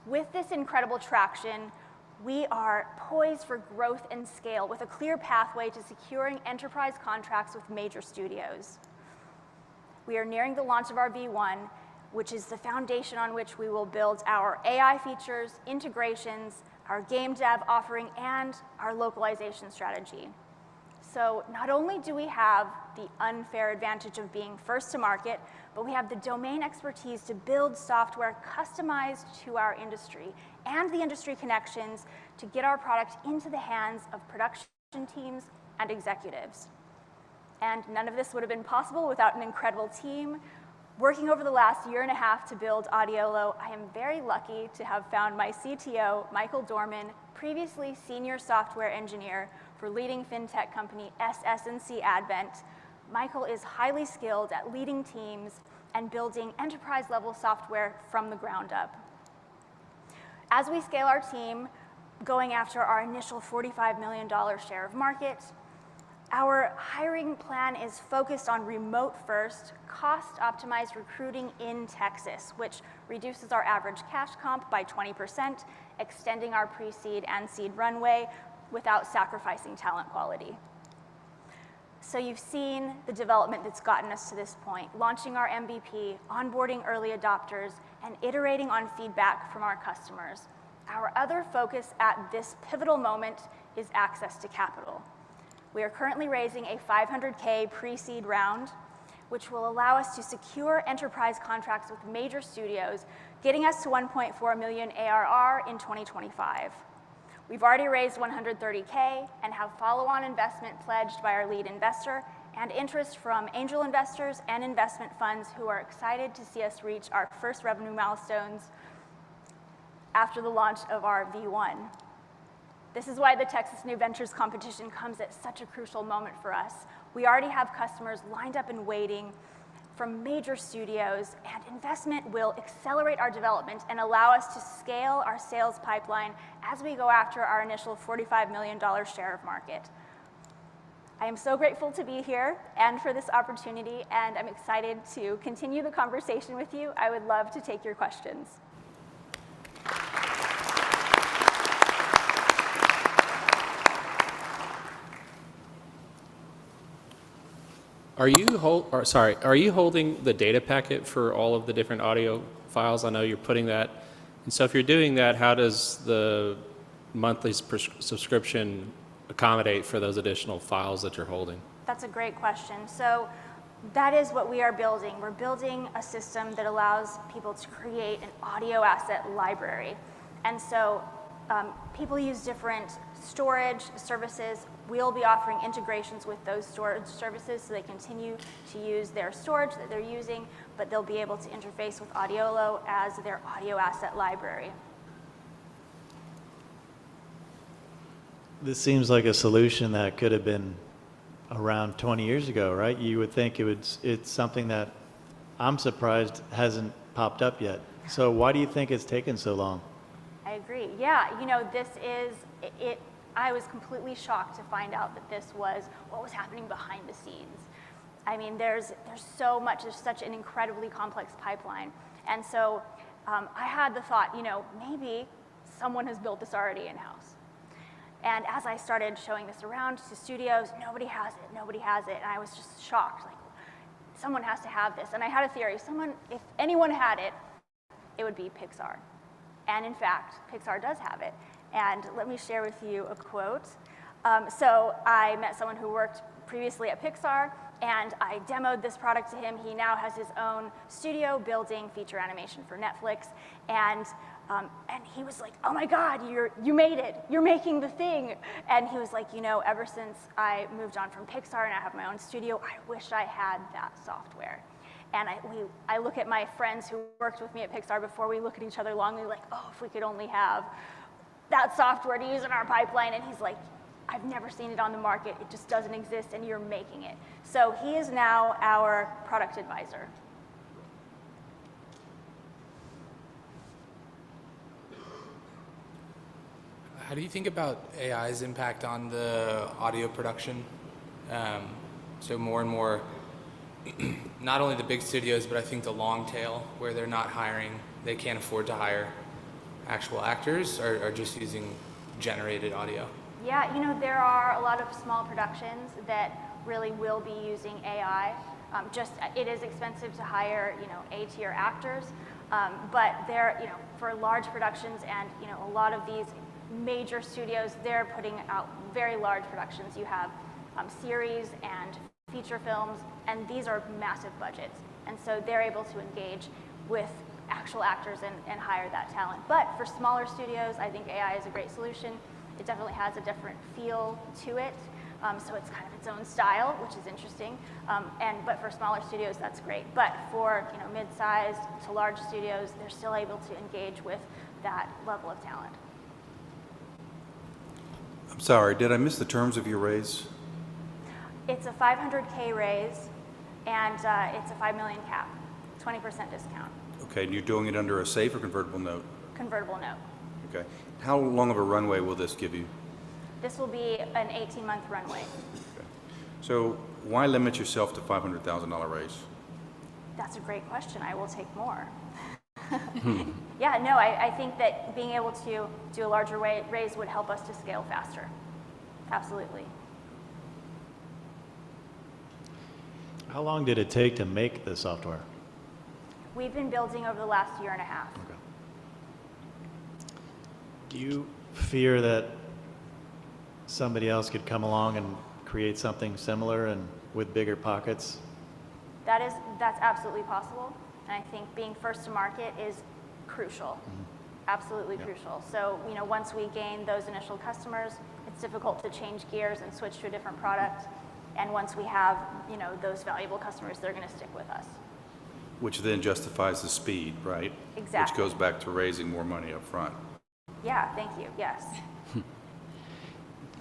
With this incredible traction, we are poised for growth and scale with a clear pathway to securing enterprise contracts with major studios. We are nearing the launch of our V1, which is the foundation on which we will build our AI features, integrations, our game dev offering, and our localization strategy. So not only do we have the unfair advantage of being first to market, but we have the domain expertise to build software customized to our industry and the industry connections to get our product into the hands of production teams and executives. And none of this would have been possible without an incredible team. Working over the last year and a half to build Audiolo, I am very lucky to have found my CTO, Michael Dorman, previously senior software engineer for leading fintech company SS&C Advent. Michael is highly skilled at leading teams and building enterprise-level software from the ground up. As we scale our team, going after our initial $45 million share of market, our hiring plan is focused on remote-first, cost-optimized recruiting in Texas, which reduces our average cash comp by 20%, extending our pre-seed and seed runway without sacrificing talent quality. So you've seen the development that's gotten us to this point, launching our MVP, onboarding early adopters, and iterating on feedback from our customers. Our other focus at this pivotal moment is access to capital. We are currently raising a $500K pre-seed round, which will allow us to secure enterprise contracts with major studios, getting us to 1.4 million ARR in 2025. We've already raised $130K and have follow-on investment pledged by our lead investor and interest from angel investors and investment funds who are excited to see us reach our first revenue milestones after the launch of our V1. This is why the Texas New Ventures competition comes at such a crucial moment for us. We already have customers lined up and waiting from major studios, and investment will accelerate our development and allow us to scale our sales pipeline as we go after our initial $45 million share of market. I am so grateful to be here and for this opportunity, and I'm excited to continue the conversation with you. I would love to take your questions. Are you holding the data packet for all of the different audio files? I know you're putting that. And so if you're doing that, how does the monthly subscription accommodate for those additional files that you're holding? That's a great question. So that is what we are building. We're building a system that allows people to create an audio asset library. And so people use different storage services. We'll be offering integrations with those storage services so they continue to use their storage that they're using, but they'll be able to interface with Audiolo as their audio asset library. This seems like a solution that could have been around 20 years ago, right? You would think it's something that I'm surprised hasn't popped up yet. So why do you think it's taken so long? I agree. Yeah, you know, this is it. I was completely shocked to find out that this was what was happening behind the scenes. I mean, there's so much, there's such an incredibly complex pipeline. And so I had the thought, you know, maybe someone has built this already in-house. And as I started showing this around to studios, nobody has it. And I was just shocked, like, someone has to have this. And I had a theory, if anyone had it, it would be Pixar. And in fact, Pixar does have it. And let me share with you a quote. So I met someone who worked previously at Pixar, and I demoed this product to him. He now has his own studio building feature animation for Netflix. And he was like, oh my God, you made it. You're making the thing. And he was like, you know, ever since I moved on from Pixar and I have my own studio, I wish I had that software. And I look at my friends who worked with me at Pixar before, we look at each other longly like, oh, if we could only have that software to use in our pipeline. And he's like, I've never seen it on the market. It just doesn't exist, and you're making it. So he is now our product advisor. How do you think about AI's impact on the audio production? So more and more, not only the big studios, but I think the long tail, where they're not hiring, they can't afford to hire actual actors, are just using generated audio. Yeah, you know, there are a lot of small productions that really will be using AI. It is expensive to hire, you know, A-tier actors, but they're, you know, for large productions and, you know, a lot of these major studios, they're putting out very large productions. You have series and feature films, and these are massive budgets. And so they're able to engage with actual actors and hire that talent. But for smaller studios, I think AI is a great solution. It definitely has a different feel to it. So it's kind of its own style, which is interesting. But for smaller studios, that's great. But for mid-sized to large studios, they're still able to engage with that level of talent. I'm sorry, did I miss the terms of your raise? It's a $500K raise, and it's a $5 million cap, 20% discount. Okay, and you're doing it under a SAFE or convertible note? Convertible note. Okay. How long of a runway will this give you? This will be an 18-month runway. Okay. So why limit yourself to $500,000 raise? That's a great question. I will take more. Yeah, no, I think that being able to do a larger raise would help us to scale faster. Absolutely. How long did it take to make the software? We've been building over the last year and a half. Okay. Do you fear that somebody else could come along and create something similar and with bigger pockets? That's absolutely possible. And I think being first to market is crucial. Absolutely crucial. So, once we gain those initial customers, it's difficult to change gears and switch to a different product. And once we have, those valuable customers, they're going to stick with us. Which then justifies the speed, right? Exactly. Which goes back to raising more money up front. Yeah, thank you. Yes.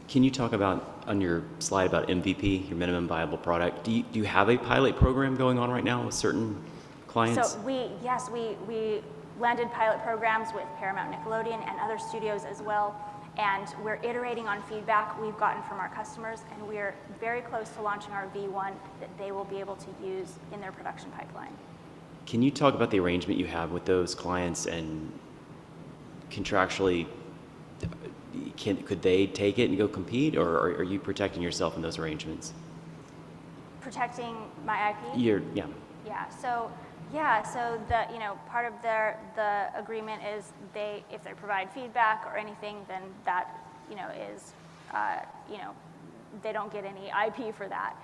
Can you talk about, on your slide about MVP, your minimum viable product, do you have a pilot program going on right now with certain clients? So we landed pilot programs with Paramount, Nickelodeon, and other studios as well. And we're iterating on feedback we've gotten from our customers, and we're very close to launching our V1 that they will be able to use in their production pipeline. Can you talk about the arrangement you have with those clients, and contractually, could they take it and go compete, or are you protecting yourself in those arrangements? Protecting my IP? Yeah. Yeah. So the part of the agreement is if they provide feedback or anything, then that is they don't get any IP for that.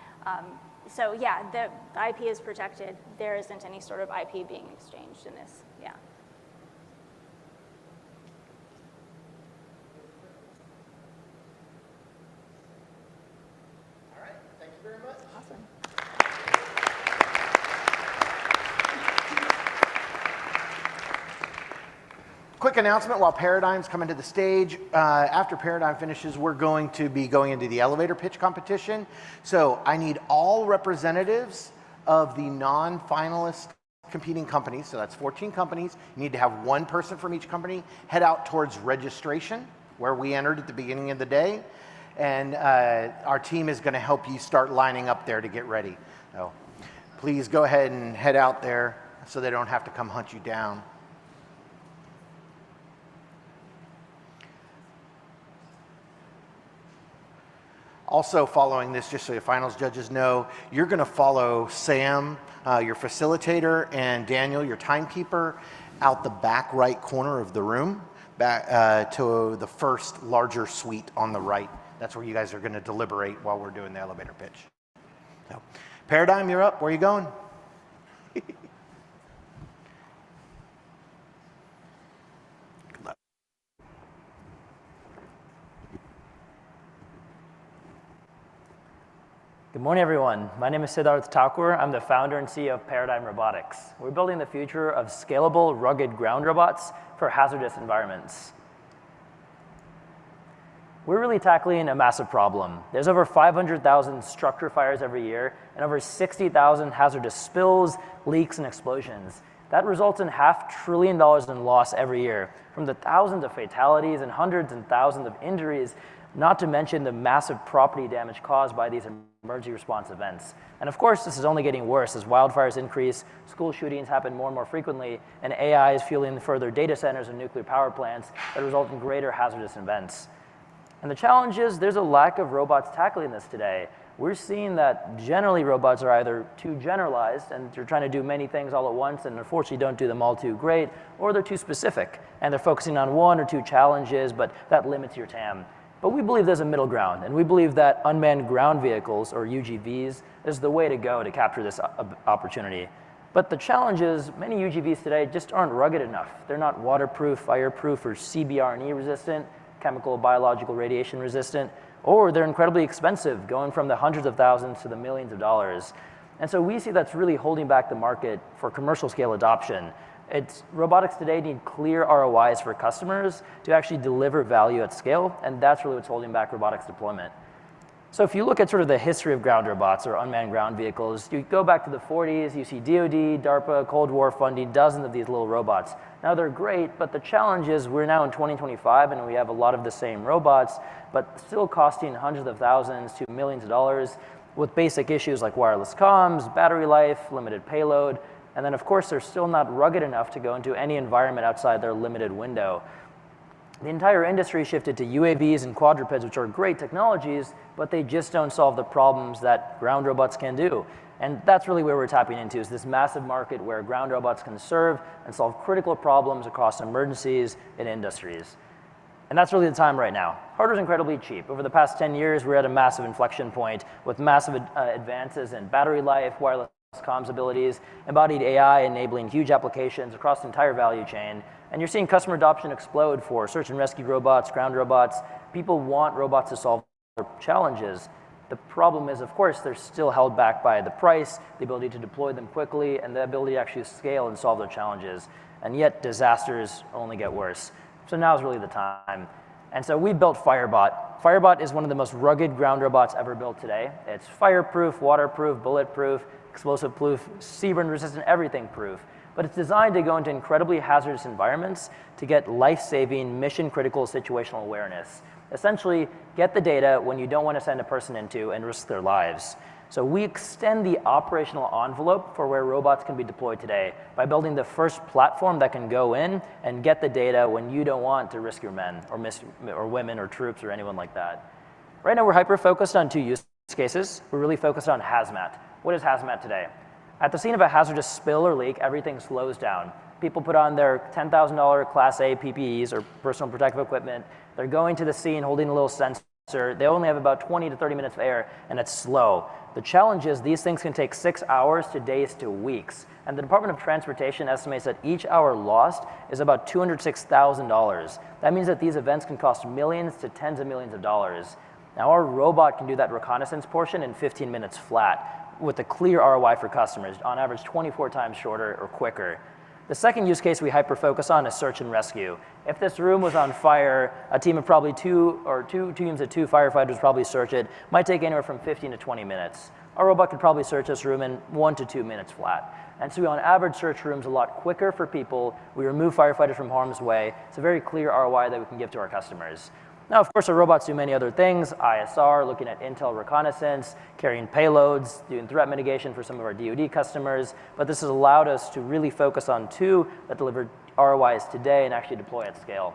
So yeah, the IP is protected. There isn't any sort of IP being exchanged in this. Yeah. All right. Thank you very much. Awesome. Quick announcement while Paradigm's coming to the stage. After Paradigm finishes, we're going to be going into the elevator pitch competition. So I need all representatives of the non-finalist competing companies. So that's 14 companies. You need to have one person from each company head out towards registration, where we entered at the beginning of the day. And our team is going to help you start lining up there to get ready. So please go ahead and head out there so they don't have to come hunt you down. Also following this, just so your finals judges know, you're going to follow Sam, your facilitator, and Daniel, your timekeeper, out the back right corner of the room, back to the first larger suite on the right. That's where you guys are going to deliberate while we're doing the elevator pitch. So, Paradigm, you're up. Where are you going? Good morning, everyone. My name is Siddharth Thakur. I'm the founder and CEO of Paradigm Robotics. We're building the future of scalable, rugged ground robots for hazardous environments. We're really tackling a massive problem. There's over 500,000 structure fires every year and over 60,000 hazardous spills, leaks, and explosions. That results in $500 billion in loss every year, from the thousands of fatalities and hundreds and thousands of injuries, not to mention the massive property damage caused by these emergency response events. And of course, this is only getting worse as wildfires increase, school shootings happen more and more frequently, and AI is fueling further data centers and nuclear power plants that result in greater hazardous events. And the challenge is there's a lack of robots tackling this today. We're seeing that generally robots are either too generalized and they're trying to do many things all at once and unfortunately don't do them all too great, or they're too specific and they're focusing on one or two challenges, but that limits your TAM. But we believe there's a middle ground, and we believe that unmanned ground vehicles, or UGVs, is the way to go to capture this opportunity. But the challenge is many UGVs today just aren't rugged enough. They're not waterproof, fireproof, or CBRNE resistant, chemical, biological, radiation resistant, or they're incredibly expensive, going from the hundreds of thousands to the millions of dollars. And so we see that's really holding back the market for commercial scale adoption. Robotics today need clear ROIs for customers to actually deliver value at scale, and that's really what's holding back robotics deployment. So if you look at sort of the history of ground robots or unmanned ground vehicles, you go back to the 40s, you see DoD, DARPA, Cold War funding dozens of these little robots. Now they're great, but the challenge is we're now in 2025 and we have a lot of the same robots, but still costing hundreds of thousands to millions of dollars with basic issues like wireless comms, battery life, limited payload, and then of course they're still not rugged enough to go into any environment outside their limited window. The entire industry shifted to UAVs and quadrupeds, which are great technologies, but they just don't solve the problems that ground robots can do. And that's really where we're tapping into, is this massive market where ground robots can serve and solve critical problems across emergencies and industries. And that's really the time right now. Hardware is incredibly cheap. Over the past 10 years, we're at a massive inflection point with massive advances in battery life, wireless comms abilities, embodied AI enabling huge applications across the entire value chain. And you're seeing customer adoption explode for search and rescue robots, ground robots. People want robots to solve their challenges. The problem is, of course, they're still held back by the price, the ability to deploy them quickly, and the ability to actually scale and solve their challenges. And yet disasters only get worse. So now is really the time. And so we built Firebot. Firebot is one of the most rugged ground robots ever built today. It's fireproof, waterproof, bulletproof, explosive-proof, sea-burn resistant, everything proof. But it's designed to go into incredibly hazardous environments to get life-saving, mission-critical situational awareness. Essentially, get the data when you don't want to send a person into and risk their lives. So we extend the operational envelope for where robots can be deployed today by building the first platform that can go in and get the data when you don't want to risk your men or women or troops or anyone like that. Right now, we're hyper-focused on two use cases. We're really focused on hazmat. What is hazmat today? At the scene of a hazardous spill or leak, everything slows down. People put on their $10,000 Class A PPEs or personal protective equipment. They're going to the scene holding a little sensor. They only have about 20 to 30 minutes of air, and it's slow. The challenge is these things can take 6 hours to days to weeks. And the Department of Transportation estimates that each hour lost is about $206,000. That means that these events can cost millions to tens of millions of dollars. Now our robot can do that reconnaissance portion in 15 minutes flat with a clear ROI for customers, on average 24 times shorter or quicker. The second use case we hyper-focus on is search and rescue. If this room was on fire, a team of probably two teams of two firefighters would probably search it. Might take anywhere from 15 to 20 minutes. Our robot could probably search this room in 1 to 2 minutes flat. And so we on average search rooms a lot quicker for people. We remove firefighters from harm's way. It's a very clear ROI that we can give to our customers. Now, of course, our robots do many other things, ISR, looking at intel reconnaissance, carrying payloads, doing threat mitigation for some of our DoD customers, but this has allowed us to really focus on two that deliver ROIs today and actually deploy at scale.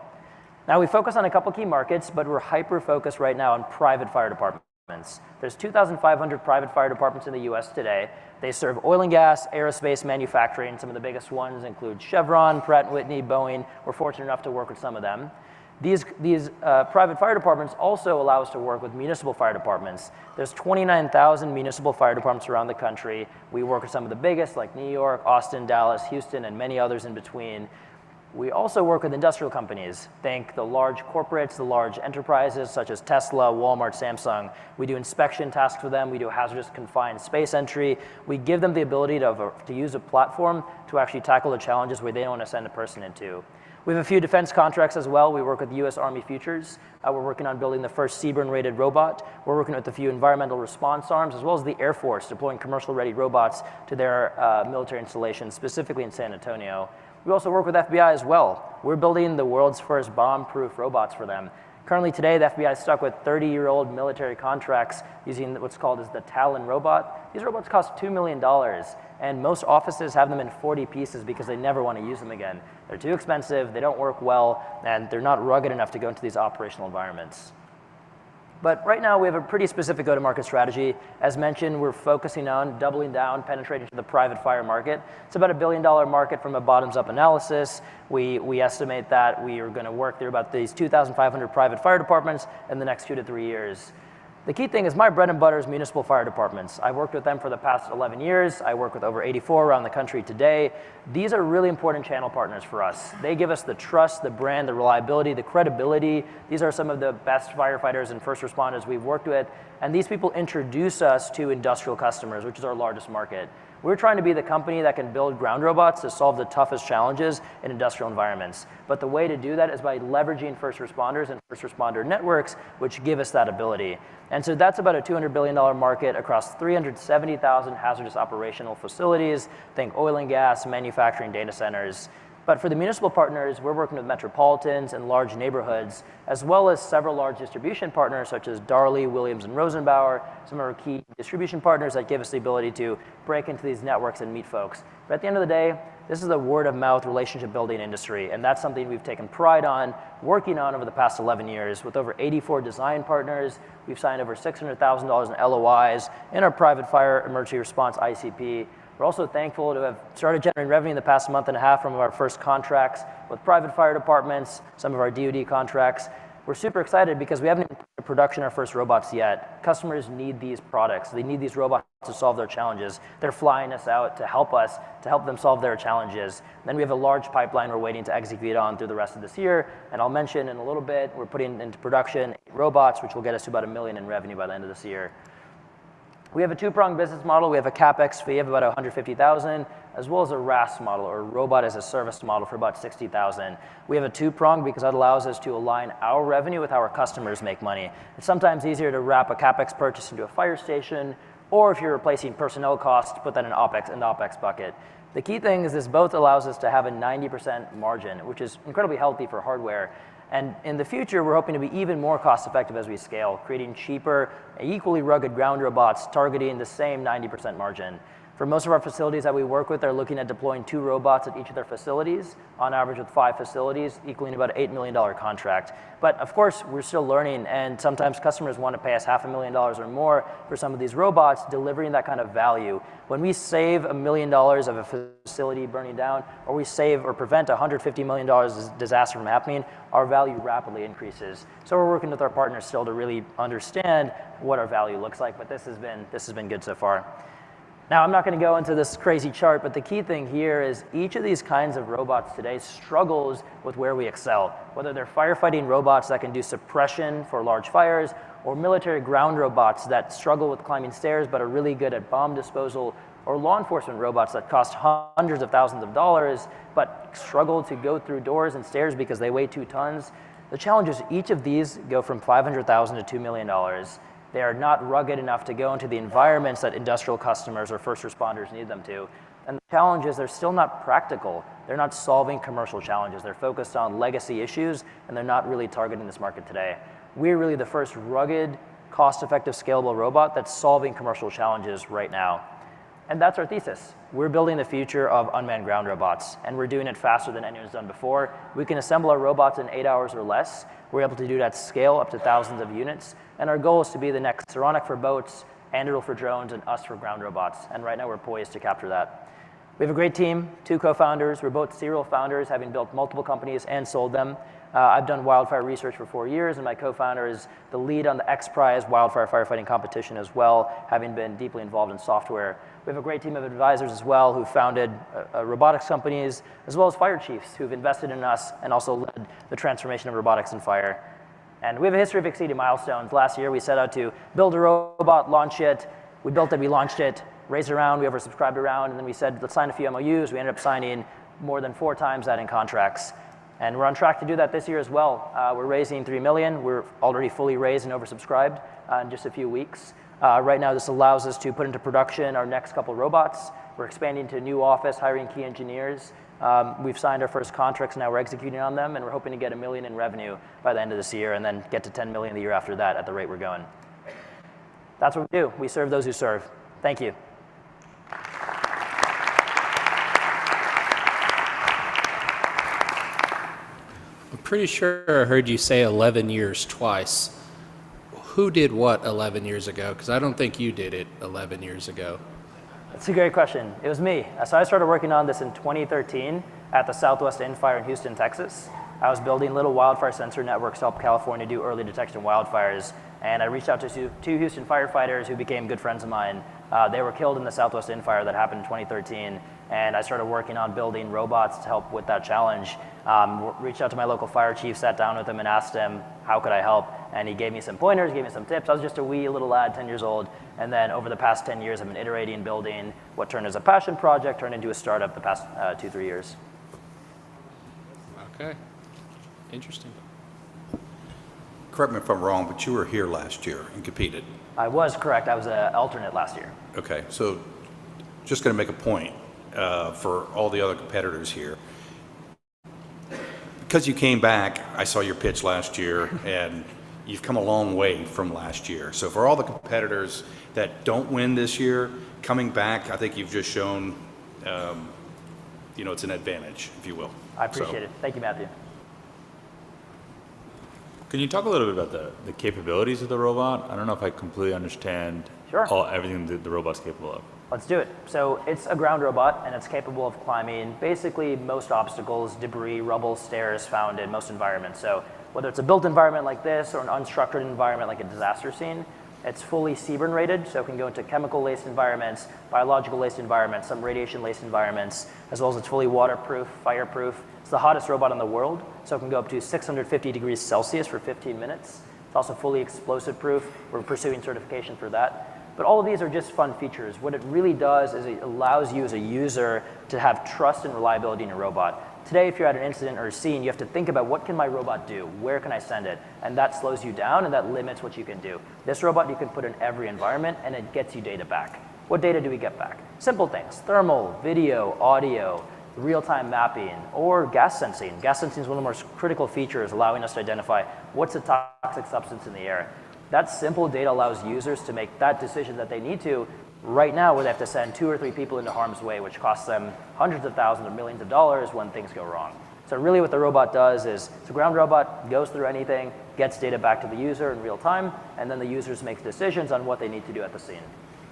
Now, we focus on a couple key markets, but we're hyper-focused right now on private fire departments. There's 2,500 private fire departments in the US today. They serve oil and gas, aerospace, manufacturing. Some of the biggest ones include Chevron, Pratt & Whitney, Boeing. We're fortunate enough to work with some of them. These private fire departments also allow us to work with municipal fire departments. There's 29,000 municipal fire departments around the country. We work with some of the biggest like New York, Austin, Dallas, Houston, and many others in between. We also work with industrial companies. Think the large corporates, the large enterprises such as Tesla, Walmart, Samsung. We do inspection tasks for them. We do hazardous confined space entry. We give them the ability to use a platform to actually tackle the challenges where they don't want to send a person into. We have a few defense contracts as well. We work with U.S. Army Futures. We're working on building the first sea-burn rated robot. We're working with a few environmental response arms, as well as the Air Force, deploying commercial-ready robots to their military installations, specifically in San Antonio. We also work with FBI as well. We're building the world's first bomb-proof robots for them. Currently today, the FBI is stuck with 30-year-old military contracts using what's called as the Talon robot. These robots cost $2 million, and most offices have them in 40 pieces because they never want to use them again. They're too expensive, they don't work well, and they're not rugged enough to go into these operational environments. But right now, we have a pretty specific go-to-market strategy. As mentioned, we're focusing on doubling down, penetrating to the private fire market. It's about $1 billion market from a bottoms-up analysis. We estimate that we are going to work through about these 2,500 private fire departments in the next 2 to 3 years. The key thing is my bread and butter is municipal fire departments. I've worked with them for the past 11 years. I work with over 84 around the country today. These are really important channel partners for us. They give us the trust, the brand, the reliability, the credibility. These are some of the best firefighters and first responders we've worked with. And these people introduce us to industrial customers, which is our largest market. We're trying to be the company that can build ground robots to solve the toughest challenges in industrial environments. But the way to do that is by leveraging first responders and first responder networks, which give us that ability. And so that's about a $200 billion market across 370,000 hazardous operational facilities. Think oil and gas, manufacturing, data centers. But for the municipal partners, we're working with metropolitans and large neighborhoods, as well as several large distribution partners such as Darley, Williams, and Rosenbauer, some of our key distribution partners that give us the ability to break into these networks and meet folks. But at the end of the day, this is a word-of-mouth relationship building industry, and that's something we've taken pride on, working on over the past 11 years. With over 84 design partners, we've signed over $600,000 in LOIs in our private fire emergency response ICP. We're also thankful to have started generating revenue in the past month and a half from our first contracts with private fire departments, some of our DoD contracts. We're super excited because we haven't even put into production our first robots yet. Customers need these products. They need these robots to solve their challenges. They're flying us out to help them solve their challenges. Then we have a large pipeline we're waiting to execute on through the rest of this year. And I'll mention in a little bit, we're putting into production 8 robots, which will get us to about $1 million in revenue by the end of this year. We have a two-pronged business model. We have a CapEx fee of about $150,000, as well as a RaaS model, or Robot as a Service model, for about $60,000. We have a two-pronged because that allows us to align our revenue with how our customers make money. It's sometimes easier to wrap a CapEx purchase into a fire station, or if you're replacing personnel costs, to put that in the OpEx bucket. The key thing is this both allows us to have a 90% margin, which is incredibly healthy for hardware. And in the future, we're hoping to be even more cost-effective as we scale, creating cheaper, equally rugged ground robots targeting the same 90% margin. For most of our facilities that we work with, they're looking at deploying 2 robots at each of their facilities, on average with 5 facilities, equaling about an $8 million contract. But of course, we're still learning, and sometimes customers want to pay us $500,000 or more for some of these robots, delivering that kind of value. When we save $1 million of a facility burning down, or we save or prevent $150 million disaster from happening, our value rapidly increases. So we're working with our partners still to really understand what our value looks like, but this has been good so far. Now, I'm not going to go into this crazy chart, but the key thing here is each of these kinds of robots today struggles with where we excel, whether they're firefighting robots that can do suppression for large fires, or military ground robots that struggle with climbing stairs but are really good at bomb disposal, or law enforcement robots that cost hundreds of thousands of dollars but struggle to go through doors and stairs because they weigh 2 tons. The challenge is each of these go from $500,000 to $2 million. They are not rugged enough to go into the environments that industrial customers or first responders need them to. And the challenge is they're still not practical. They're not solving commercial challenges. They're focused on legacy issues, and they're not really targeting this market today. We're really the first rugged, cost-effective, scalable robot that's solving commercial challenges right now. And that's our thesis. We're building the future of unmanned ground robots, and we're doing it faster than anyone's done before. We can assemble our robots in 8 hours or less. We're able to do that at scale up to thousands of units. And our goal is to be the next Saronic for boats, Anduril for drones, and us for ground robots. And right now we're poised to capture that. We have a great team, 2 co-founders. We're both serial founders, having built multiple companies and sold them. I've done wildfire research for 4 years, and my co-founder is the lead on the X Prize wildfire firefighting competition as well, having been deeply involved in software. We have a great team of advisors as well who founded robotics companies, as well as fire chiefs who've invested in us and also led the transformation of robotics and fire. And we have a history of exceeding milestones. Last year, we set out to build a robot, launch it. We built it, we launched it, raised a round, we oversubscribed a round, and then we said, let's sign a few MOUs. We ended up signing more than 4 times that in contracts. And we're on track to do that this year as well. We're raising $3 million. We're already fully raised and oversubscribed in just a few weeks. Right now, this allows us to put into production our next couple robots. We're expanding to a new office, hiring key engineers. We've signed our first contracts, now we're executing on them, and we're hoping to get $1 million in revenue by the end of this year, and then get to $10 million the year after that at the rate we're going. That's what we do. We serve those who serve. Thank you. I'm pretty sure I heard you say 11 years twice. Who did what 11 years ago? Because I don't think you did it 11 years ago. That's a great question. It was me. So I started working on this in 2013 at the Southwest Fire in Houston, Texas. I was building little wildfire sensor networks to help California do early detection of wildfires. And I reached out to two Houston firefighters who became good friends of mine. They were killed in the Southwest Inn fire that happened in 2013. And I started working on building robots to help with that challenge. Reached out to my local fire chief, sat down with him and asked him, how could I help? And he gave me some pointers, gave me some tips. I was just a wee little lad, 10 years old. And then over the past 10 years, I've been iterating, building what turned as a passion project, turned into a startup the past 2-3 years. Okay, interesting. Correct me if I'm wrong, but you were here last year and competed. I was correct. I was an alternate last year. Okay, so just going to make a point for all the other competitors here. Because you came back, I saw your pitch last year, and you've come a long way from last year. So for all the competitors that don't win this year, coming back, I think you've just shown, it's an advantage, if you will. I appreciate it. Thank you, Matthew. Can you talk a little bit about the capabilities of the robot? I don't know if I completely understand everything that the robot's capable of. Let's do it. So it's a ground robot, and it's capable of climbing basically most obstacles, debris, rubble, stairs found in most environments. So whether it's a built environment like this or an unstructured environment like a disaster scene, it's fully CBRN rated, so it can go into chemical-laced environments, biological-laced environments, some radiation-laced environments, as well as it's fully waterproof, fireproof. It's the hottest robot in the world, so it can go up to 650 degrees Celsius for 15 minutes. It's also fully explosive-proof. We're pursuing certification for that. But all of these are just fun features. What it really does is it allows you as a user to have trust and reliability in your robot. Today, if you're at an incident or a scene, you have to think about what can my robot do? Where can I send it? And that slows you down and that limits what you can do. This robot you can put in every environment and it gets you data back. What data do we get back? Simple things: thermal, video, audio, real-time mapping, or gas sensing. Gas sensing is one of the most critical features, allowing us to identify what's a toxic substance in the air. That simple data allows users to make that decision that they need to right now, where they have to send 2 or 3 people into harm's way, which costs them hundreds of thousands or millions of dollars when things go wrong. So really what the robot does is, it's a ground robot, goes through anything, gets data back to the user in real time, and then the users make decisions on what they need to do at the scene.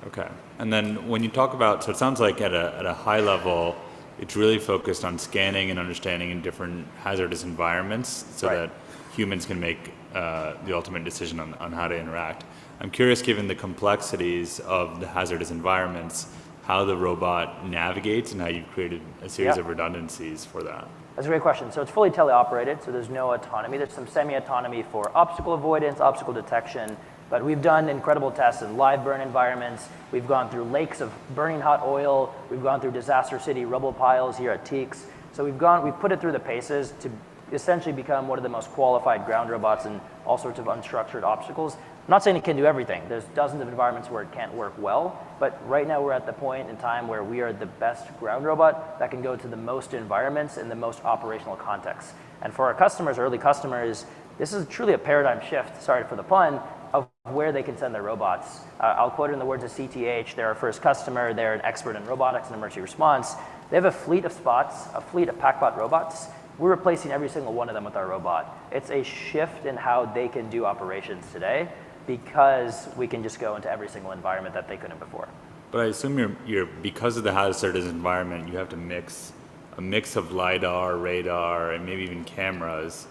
Okay. And then when you talk about, so it sounds like at a high level, it's really focused on scanning and understanding in different hazardous environments so that humans can make the ultimate decision on how to interact. I'm curious, given the complexities of the hazardous environments, how the robot navigates and how you've created a series of redundancies for that. That's a great question. So it's fully teleoperated, so there's no autonomy. There's some semi-autonomy for obstacle avoidance, obstacle detection, but we've done incredible tests in live burn environments. We've gone through lakes of burning hot oil. We've gone through disaster city rubble piles here at Teaks. So we've put it through the paces to essentially become one of the most qualified ground robots in all sorts of unstructured obstacles. I'm not saying it can do everything. There's dozens of environments where it can't work well, but right now we're at the point in time where we are the best ground robot that can go to the most environments in the most operational contexts. And for our customers, early customers, this is truly a paradigm shift, sorry for the pun, of where they can send their robots. I'll quote it in the words of CTH. They're our first customer. They're an expert in robotics and emergency response. They have a fleet of spots, a fleet of PackBot robots. We're replacing every single one of them with our robot. It's a shift in how they can do operations today because we can just go into every single environment that they couldn't before. But I assume you're because of the hazardous environment, you have to mix a mix of LiDAR, radar, and maybe even cameras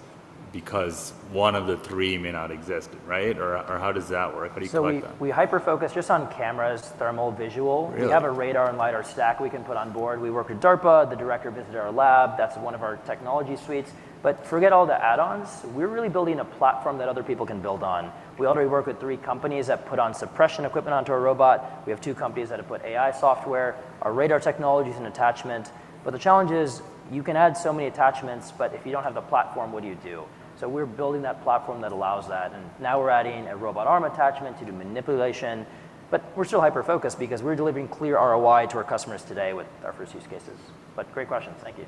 because one of the 3 may not exist, right? Or how does that work? How do you collect that? We hyper-focus just on cameras, thermal, visual. Really? We have a radar and LiDAR stack we can put on board. We work with DARPA. The director visited our lab. That's one of our technology suites. But forget all the add-ons. We're really building a platform that other people can build on. We already work with 3 companies that put on suppression equipment onto our robot. We have 2 companies that have put AI software. Our radar technology is an attachment. But the challenge is you can add so many attachments, but if you don't have the platform, what do you do? So we're building that platform that allows that. And now we're adding a robot arm attachment to do manipulation. But we're still hyper-focused because we're delivering clear ROI to our customers today with our first use cases. But great questions. Thank you.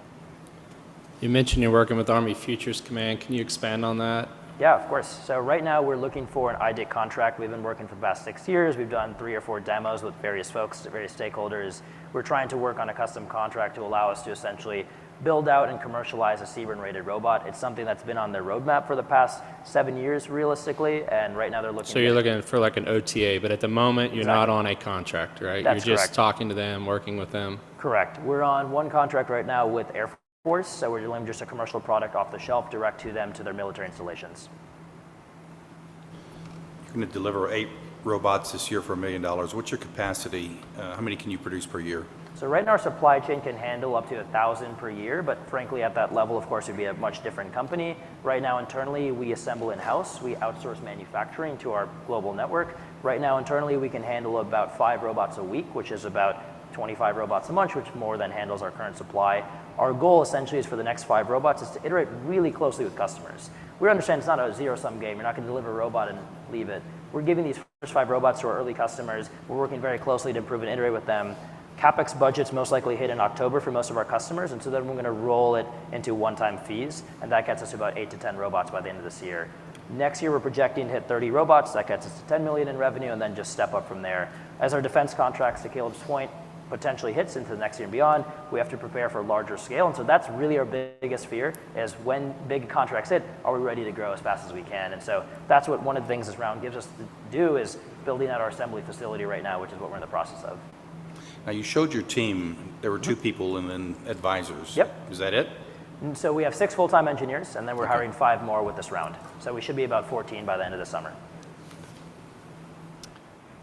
You mentioned you're working with Army Futures Command. Can you expand on that? Yeah, of course. So right now we're looking for an IDIC contract. We've been working for the past 6 years. We've done 3 or 4 demos with various folks, various stakeholders. We're trying to work on a custom contract to allow us to essentially build out and commercialize a CBRN-rated robot. It's something that's been on their roadmap for the past 7 years, realistically, and right now they're looking. So you're looking for like an OTA, but at the moment you're Exactly. not on a contract, right? That's you're just correct. talking to them, working with them. Correct. We're on one contract right now with Air Force, so we're delivering just a commercial product off the shelf direct to them to their military installations. You're going to deliver 8 robots this year for $1 million. What's your capacity? How many can you produce per year? So right now our supply chain can handle up to 1,000 per year, but frankly at that level, of course, it'd be a much different company. Right now internally, we assemble in-house. We outsource manufacturing to our global network. Right now internally, we can handle about 5 robots a week, which is about 25 robots a month, which more than handles our current supply. Our goal essentially is for the next 5 robots is to iterate really closely with customers. We understand it's not a zero-sum game. You're not going to deliver a robot and leave it. We're giving these first 5 robots to our early customers. We're working very closely to improve and iterate with them. CapEx budgets most likely hit in October for most of our customers, and so then we're going to roll it into one-time fees, and that gets us to about 8 to 10 robots by the end of this year. Next year, we're projecting to hit 30 robots. That gets us to 10 million in revenue, and then just step up from there. As our defense contracts, to Caleb's point, potentially hits into the next year and beyond, we have to prepare for a larger scale, and so that's really our biggest fear, is when big contracts hit, are we ready to grow as fast as we can? And so that's what one of the things this round gives us to do, is building out our assembly facility right now, which is what we're in the process of. Now, you showed your team. There were 2 people and then advisors. Yep. Is that it? And so we have 6 full-time engineers, and then we're hiring 5 more with this round. So we should be about 14 by the end of the summer.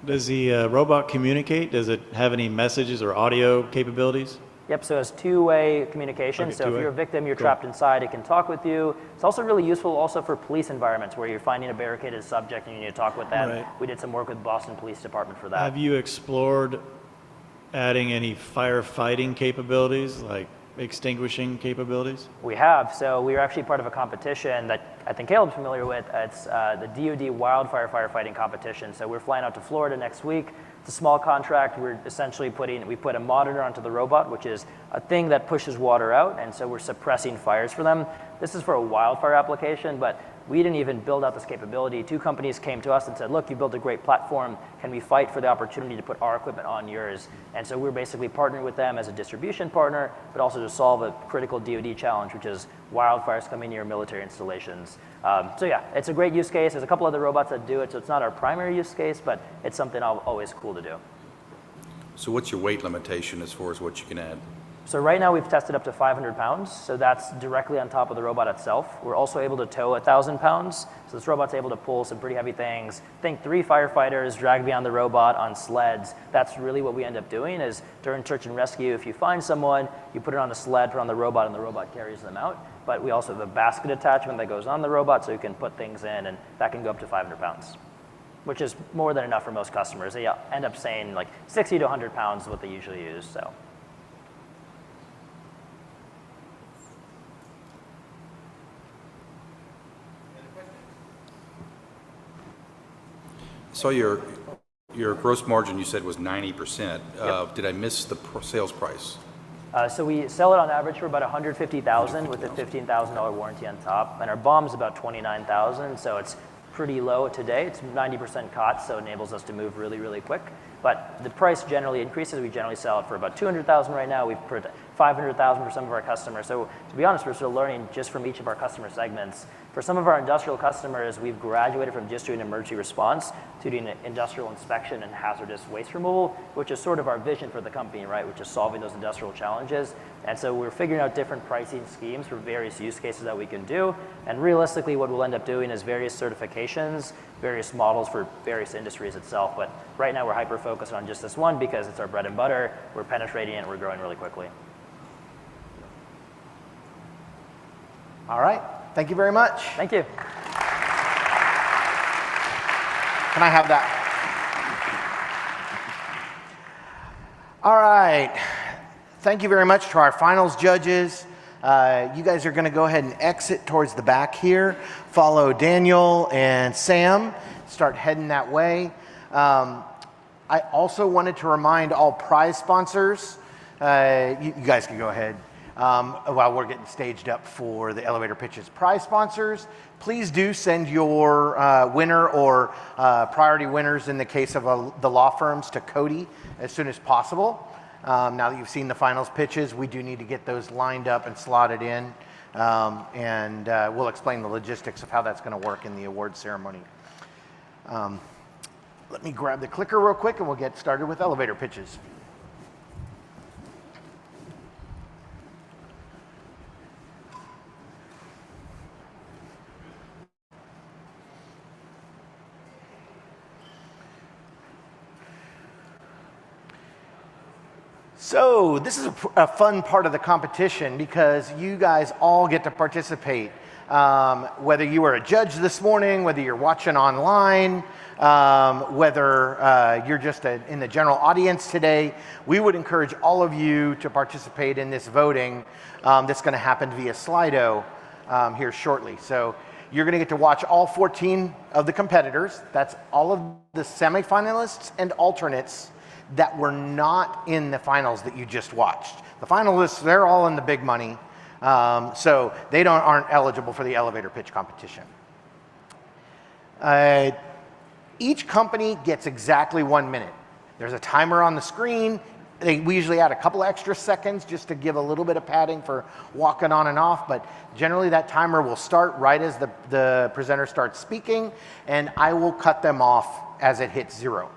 Does the robot communicate? Does it have any messages or audio capabilities? Yep, so it's two-way communication. Okay, so two-way. if you're a victim, you're Cool. trapped inside, it can talk with you. It's also really useful also for police environments where you're finding a barricaded subject and you need to talk with them. Right. We did some work with Boston Police Department for that. Have you explored adding any firefighting capabilities, like extinguishing capabilities? We have. So we were actually part of a competition that I think Caleb's familiar with. It's the DoD Wildfire Firefighting Competition. So we're flying out to Florida next week. It's a small contract. We're essentially we put a monitor onto the robot, which is a thing that pushes water out, and so we're suppressing fires for them. This is for a wildfire application, but we didn't even build out this capability. 2 companies came to us and said, look, you built a great platform. Can we fight for the opportunity to put our equipment on yours? And so we're basically partnering with them as a distribution partner, but also to solve a critical DoD challenge, which is wildfires coming near military installations. So yeah, it's a great use case. There's a couple other robots that do it, so it's not our primary use case, but it's something always cool to do. So what's your weight limitation as far as what you can add? So right now we've tested up to 500 pounds, so that's directly on top of the robot itself. We're also able to tow 1,000 pounds, so this robot's able to pull some pretty heavy things. Think 3 firefighters dragged behind the robot on sleds. That's really what we end up doing, is during search and rescue, if you find someone, you put it on a sled, put it on the robot, and the robot carries them out. But we also have a basket attachment that goes on the robot, so you can put things in, and that can go up to 500 pounds, which is more than enough for most customers. They end up saying like 60 to 100 pounds is what they usually use, so. So your gross margin, you said, was 90%. Did I miss the sales price? So we sell it on average for about $150,000 with a $15,000 warranty on top, and our BOM is about $29,000, so it's pretty low today. It's 90% COTS, so it enables us to move really, really quick. But the price generally increases. We generally sell it for about $200,000 right now. We've put $500,000 for some of our customers. So to be honest, we're still learning just from each of our customer segments. For some of our industrial customers, we've graduated from just doing emergency response to doing industrial inspection and hazardous waste removal, which is sort of our vision for the company, right? Which is solving those industrial challenges. And so we're figuring out different pricing schemes for various use cases that we can do. And realistically, what we'll end up doing is various certifications, various models for various industries itself. But right now, we're hyper-focused on just this one because it's our bread and butter. We're penetrating it, and we're growing really quickly. All right. Thank you very much. Thank you. Can I have that? All right. Thank you very much to our finals judges. You guys are going to go ahead and exit towards the back here. Follow Daniel and Sam. Start heading that way. I also wanted to remind all prize sponsors, you guys can go ahead. While we're getting staged up for the elevator pitches. Prize sponsors, please do send your winner or priority winners in the case of the law firms to Cody as soon as possible. Now that you've seen the finals pitches, we do need to get those lined up and slotted in, and we'll explain the logistics of how that's going to work in the award ceremony. Let me grab the clicker real quick and we'll get started with elevator pitches. So this is a fun part of the competition because you guys all get to participate. Whether you were a judge this morning, whether you're watching online, whether you're just in the general audience today, we would encourage all of you to participate in this voting that's going to happen via Slido here shortly. So you're going to get to watch all 14 of the competitors. That's all of the semifinalists and alternates that were not in the finals that you just watched. The finalists, they're all in the big money. So they aren't eligible for the elevator pitch competition. Each company gets exactly 1 minute. There's a timer on the screen. We usually add a couple extra seconds just to give a little bit of padding for walking on and off, but generally that timer will start right as the presenter starts speaking, and I will cut them off as it hits 0.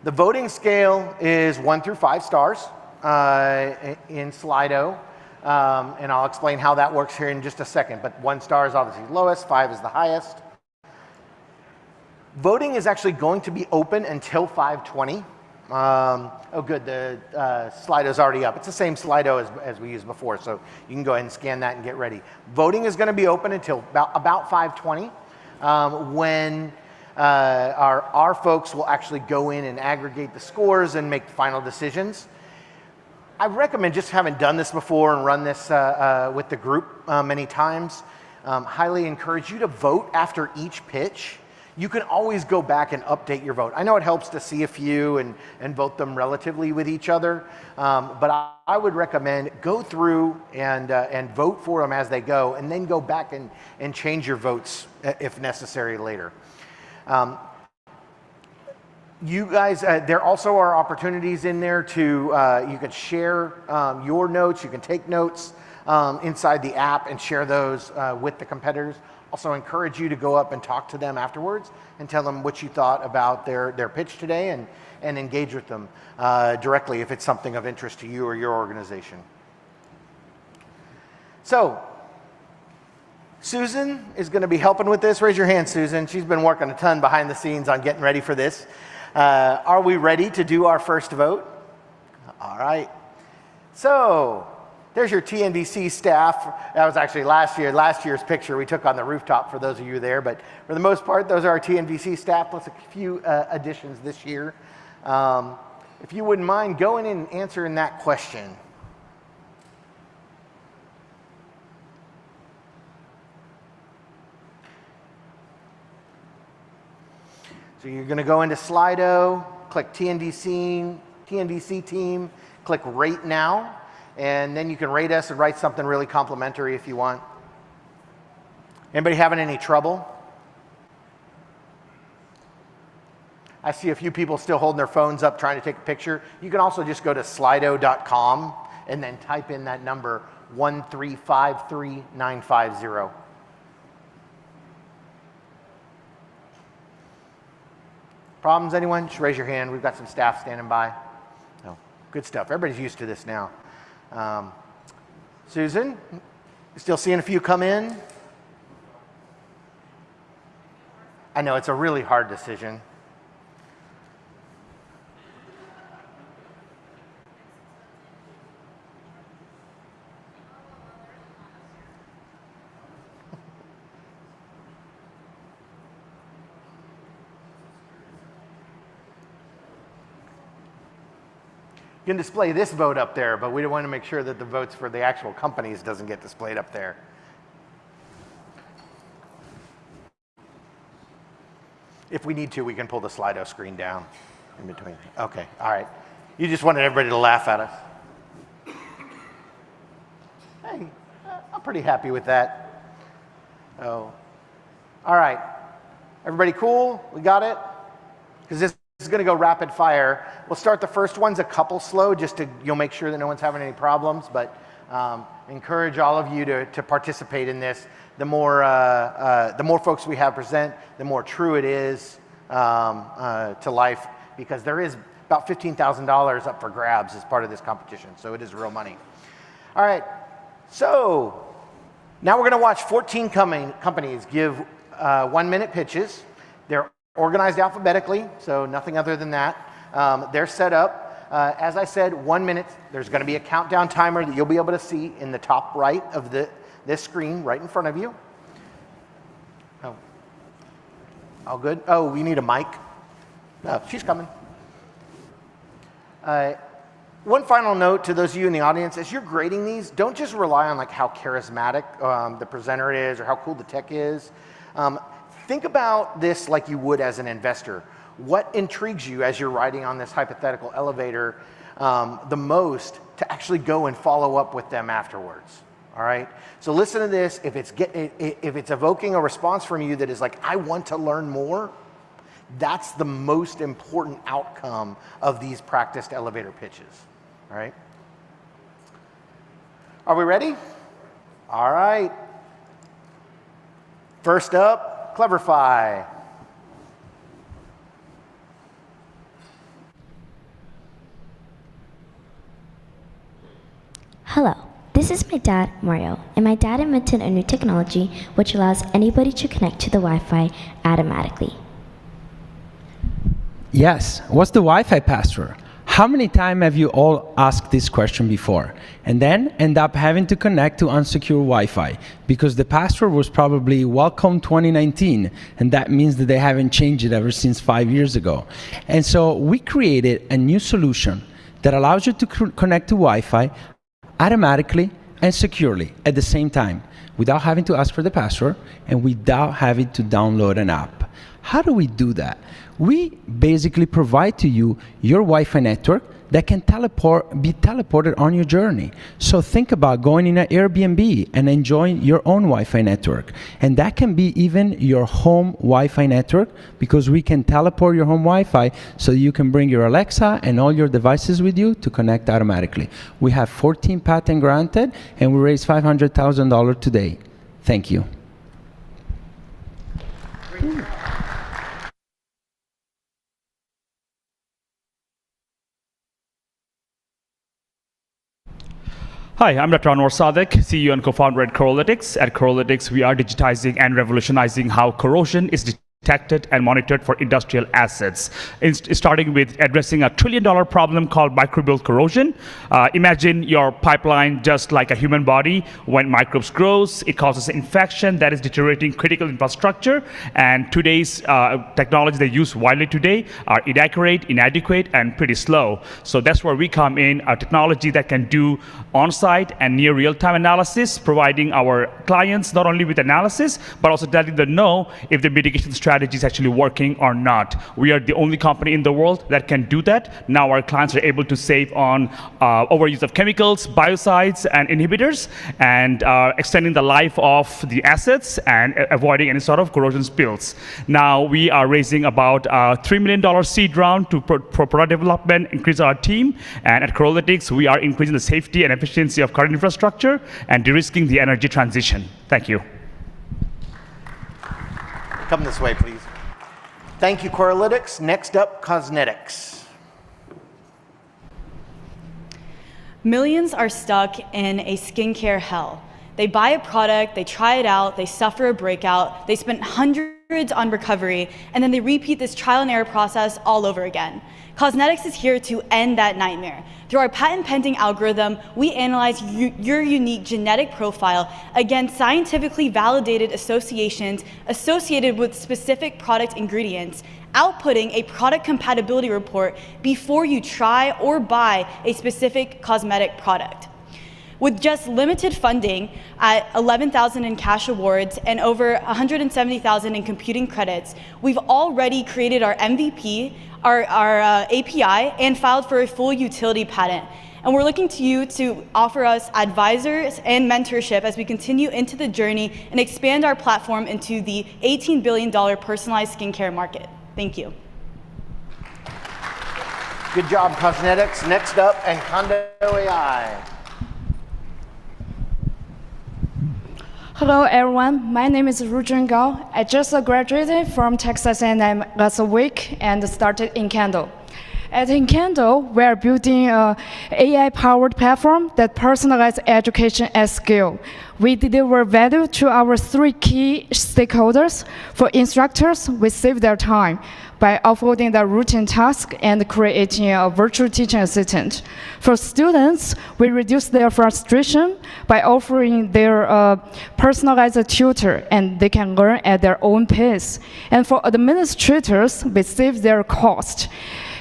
The voting scale is 1 through 5 stars in Slido, and I'll explain how that works here in just a second, but 1 star is obviously lowest, 5 is the highest. Voting is actually going to be open until 5:20. Oh good, the Slido's already up. It's the same Slido as we used before, so you can go ahead and scan that and get ready. Voting is going to be open until about 5:20 when our folks will actually go in and aggregate the scores and make the final decisions. I recommend, just having done this before and run this with the group many times, highly encourage you to vote after each pitch. You can always go back and update your vote. I know it helps to see a few and vote them relatively with each other, but I would recommend go through and vote for them as they go, and then go back and change your votes if necessary later. You guys, there also are opportunities in there to, you can share your notes, you can take notes inside the app and share those with the competitors. Also encourage you to go up and talk to them afterwards and tell them what you thought about their pitch today, and engage with them directly if it's something of interest to you or your organization. So, Susan is going to be helping with this. Raise your hand, Susan. She's been working a ton behind the scenes on getting ready for this. Are we ready to do our first vote? All right. So, there's your TNVC staff. That was actually last year's picture we took on the rooftop for those of you there, but for the most part, those are our TNVC staff, plus a few additions this year. If you wouldn't mind going in and answering that question. So you're going to go into Slido, click TNVC team, click Rate Now, and then you can rate us and write something really complimentary if you want. Anybody having any trouble? I see a few people still holding their phones up trying to take a picture. You can also just go to slido.com and then type in that number 1353950. Problems, anyone? Just raise your hand. We've got some staff standing by. Oh, good stuff. Everybody's used to this now. Susan, still seeing a few come in? I know it's a really hard decision. You can display this vote up there, but we want to make sure that the votes for the actual companies doesn't get displayed up there. If we need to, we can pull the Slido screen down in between. Okay, all right. You just wanted everybody to laugh at us. Hey, I'm pretty happy with that. Oh, all right. Everybody cool? We got it? Because this is going to go rapid fire. We'll start the first ones a couple slow, just to you'll make sure that no one's having any problems, but encourage all of you to participate in this. The more folks we have present, the more true it is to life, because there is about $15,000 up for grabs as part of this competition, so it is real money. All right, so now we're going to watch 14 companies give 1-minute pitches. They're organized alphabetically, so nothing other than that. They're set up. As I said, 1 minute. There's going to be a countdown timer that you'll be able to see in the top right of this screen right in front of you. Oh, all good? Oh, we need a mic. Oh, she's coming. One final note to those of you in the audience, as you're grading these, don't just rely on like how charismatic the presenter is or how cool the tech is. Think about this like you would as an investor. What intrigues you as you're riding on this hypothetical elevator the most to actually go and follow up with them afterwards? All right. So listen to this. If it's evoking a response from you that is like, I want to learn more, that's the most important outcome of these practiced elevator pitches. All right. Are we ready? All right. First up, Cleverify. Hello, this is my dad, Mario, and my dad invented a new technology which allows anybody to connect to the Wi-Fi automatically. Yes, what's the Wi-Fi password? How many times have you all asked this question before and then end up having to connect to unsecure Wi-Fi because the password was probably welcome 2019 and that means that they haven't changed it ever since 5 years ago. And so we created a new solution that allows you to connect to Wi-Fi automatically and securely at the same time without having to ask for the password and without having to download an app. How do we do that? We basically provide to you your Wi-Fi network that can be teleported on your journey. So think about going in an Airbnb and enjoying your own Wi-Fi network. And that can be even your home Wi-Fi network because we can teleport your home Wi-Fi so you can bring your Alexa and all your devices with you to connect automatically. We have 14 patents granted and we raised $500,000 today. Thank you. Hi, I'm Dr. Anwar Sadek, CEO and co-founder at Correlytics. At Correlytics, we are digitizing and revolutionizing how corrosion is detected and monitored for industrial assets. Starting with addressing a $1 trillion problem called microbial corrosion. Imagine your pipeline just like a human body. When microbes grows, it causes infection that is deteriorating critical infrastructure. And today's technology they use widely today are inaccurate, inadequate, and pretty slow. So that's where we come in, a technology that can do on-site and near real-time analysis, providing our clients not only with analysis, but also letting them know if the mitigation strategy is actually working or not. We are the only company in the world that can do that. Now our clients are able to save on overuse of chemicals, biocides, and inhibitors, and extending the life of the assets and avoiding any sort of corrosion spills. Now we are raising about $3 million seed round for product development, increase our team, and at Correlytics we are increasing the safety and efficiency of current infrastructure and de-risking the energy transition. Thank you. Come this way, please. Thank you, Correlytics. Next up, Cosmetics. Millions are stuck in a skincare hell. They buy a product, they try it out, they suffer a breakout, they spend hundreds on recovery, and then they repeat this trial and error process all over again. Cosmetics is here to end that nightmare. Through our patent-pending algorithm, we analyze your unique genetic profile against scientifically validated associations associated with specific product ingredients, outputting a product compatibility report before you try or buy a specific cosmetic product. With just limited funding at $11,000 in cash awards and over $170,000 in computing credits, we've already created our MVP, our API, and filed for a full utility patent. And we're looking to you to offer us advisors and mentorship as we continue into the journey and expand our platform into the $18 billion personalized skincare market. Thank you. Good job, Cosmetics. Next up, Encanto AI. Hello everyone, my name is Rujun Gao. I just graduated from Texas A&M last week and started Encanto. At Encanto, we are building an AI-powered platform that personalizes education at scale. We deliver value to our 3 key stakeholders. For instructors, we save their time. by offloading the routine task and creating a virtual teaching assistant. For students, we reduce their frustration by offering their personalized tutor, and they can learn at their own pace. And for administrators, we save their cost.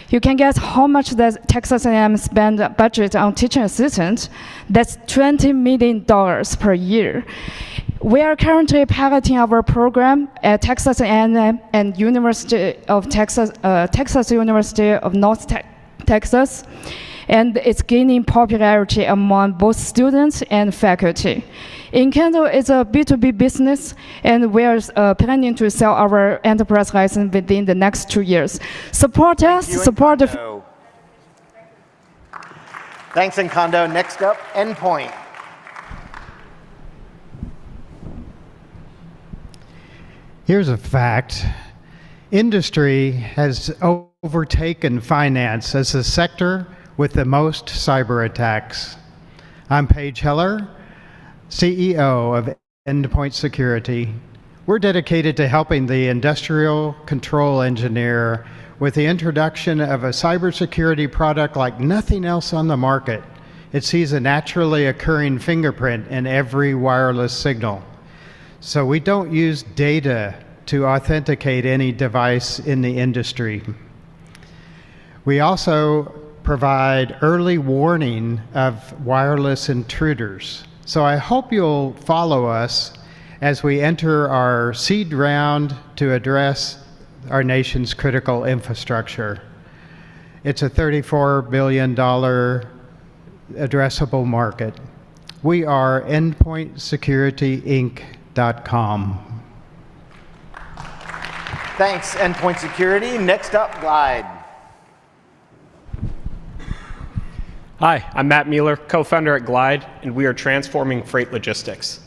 You can guess how much that Texas A&M spend budget on teaching assistants. That's $20 million per year. We are currently piloting our program at Texas A&M and University of Texas, Texas University of North Texas, and it's gaining popularity among both students and faculty. Encandle is a B2B business, and we are planning to sell our enterprise license within the next 2 years. Support us, support the... Thanks, Encondo. Next up, Endpoint. Here's a fact. Industry has overtaken finance as the sector with the most cyber attacks. I'm Paige Heller, CEO of Endpoint Security. We're dedicated to helping the industrial control engineer with the introduction of a cybersecurity product like nothing else on the market. It sees a naturally occurring fingerprint in every wireless signal. So we don't use data to authenticate any device in the industry. We also provide early warning of wireless intruders. So I hope you'll follow us as we enter our seed round to address our nation's critical infrastructure. It's a $34 billion addressable market. We are endpointsecurityinc.com. Thanks, Endpoint Security. Next up, Glide. Hi, I'm Matt Mueller, co-founder at Glide, and we are transforming freight logistics.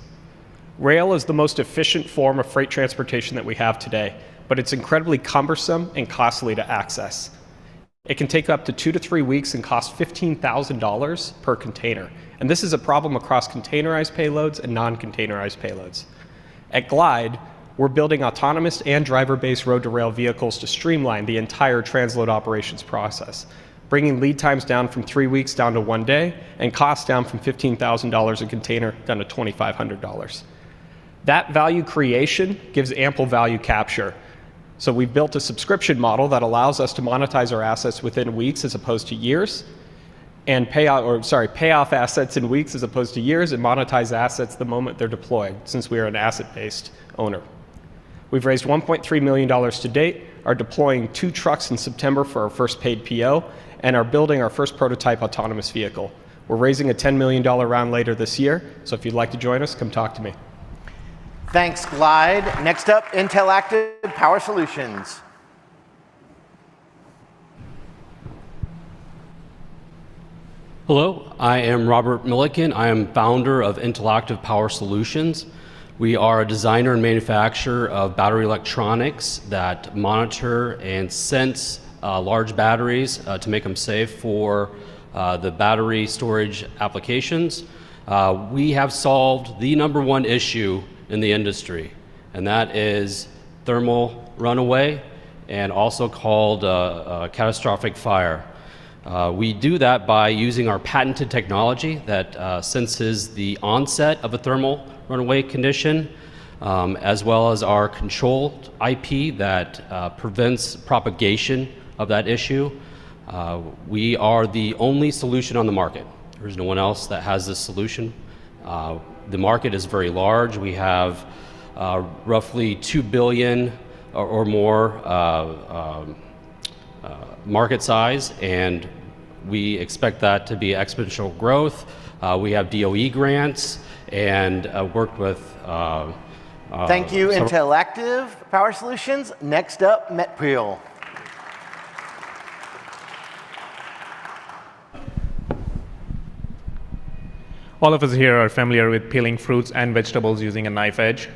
Rail is the most efficient form of freight transportation that we have today, but it's incredibly cumbersome and costly to access. It can take up to 2 to 3 weeks and cost $15,000 per container. And this is a problem across containerized payloads and non-containerized payloads. At Glide, we're building autonomous and driver-based road-to-rail vehicles to streamline the entire transload operations process, bringing lead times down from 3 weeks down to 1 day, and costs down from $15,000 a container down to $2,500. That value creation gives ample value capture. So we've built a subscription model that allows us to monetize our assets within weeks as opposed to years, and pay off assets in weeks as opposed to years, and monetize assets the moment they're deployed, since we are an asset-based owner. We've raised $1.3 million to date, are deploying 2 trucks in September for our first paid PO, and are building our first prototype autonomous vehicle. We're raising a $10 million round later this year, so if you'd like to join us, come talk to me. Thanks, Glide. Next up, Intel Active Power Solutions. Hello, I am Robert Milliken. I am founder of Intel Active Power Solutions. We are a designer and manufacturer of battery electronics that monitor and sense large batteries to make them safe for the battery storage applications. We have solved the #1 issue in the industry, and that is thermal runaway, and also called catastrophic fire. We do that by using our patented technology that senses the onset of a thermal runaway condition, as well as our controlled IP that prevents propagation of that issue. We are the only solution on the market. There's no one else that has this solution. The market is very large. We have roughly 2 billion or more market size, and we expect that to be exponential growth. We have DOE grants and worked with Thank you, Intel Active Power Solutions. Next up, MetPeel. All of us here are familiar with peeling fruits and vegetables using a knife edge.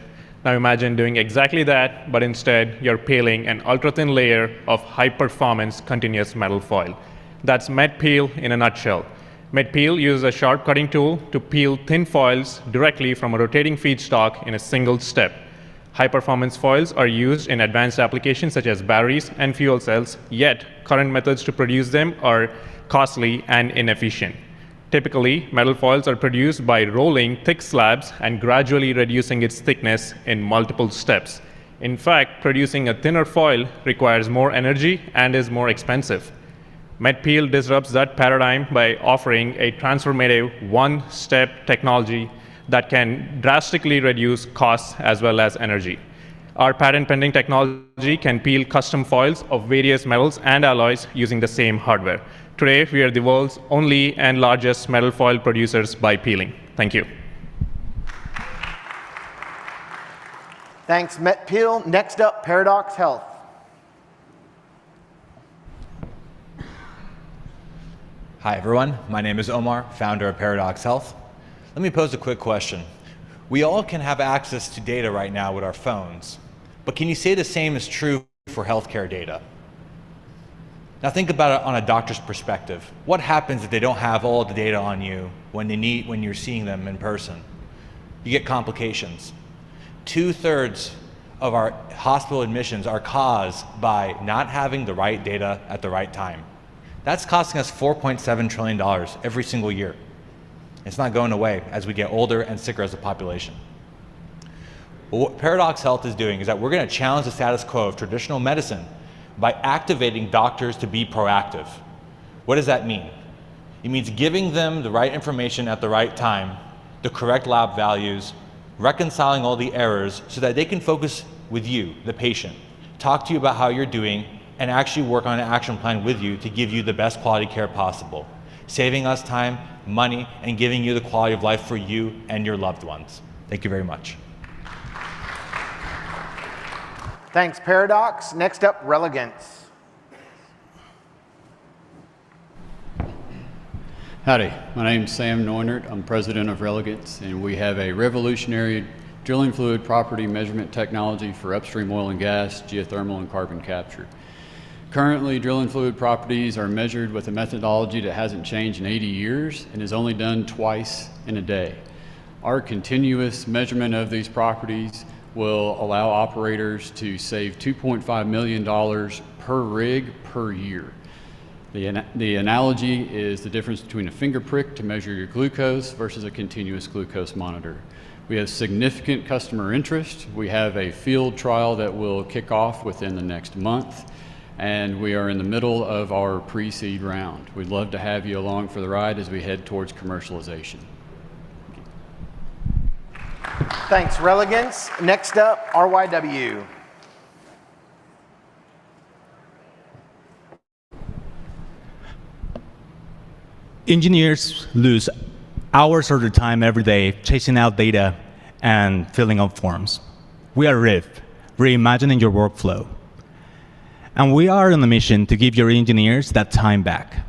Now imagine doing exactly that, but instead you're peeling an ultra-thin layer of high-performance continuous metal foil. That's MetPeel in a nutshell. MetPeel uses a sharp cutting tool to peel thin foils directly from a rotating feedstock in a single step. High-performance foils are used in advanced applications such as batteries and fuel cells, yet current methods to produce them are costly and inefficient. Typically, metal foils are produced by rolling thick slabs and gradually reducing its thickness in multiple steps. In fact, producing a thinner foil requires more energy and is more expensive. MetPeel disrupts that paradigm by offering a transformative one-step technology that can drastically reduce costs as well as energy. Our patent-pending technology can peel custom foils of various metals and alloys using the same hardware. Today, we are the world's only and largest metal foil producers by peeling. Thank you. Thanks, MetPeel. Next up, Paradox Health. Hi, everyone. My name is Omar, founder of Paradox Health. Let me pose a quick question. We all can have access to data right now with our phones, but can you say the same is true for healthcare data? Now think about it on a doctor's perspective. What happens if they don't have all the data on you when you're seeing them in person? You get complications. 2/3 of our hospital admissions are caused by not having the right data at the right time. That's costing us $4.7 trillion every single year. It's not going away as we get older and sicker as a population. But what Paradox Health is doing is that we're going to challenge the status quo of traditional medicine by activating doctors to be proactive. What does that mean? It means giving them the right information at the right time, the correct lab values, reconciling all the errors so that they can focus with you, the patient, talk to you about how you're doing, and actually work on an action plan with you to give you the best quality care possible, saving us time, money, and giving you the quality of life for you and your loved ones. Thank you very much. Thanks, Paradox. Next up, Religance. Howdy, my name's Sam Neunert. I'm president of Religance, and we have a revolutionary drilling fluid property measurement technology for upstream oil and gas, geothermal, and carbon capture. Currently, drilling fluid properties are measured with a methodology that hasn't changed in 80 years and is only done twice in a day. Our continuous measurement of these properties will allow operators to save $2.5 million per rig per year. The analogy is the difference between a finger prick to measure your glucose versus a continuous glucose monitor. We have significant customer interest. We have a field trial that will kick off within the next month, and we are in the middle of our pre-seed round. We'd love to have you along for the ride as we head towards commercialization. Thanks, Religance. Next up, RYW. Engineers lose hours of their time every day chasing out data and filling out forms. We are RIV, reimagining your workflow. And we are on a mission to give your engineers that time back.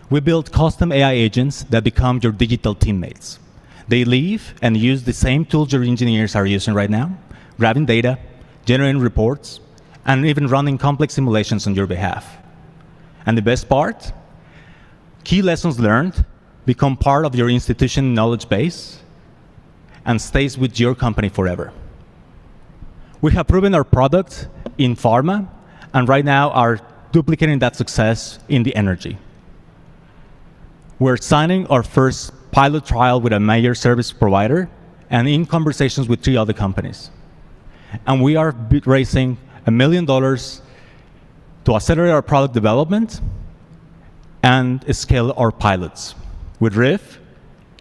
We build custom AI agents that become your digital teammates. They live and use the same tools your engineers are using right now, grabbing data, generating reports, and even running complex simulations on your behalf. And the best part? Key lessons learned become part of your institution knowledge base and stays with your company forever. We have proven our product in pharma, and right now are duplicating that success in the energy. We're signing our first pilot trial with a major service provider and in conversations with 3 other companies. And we are raising $1 million to accelerate our product development and scale our pilots. With RIV,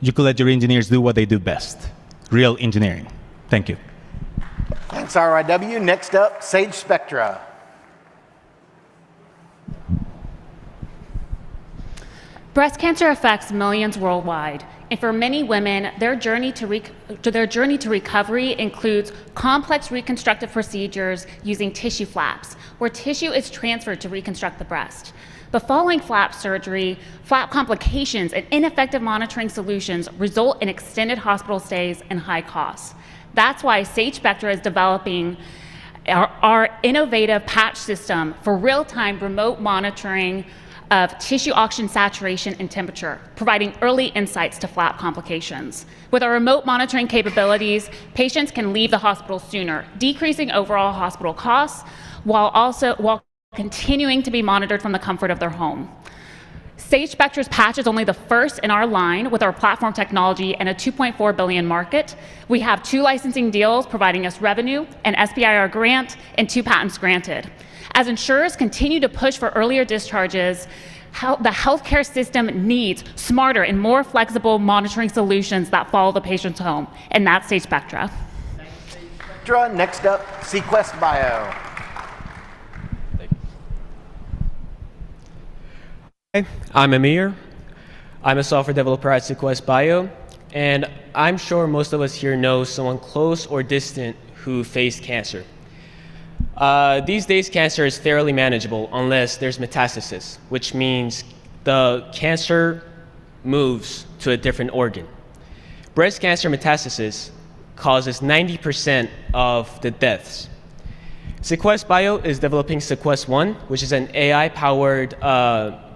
you could let your engineers do what they do best, real engineering. Thank you. Thanks, RYW. Next up, Sage Spectra. Breast cancer affects millions worldwide, and for many women, their journey to recovery includes complex reconstructive procedures using tissue flaps, where tissue is transferred to reconstruct the breast. But following flap surgery, flap complications and ineffective monitoring solutions result in extended hospital stays and high costs. That's why Sage Spectra is developing our innovative patch system for real-time remote monitoring of tissue oxygen saturation and temperature, providing early insights to flap complications. With our remote monitoring capabilities, patients can leave the hospital sooner, decreasing overall hospital costs while continuing to be monitored from the comfort of their home. Sage Spectra's patch is only the first in our line with our platform technology and a $2.4 billion market. We have 2 licensing deals providing us revenue, an SBIR grant, and 2 patents granted. As insurers continue to push for earlier discharges, the healthcare system needs smarter and more flexible monitoring solutions that follow the patient's home, and that's Sage Spectra. Spectra. Next up, Sequest Bio. I'm Amir. I'm a software developer at Sequest Bio, and I'm sure most of us here know someone close or distant who faced cancer. These days, cancer is fairly manageable unless there's metastasis, which means the cancer moves to a different organ. Breast cancer metastasis causes 90% of the deaths. Sequest Bio is developing Sequest One, which is an AI-powered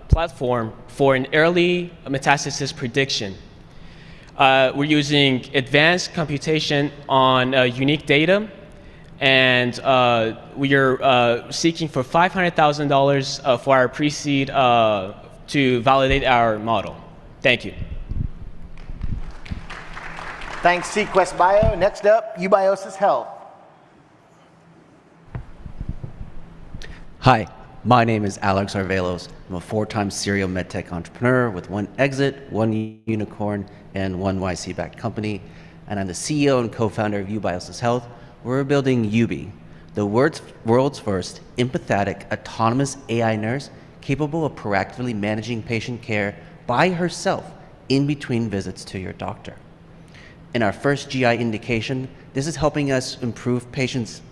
platform for an early metastasis prediction. We're using advanced computation on unique data, and we are seeking for $500,000 for our pre-seed to validate our model. Thank you. Thanks, Sequest Bio. Next up, Eubiosis Health. Hi, my name is Alex Arvelos. I'm a 4-time serial medtech entrepreneur with 1 exit, 1 unicorn, and 1 YC-backed company. And I'm the CEO and co-founder of Eubiosis Health. We're building Ubi, the world's first empathetic, autonomous AI nurse capable of proactively managing patient care by herself in between visits to your doctor. In our first GI indication, this is helping us improve patients'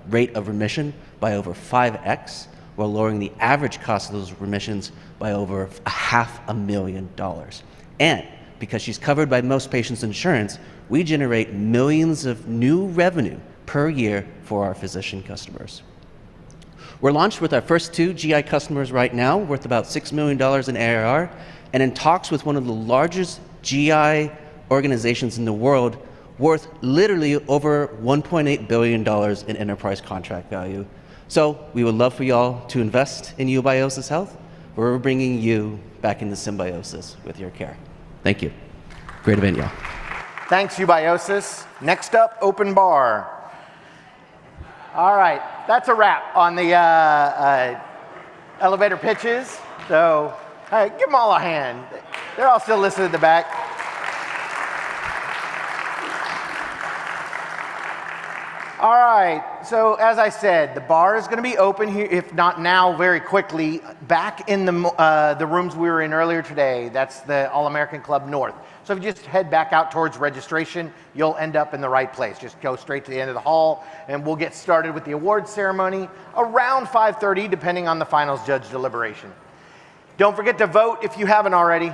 rate of remission by over 5x, while lowering the average cost of those remissions by over $500,000. And because she's covered by most patients' insurance, we generate millions of new revenue per year for our physician customers. We're launched with our first 2 GI customers right now, worth about $6 million in ARR, and in talks with one of the largest GI organizations in the world, worth literally over $1.8 billion in enterprise contract value. So we would love for y'all to invest in Eubiosis Health, where we're bringing you back into symbiosis with your care. Thank you. Great event, y'all. Thanks, Eubiosis. Next up, Open Bar. All right, that's a wrap on the elevator pitches. So give them all a hand. They're all still listening at the back. All right, so as I said, the bar is going to be open here, if not now, very quickly, back in the rooms we were in earlier today. That's the All-American Club North. So if you just head back out towards registration, you'll end up in the right place. Just go straight to the end of the hall, and we'll get started with the awards ceremony around 5:30, depending on the finals judge deliberation. Don't forget to vote if you haven't already.